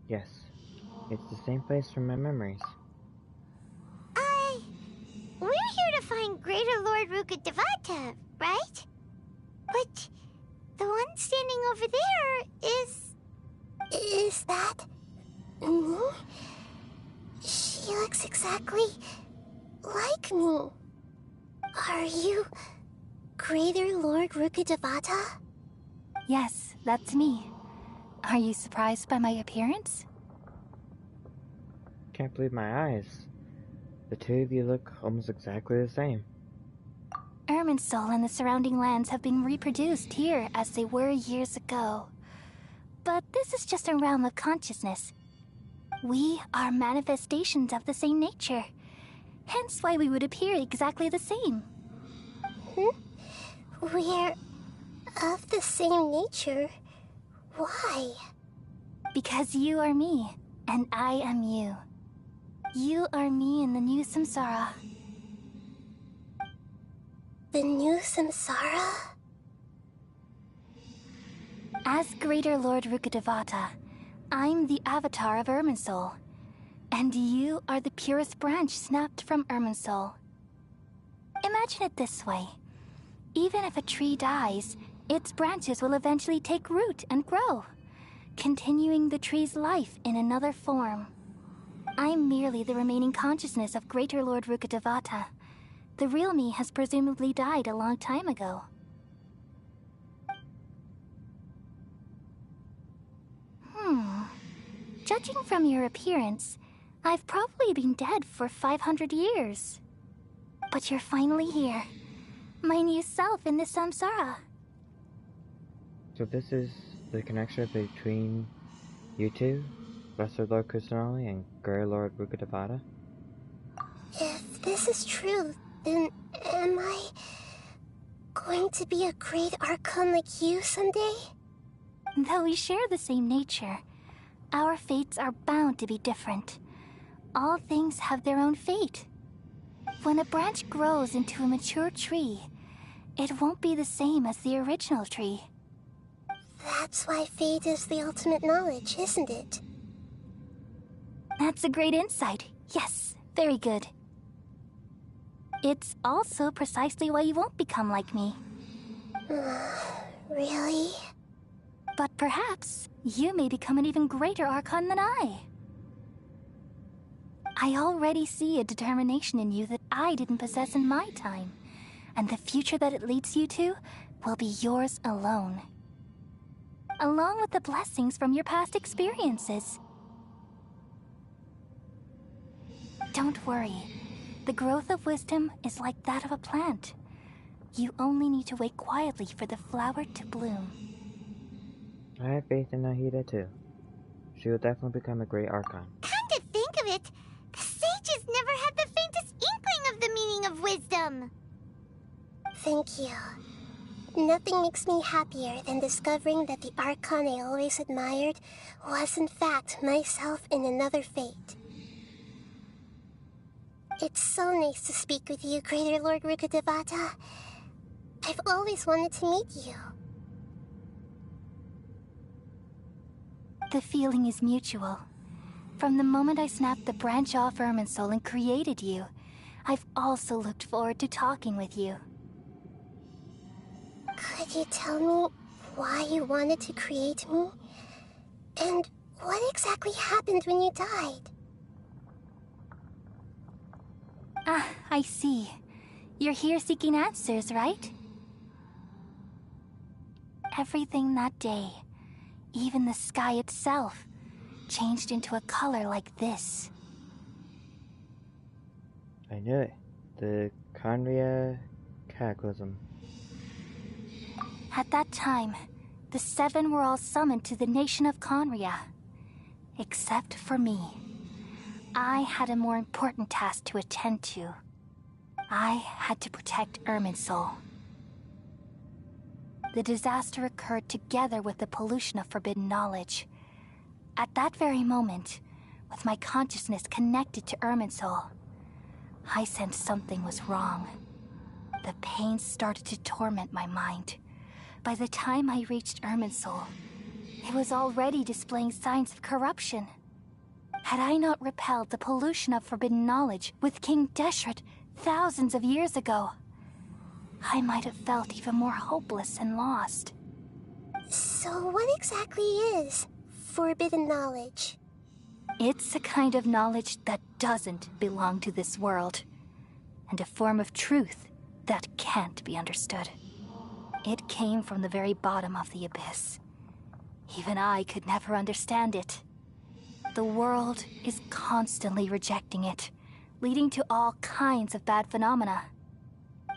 Speaker 2: Yes, it's the same place from my memories.
Speaker 3: We're here to find Greater Lord Rukkhadevata, right? But the one standing over there is...
Speaker 4: Is that... me? She looks exactly like me. Are you Greater Lord Rukkhadevata?
Speaker 12: Yes, that's me. Are you surprised by my appearance?
Speaker 2: Can't believe my eyes. The two of you look almost exactly the same.
Speaker 12: Irminsul and the surrounding lands have been reproduced here as they were years ago. But this is just a realm of consciousness. We are manifestations of the same nature. Hence why we would appear exactly the same.
Speaker 4: We're of the same nature. Why?
Speaker 12: Because you are me, and I am you. You are me in the new samsara.
Speaker 4: The new samsara?
Speaker 12: As Greater Lord Rukkhadevata, I'm the avatar of Irminsul, and you are the purest branch snapped from Irminsul. Imagine it this way. Even if a tree dies, its branches will eventually take root and grow, continuing the tree's life in another form. I'm merely the remaining consciousness of Greater Lord Rukkhadevata. The real me has presumably died a long time ago. Judging from your appearance, I've probably been dead for 500 years. But you're finally here. My new self in the samsara.
Speaker 2: So this is the connection between you two? Lesser Lord Kusanali and Greater Lord Rukkhadevata?
Speaker 4: If this is true, then am I going to be a great Archon like you someday?
Speaker 12: Though we share the same nature, our fates are bound to be different. All things have their own fate. When a branch grows into a mature tree, it won't be the same as the original tree.
Speaker 4: That's why fate is the ultimate knowledge, isn't it?
Speaker 12: That's a great insight. Yes, very good. It's also precisely why you won't become like me.
Speaker 4: Really?
Speaker 12: But perhaps you may become an even greater Archon than I. I already see a determination in you that I didn't possess in my time, and the future that it leads you to will be yours alone. Along with the blessings from your past experiences. Don't worry. The growth of wisdom is like that of a plant. You only need to wait quietly for the flower to bloom.
Speaker 2: I have faith in Nahida too. She will definitely become a great Archon.
Speaker 3: Come to think of it, the sages never had the faintest inkling of the meaning of wisdom.
Speaker 4: Thank you. Nothing makes me happier than discovering that the Archon I always admired was in fact myself in another fate. It's so nice to speak with you, Greater Lord Rukkhadevata. I've always wanted to meet you.
Speaker 12: The feeling is mutual. From the moment I snapped the branch off Irminsul and created you, I've also looked forward to talking with you.
Speaker 4: Could you tell me why you wanted to create me? And what exactly happened when you died?
Speaker 12: Ah, I see. You're here seeking answers, right? Everything that day, even the sky itself, changed into a color like this.
Speaker 2: I knew it. The Conria Cataclysm.
Speaker 12: At that time, the Seven were all summoned to the nation of Conria. Except for me. I had a more important task to attend to. I had to protect Irminsul. The disaster occurred together with the pollution of forbidden knowledge. At that very moment, with my consciousness connected to Irminsul, I sensed something was wrong. The pain started to torment my mind. By the time I reached Irminsul, it was already displaying signs of corruption. Had I not repelled the pollution of forbidden knowledge with King Deshret thousands of years ago, I might have felt even more hopeless and lost.
Speaker 4: So what exactly is forbidden knowledge?
Speaker 12: It's a kind of knowledge that doesn't belong to this world, and a form of truth that can't be understood. It came from the very bottom of the abyss. Even I could never understand it. The world is constantly rejecting it, leading to all kinds of bad phenomena.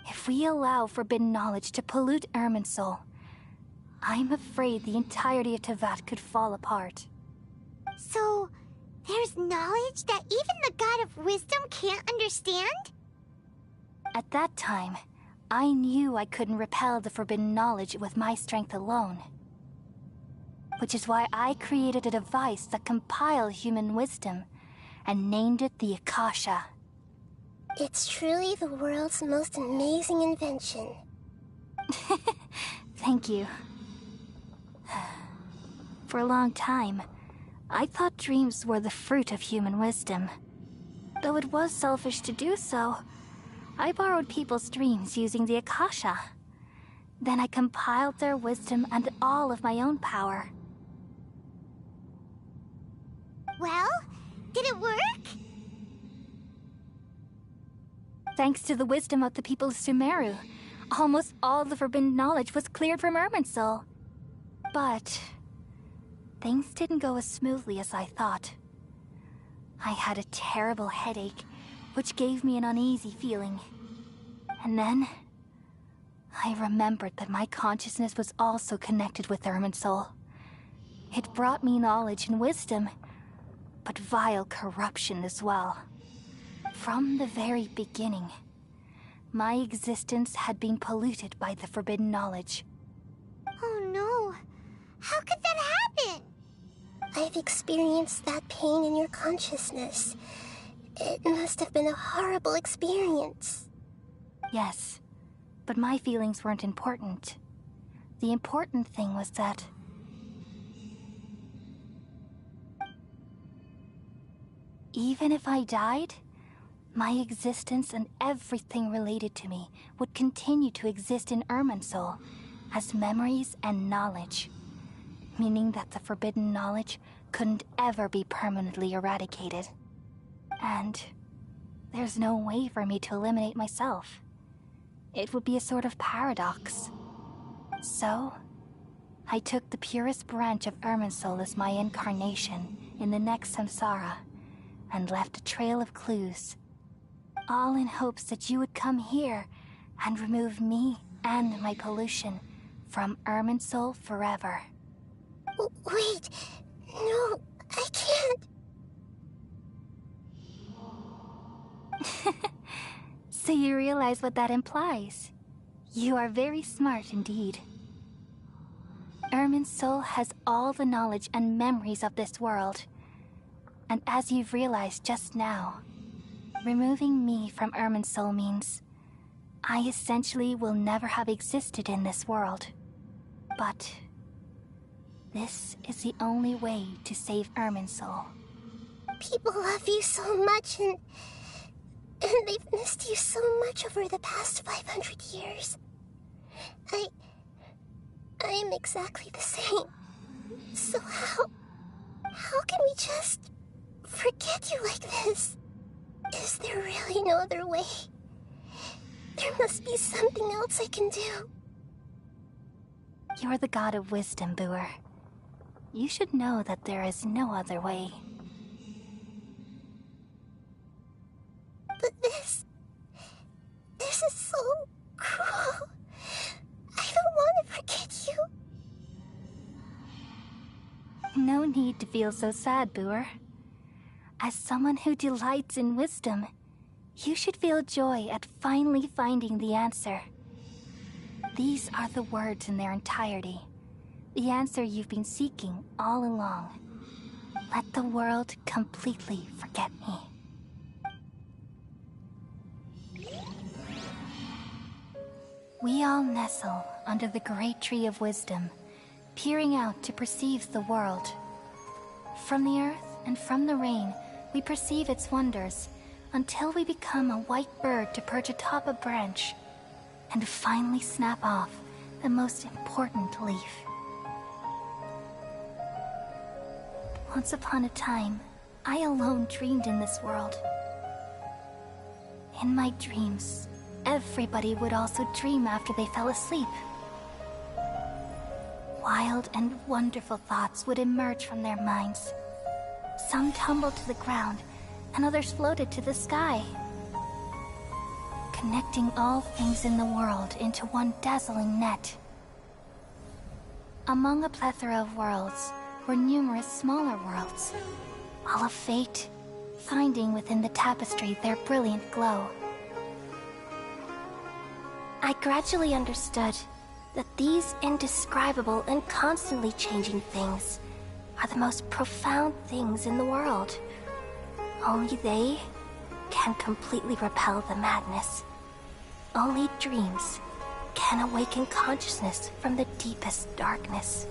Speaker 12: If we allow forbidden knowledge to pollute Irminsul, I'm afraid the entirety of Teyvat could fall apart.
Speaker 3: So, there's knowledge that even the God of Wisdom can't understand?
Speaker 12: At that time, I knew I couldn't repel the forbidden knowledge with my strength alone. Which is why I created a device that compiled human wisdom and named it the Akasha.
Speaker 4: It's truly the world's most amazing invention.
Speaker 12: Thank you. For a long time, I thought dreams were the fruit of human wisdom. Though it was selfish to do so, I borrowed people's dreams using the Akasha. Then I compiled their wisdom and all of my own power.
Speaker 3: Well, did it work?
Speaker 12: Thanks to the wisdom of the people of Sumeru, almost all the forbidden knowledge was cleared from Irminsul. But things didn't go as smoothly as I thought. I had a terrible headache, which gave me an uneasy feeling. And then I remembered that my consciousness was also connected with Irminsul. It brought me knowledge and wisdom, but vile corruption as well. From the very beginning, my existence had been polluted by the forbidden knowledge.
Speaker 3: Oh no. How could that happen?
Speaker 4: I've experienced that pain in your consciousness. It must have been a horrible experience.
Speaker 12: Yes, but my feelings weren't important. The important thing was that even if I died, my existence and everything related to me would continue to exist in Irminsul as memories and knowledge, meaning that the forbidden knowledge couldn't ever be permanently eradicated. And there's no way for me to eliminate myself. It would be a sort of paradox. So, I took the purest branch of Irminsul as my incarnation in the next samsara, and left a trail of clues, all in hopes that you would come here and remove me and my pollution from Irminsul forever.
Speaker 4: Wait, no, I can't.
Speaker 12: So you realize what that implies. You are very smart indeed. Irminsul has all the knowledge and memories of this world. And as you've realized just now, removing me from Irminsul means I essentially will never have existed in this world. But This is the only way to save Irminsul.
Speaker 4: People love you so much, and they've missed you so much over the past 500 years. I am exactly the same. So how can we just forget you like this? Is there really no other way? There must be something else I can do.
Speaker 12: You're the god of wisdom, Booer. You should know that there is no other way.
Speaker 4: But this is so cruel. I don't want to forget you.
Speaker 12: No need to feel so sad, Booer. As someone who delights in wisdom, you should feel joy at finally finding the answer. These are the words in their entirety. The answer you've been seeking all along. Let the world completely forget me. We all nestle under the great tree of wisdom, peering out to perceive the world. From the earth and from the rain, we perceive its wonders, until we become a white bird to perch atop a branch, and finally snap off the most important leaf. Once upon a time, I alone dreamed in this world. In my dreams, everybody would also dream after they fell asleep. Wild and wonderful thoughts would emerge from their minds. Some tumbled to the ground, and others floated to the sky, connecting all things in the world into one dazzling net. Among a plethora of worlds were numerous smaller worlds, all of fate, finding within the tapestry their brilliant glow.
Speaker 4: I gradually understood that these indescribable and constantly changing things are the most profound things in the world. Only they can completely repel the madness. Only dreams can awaken consciousness from the deepest darkness.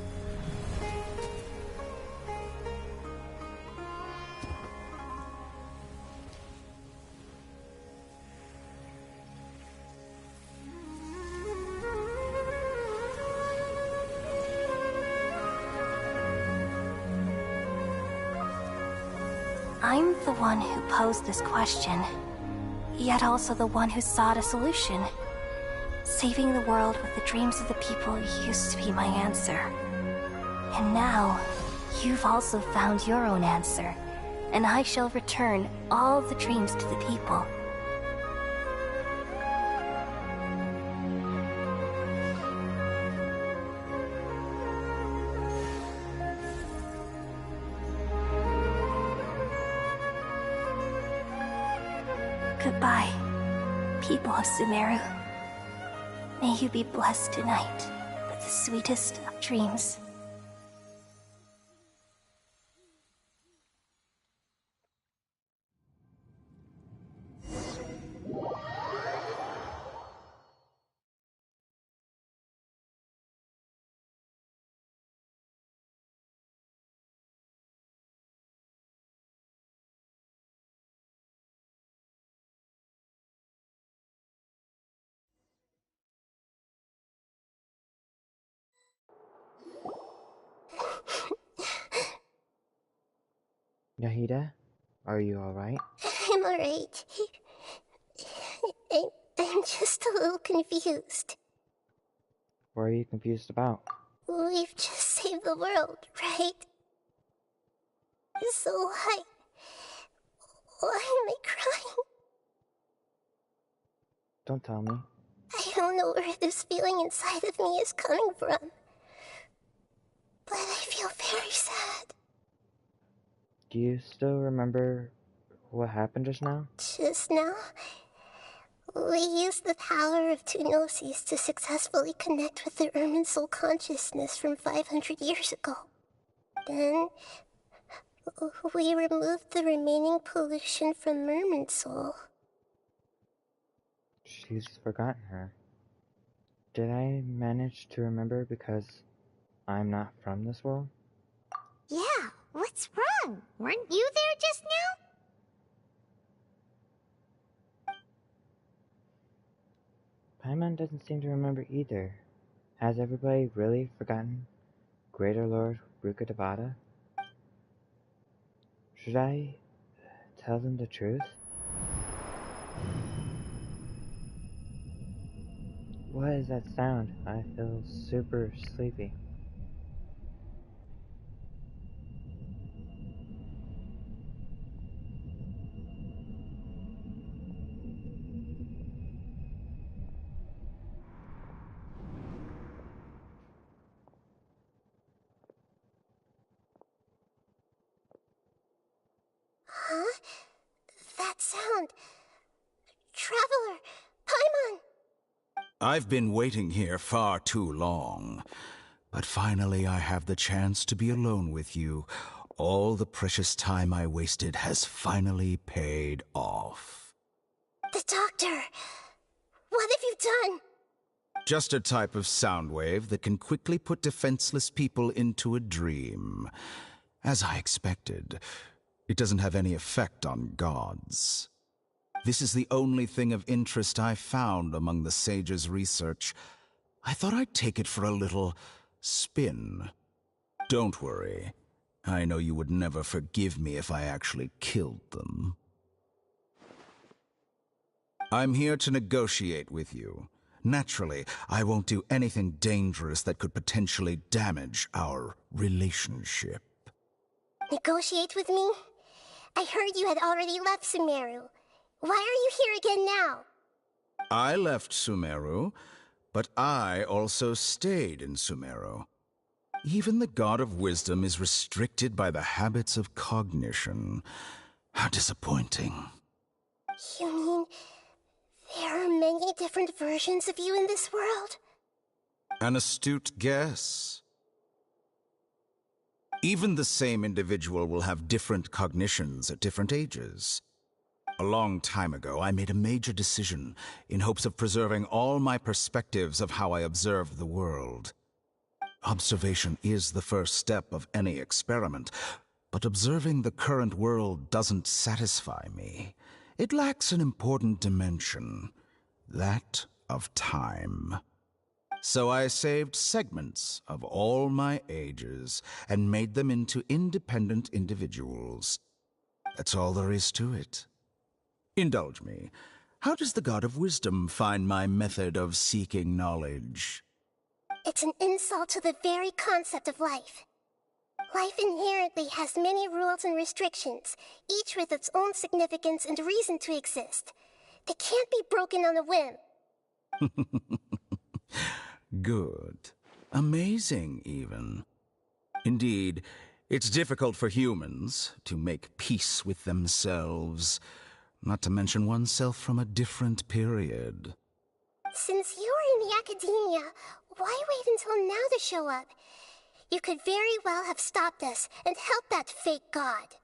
Speaker 4: I'm the one who posed this question, yet also the one who sought a solution. Saving the world with the dreams of the people used to be my answer. And now, you've also found your own answer, and I shall return all the dreams to the people. Goodbye, people of Sumeru. May you be blessed tonight with the sweetest of dreams.
Speaker 2: Nahida, are you alright?
Speaker 4: I'm alright. I'm just a little confused.
Speaker 2: What are you confused about?
Speaker 4: We've just saved the world, right? So why am I crying?
Speaker 2: Don't tell me.
Speaker 4: I don't know where this feeling inside of me is coming from, but I feel very sad.
Speaker 2: Do you still remember what happened just now?
Speaker 4: Just now, we used the power of two gnosis to successfully connect with the Irminsul consciousness from 500 years ago. Then, we removed the remaining pollution from Irminsul.
Speaker 2: She's forgotten her. Did I manage to remember because I'm not from this world?
Speaker 3: Yeah, what's wrong? Weren't you there just now?
Speaker 2: Paimon doesn't seem to remember either. Has everybody really forgotten Greater Lord Rukkhadevata? Should I tell them the truth? What is that sound? I feel super sleepy.
Speaker 4: Huh? That sound. Traveler! Paimon!
Speaker 21: I've been waiting here far too long. But finally I have the chance to be alone with you. All the precious time I wasted has finally paid off.
Speaker 4: The doctor! What have you done?
Speaker 21: Just a type of sound wave that can quickly put defenseless people into a dream. As I expected, it doesn't have any effect on gods. This is the only thing of interest I found among the sage's research. I thought I'd take it for a little spin. Don't worry. I know you would never forgive me if I actually killed them. I'm here to negotiate with you. Naturally, I won't do anything dangerous that could potentially damage our relationship.
Speaker 4: Negotiate with me? I heard you had already left Sumeru. Why are you here again now?
Speaker 21: I left Sumeru, but I also stayed in Sumeru. Even the God of Wisdom is restricted by the habits of cognition. How disappointing.
Speaker 4: You mean there are many different versions of you in this world?
Speaker 21: An astute guess. Even the same individual will have different cognitions at different ages. A long time ago, I made a major decision in hopes of preserving all my perspectives of how I observed the world. Observation is the first step of any experiment, but observing the current world doesn't satisfy me. It lacks an important dimension, that of time. So I saved segments of all my ages and made them into independent individuals. That's all there is to it. Indulge me. How does the God of Wisdom find my method of seeking knowledge?
Speaker 4: It's an insult to the very concept of life. Life inherently has many rules and restrictions, each with its own significance and reason to exist. They can't be broken on a whim.
Speaker 21: Good. Amazing, even. Indeed, it's difficult for humans to make peace with themselves, not to mention oneself from a different period.
Speaker 4: Since you were in the academia, why wait until now to show up? You could very well have stopped us and helped that fake god.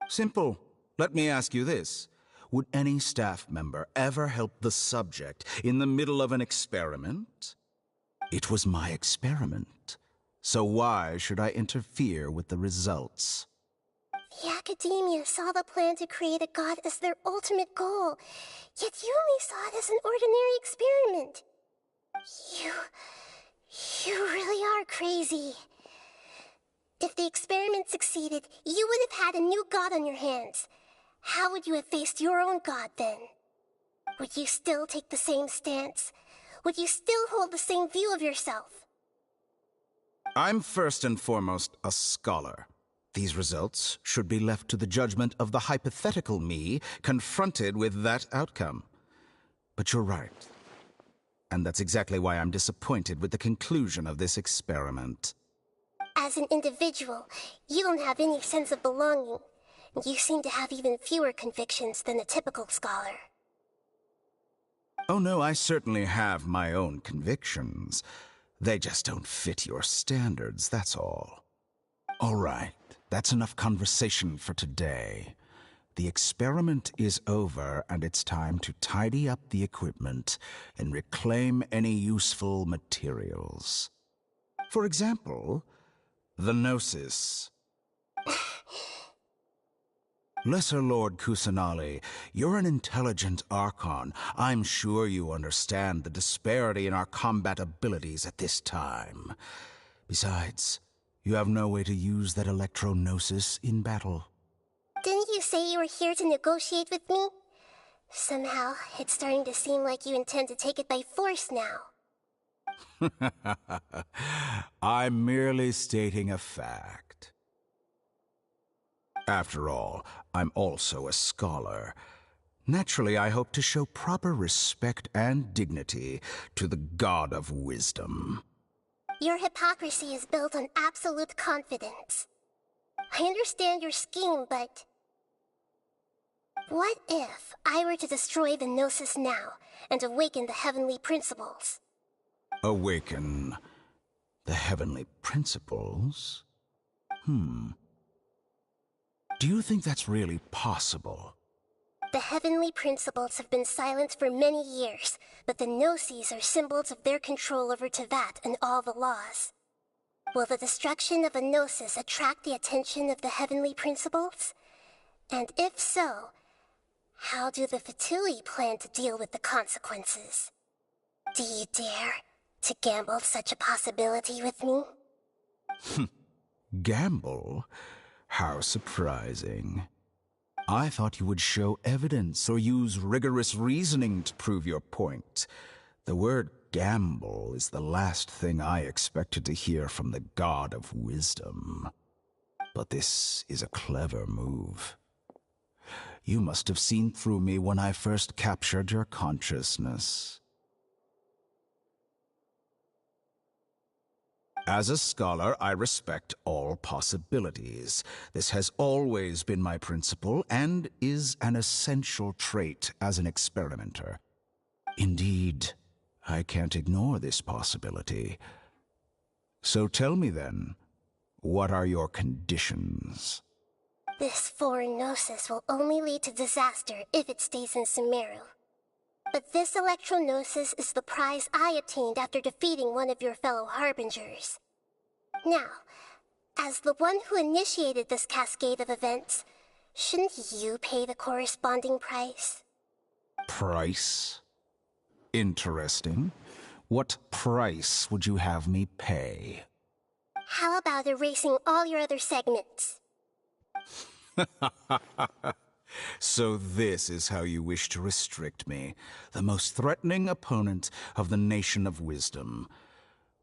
Speaker 21: Simple. Let me ask you this. Would any staff member ever help the subject in the middle of an experiment? It was my experiment. So why should I interfere with the results?
Speaker 4: The academia saw the plan to create a god as their ultimate goal, yet you only saw it as an ordinary experiment. You really are crazy. If the experiment succeeded, you would have had a new god on your hands. How would you have faced your own god then? Would you still take the same stance? Would you still hold the same view of yourself?
Speaker 21: I'm first and foremost a scholar. These results should be left to the judgment of the hypothetical me confronted with that outcome. But you're right. And that's exactly why I'm disappointed with the conclusion of this experiment.
Speaker 4: As an individual, you don't have any sense of belonging. You seem to have even fewer convictions than a typical scholar.
Speaker 21: Oh no, I certainly have my own convictions. They just don't fit your standards, that's all. All right, that's enough conversation for today. The experiment is over, and it's time to tidy up the equipment and reclaim any useful materials. For example, the Gnosis. Lesser Lord Kusanali, you're an intelligent Archon. I'm sure you understand the disparity in our combat abilities at this time. Besides, you have no way to use that electro-gnosis in battle.
Speaker 4: Didn't you say you were here to negotiate with me? Somehow, it's starting to seem like you intend to take it by force now.
Speaker 21: I'm merely stating a fact. After all, I'm also a scholar. Naturally, I hope to show proper respect and dignity to the God of Wisdom.
Speaker 4: Your hypocrisy is built on absolute confidence. I understand your scheme, but... what if I were to destroy the Gnosis now and awaken the heavenly principles?
Speaker 21: Awaken the heavenly principles? Do you think that's really possible?
Speaker 4: The heavenly principles have been silent for many years, but the Gnosis are symbols of their control over Tevat and all the laws. Will the destruction of a Gnosis attract the attention of the heavenly principles? And if so, how do the Fatui plan to deal with the consequences? Do you dare to gamble such a possibility with me?
Speaker 21: Gamble? How surprising. I thought you would show evidence or use rigorous reasoning to prove your point. The word gamble is the last thing I expected to hear from the God of Wisdom. But this is a clever move. You must have seen through me when I first captured your consciousness. As a scholar, I respect all possibilities. This has always been my principle and is an essential trait as an experimenter. Indeed, I can't ignore this possibility. So tell me then, what are your conditions?
Speaker 4: This foreign Gnosis will only lead to disaster if it stays in Sumeru. But this electro-gnosis is the prize I obtained after defeating one of your fellow Harbingers. Now, as the one who initiated this cascade of events, shouldn't you pay the corresponding price?
Speaker 21: Price? Interesting. What price would you have me pay?
Speaker 4: How about erasing all your other segments?
Speaker 21: So this is how you wish to restrict me, the most threatening opponent of the Nation of Wisdom.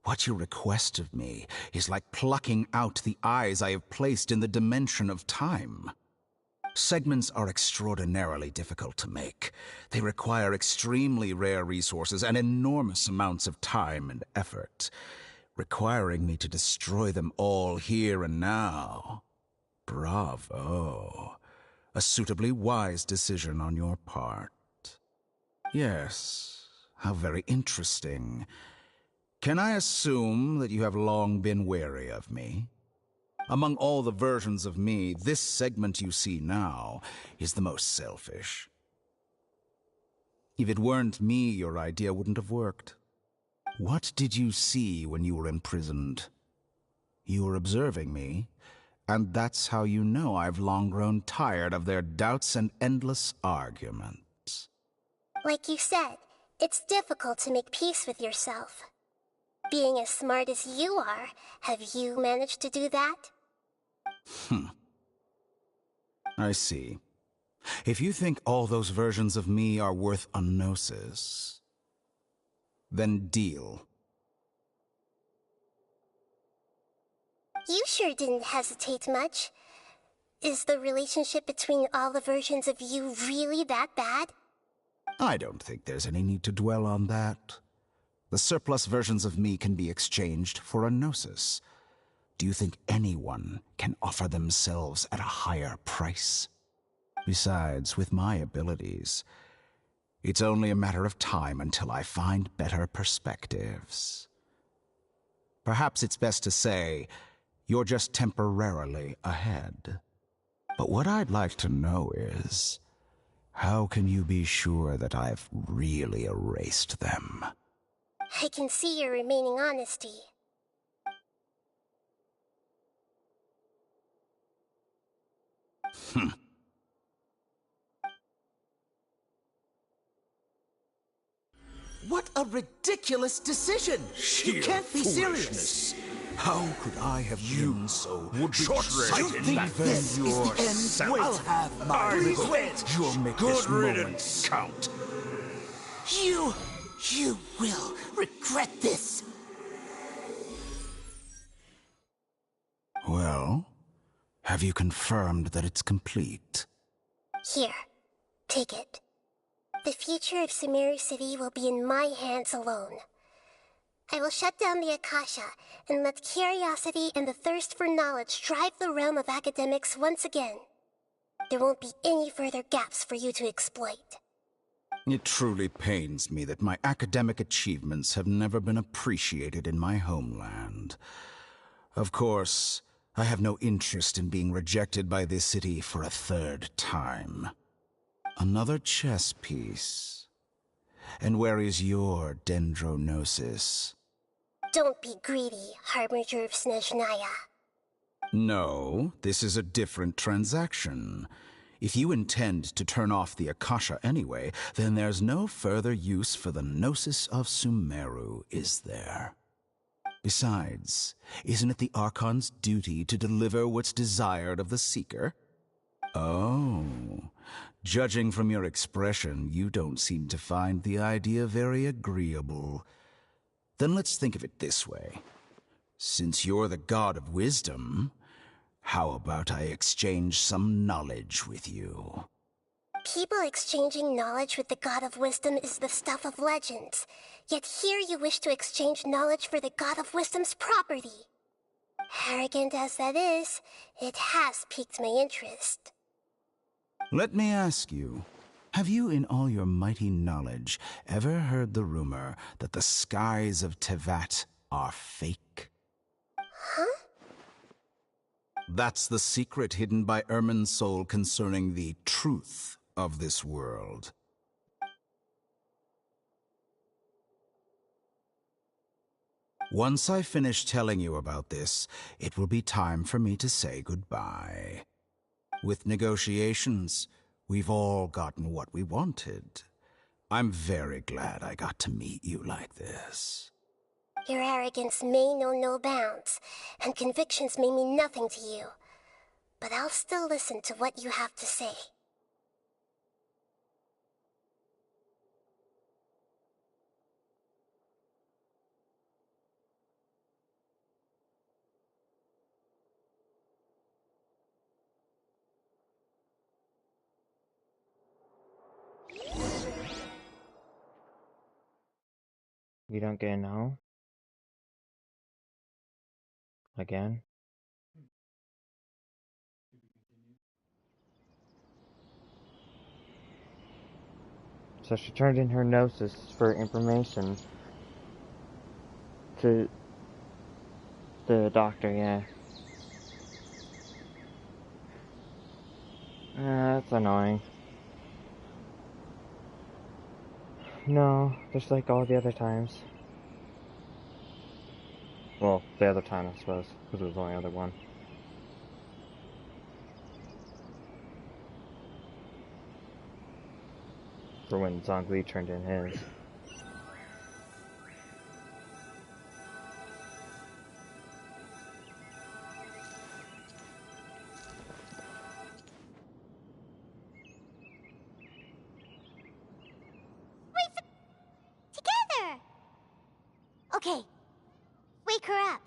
Speaker 21: What you request of me is like plucking out the eyes I have placed in the dimension of time. Segments are extraordinarily difficult to make. They require extremely rare resources and enormous amounts of time and effort, requiring me to destroy them all here and now. Bravo. A suitably wise decision on your part. Yes, how very interesting. Can I assume that you have long been wary of me? Among all the versions of me, this segment you see now is the most selfish. If it weren't me, your idea wouldn't have worked. What did you see when you were imprisoned? You were observing me, and that's how you know I've long grown tired of their doubts and endless arguments.
Speaker 4: Like you said, it's difficult to make peace with yourself. Being as smart as you are, have you managed to do that?
Speaker 21: I see. If you think all those versions of me are worth a gnosis, then deal.
Speaker 4: You sure didn't hesitate much. Is the relationship between all the versions of you really that bad?
Speaker 21: I don't think there's any need to dwell on that. The surplus versions of me can be exchanged for a gnosis. Do you think anyone can offer themselves at a higher price? Besides, with my abilities, it's only a matter of time until I find better perspectives. Perhaps it's best to say, you're just temporarily ahead. But what I'd like to know is, how can you be sure that I've really erased them?
Speaker 4: I can see your remaining honesty.
Speaker 15: What a ridiculous decision! You can't be serious!
Speaker 21: How could I have been so
Speaker 20: short-sighted?
Speaker 15: You think this is the end? Wait, I'll have my revenge!
Speaker 21: You'll make
Speaker 20: Good
Speaker 21: this moment
Speaker 20: riddance.
Speaker 21: count.
Speaker 15: You will regret this!
Speaker 21: Well, have you confirmed that it's complete?
Speaker 4: Here, take it. The future of Sumeru City will be in my hands alone. I will shut down the Akasha and let curiosity and the thirst for knowledge drive the realm of academics once again. There won't be any further gaps for you to exploit.
Speaker 21: It truly pains me that my academic achievements have never been appreciated in my homeland. Of course, I have no interest in being rejected by this city for a third time. Another chess piece. And where is your dendronosis?
Speaker 4: Don't be greedy, Harbinger of Snezhnaya.
Speaker 21: No, this is a different transaction. If you intend to turn off the Akasha anyway, then there's no further use for the Gnosis of Sumeru, is there? Besides, isn't it the Archon's duty to deliver what's desired of the Seeker? Oh, judging from your expression, you don't seem to find the idea very agreeable. Then let's think of it this way. Since you're the god of wisdom, how about I exchange some knowledge with you?
Speaker 4: People exchanging knowledge with the God of Wisdom is the stuff of legends. Yet here you wish to exchange knowledge for the God of Wisdom's property. Arrogant as that is, it has piqued my interest.
Speaker 21: Let me ask you, have you in all your mighty knowledge ever heard the rumor that the skies of Tevat are fake?
Speaker 4: Huh?
Speaker 21: That's the secret hidden by Irminsul concerning the truth of this world. Once I finish telling you about this, it will be time for me to say goodbye. With negotiations, we've all gotten what we wanted. I'm very glad I got to meet you like this.
Speaker 4: Your arrogance may know no bounds, and convictions may mean nothing to you. But I'll still listen to what you have to say.
Speaker 2: You don't get a no? Again? So she turned in her gnosis for information to the doctor, yeah. That's annoying. No, just like all the other times. Well, the other time, I suppose, because it was the only other one. For when Zhongli turned in his.
Speaker 3: Together! Okay. Wake her up.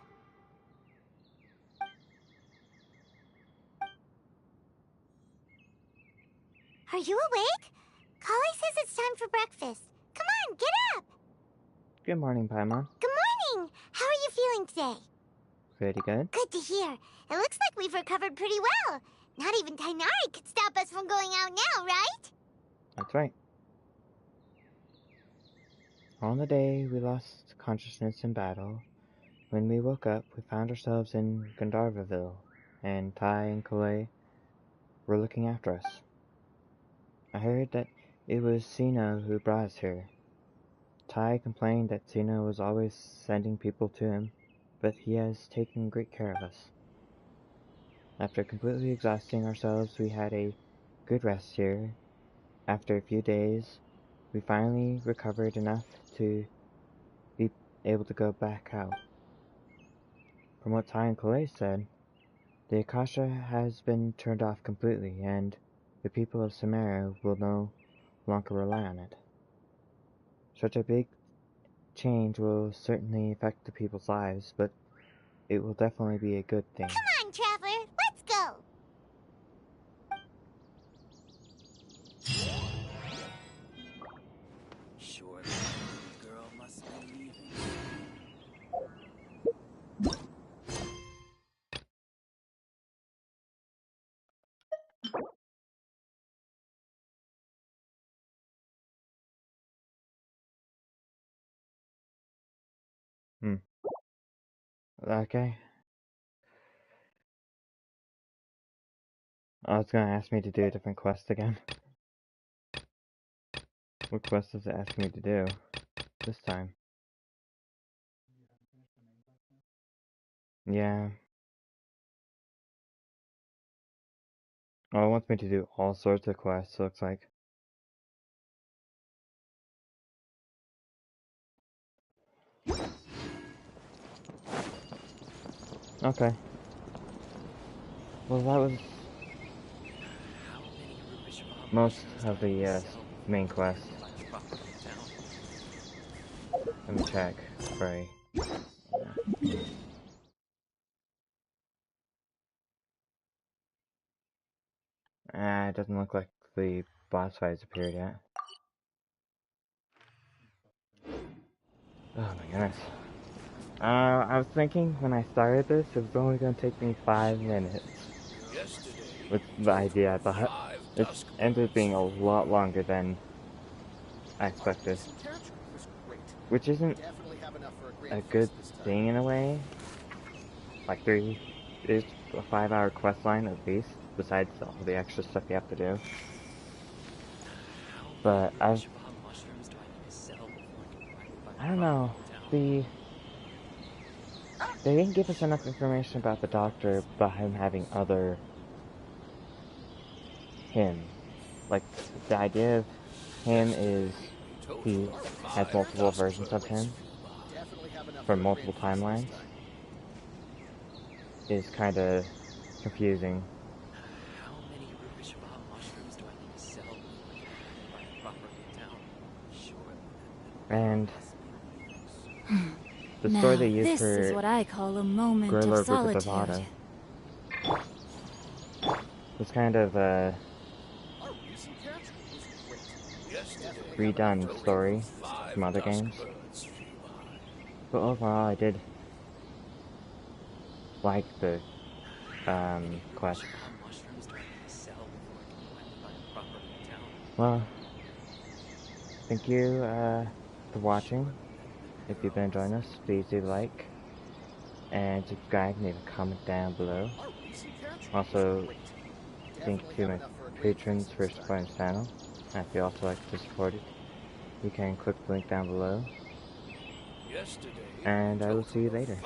Speaker 3: Are you awake? Kali says it's time for breakfast. Come on, get up!
Speaker 2: Good morning, Paimon.
Speaker 3: Good morning! How are you feeling today?
Speaker 2: Pretty good.
Speaker 3: Good to hear. It looks like we've recovered pretty well. Not even Tainari could stop us from going out now, right?
Speaker 2: That's right. On the day we lost consciousness in battle, when we woke up, we found ourselves in Gandharvaville, and Tai and Kalei were looking after us. I heard that it was Sina who brought us here. Tai complained that Sina was always sending people to him, but he has taken great care of us. After completely exhausting ourselves, we had a good rest here. After a few days, we finally recovered enough to be able to go back out. From what Ty and Kalei said, the Akasha has been turned off completely, and the people of Samara will no longer rely on it. Such a big change will certainly affect the people's lives, but it will definitely be a good thing.
Speaker 3: Come on, Traveler, let's go!
Speaker 18: Sure, the girl must be leaving.
Speaker 2: Okay. Oh, it's gonna ask me to do a different quest again. What quest does it ask me to do this time? Yeah. Oh, it wants me to do all sorts of quests, looks like. Okay. Well, that was most of the main quest. Let me check. Right. It doesn't look like the boss fight has appeared yet. Oh my goodness. I was thinking when I started this, it was only going to take me 5 minutes. With the idea I thought. It ended up being a lot longer than I expected. Which isn't a good thing in a way. Like, there is a 5-hour quest line at least, besides all the extra stuff you have to do. But I don't know. They didn't give us enough information about the doctor, about him having other him. Like, the idea of him is he has multiple versions of him from multiple timelines is kind of confusing. And the story they used
Speaker 11: this
Speaker 2: for
Speaker 11: is what I call a moment
Speaker 2: Byrlul
Speaker 11: of solitude.
Speaker 2: was kind of a redone story from other games. But overall, I did like the quest. Well, thank you for watching. If you've been enjoying this, please do like and subscribe and leave a comment down below. Also, thank you to my patrons for supporting this channel. And if you also like to support it, you can click the link down below. And I will see you later.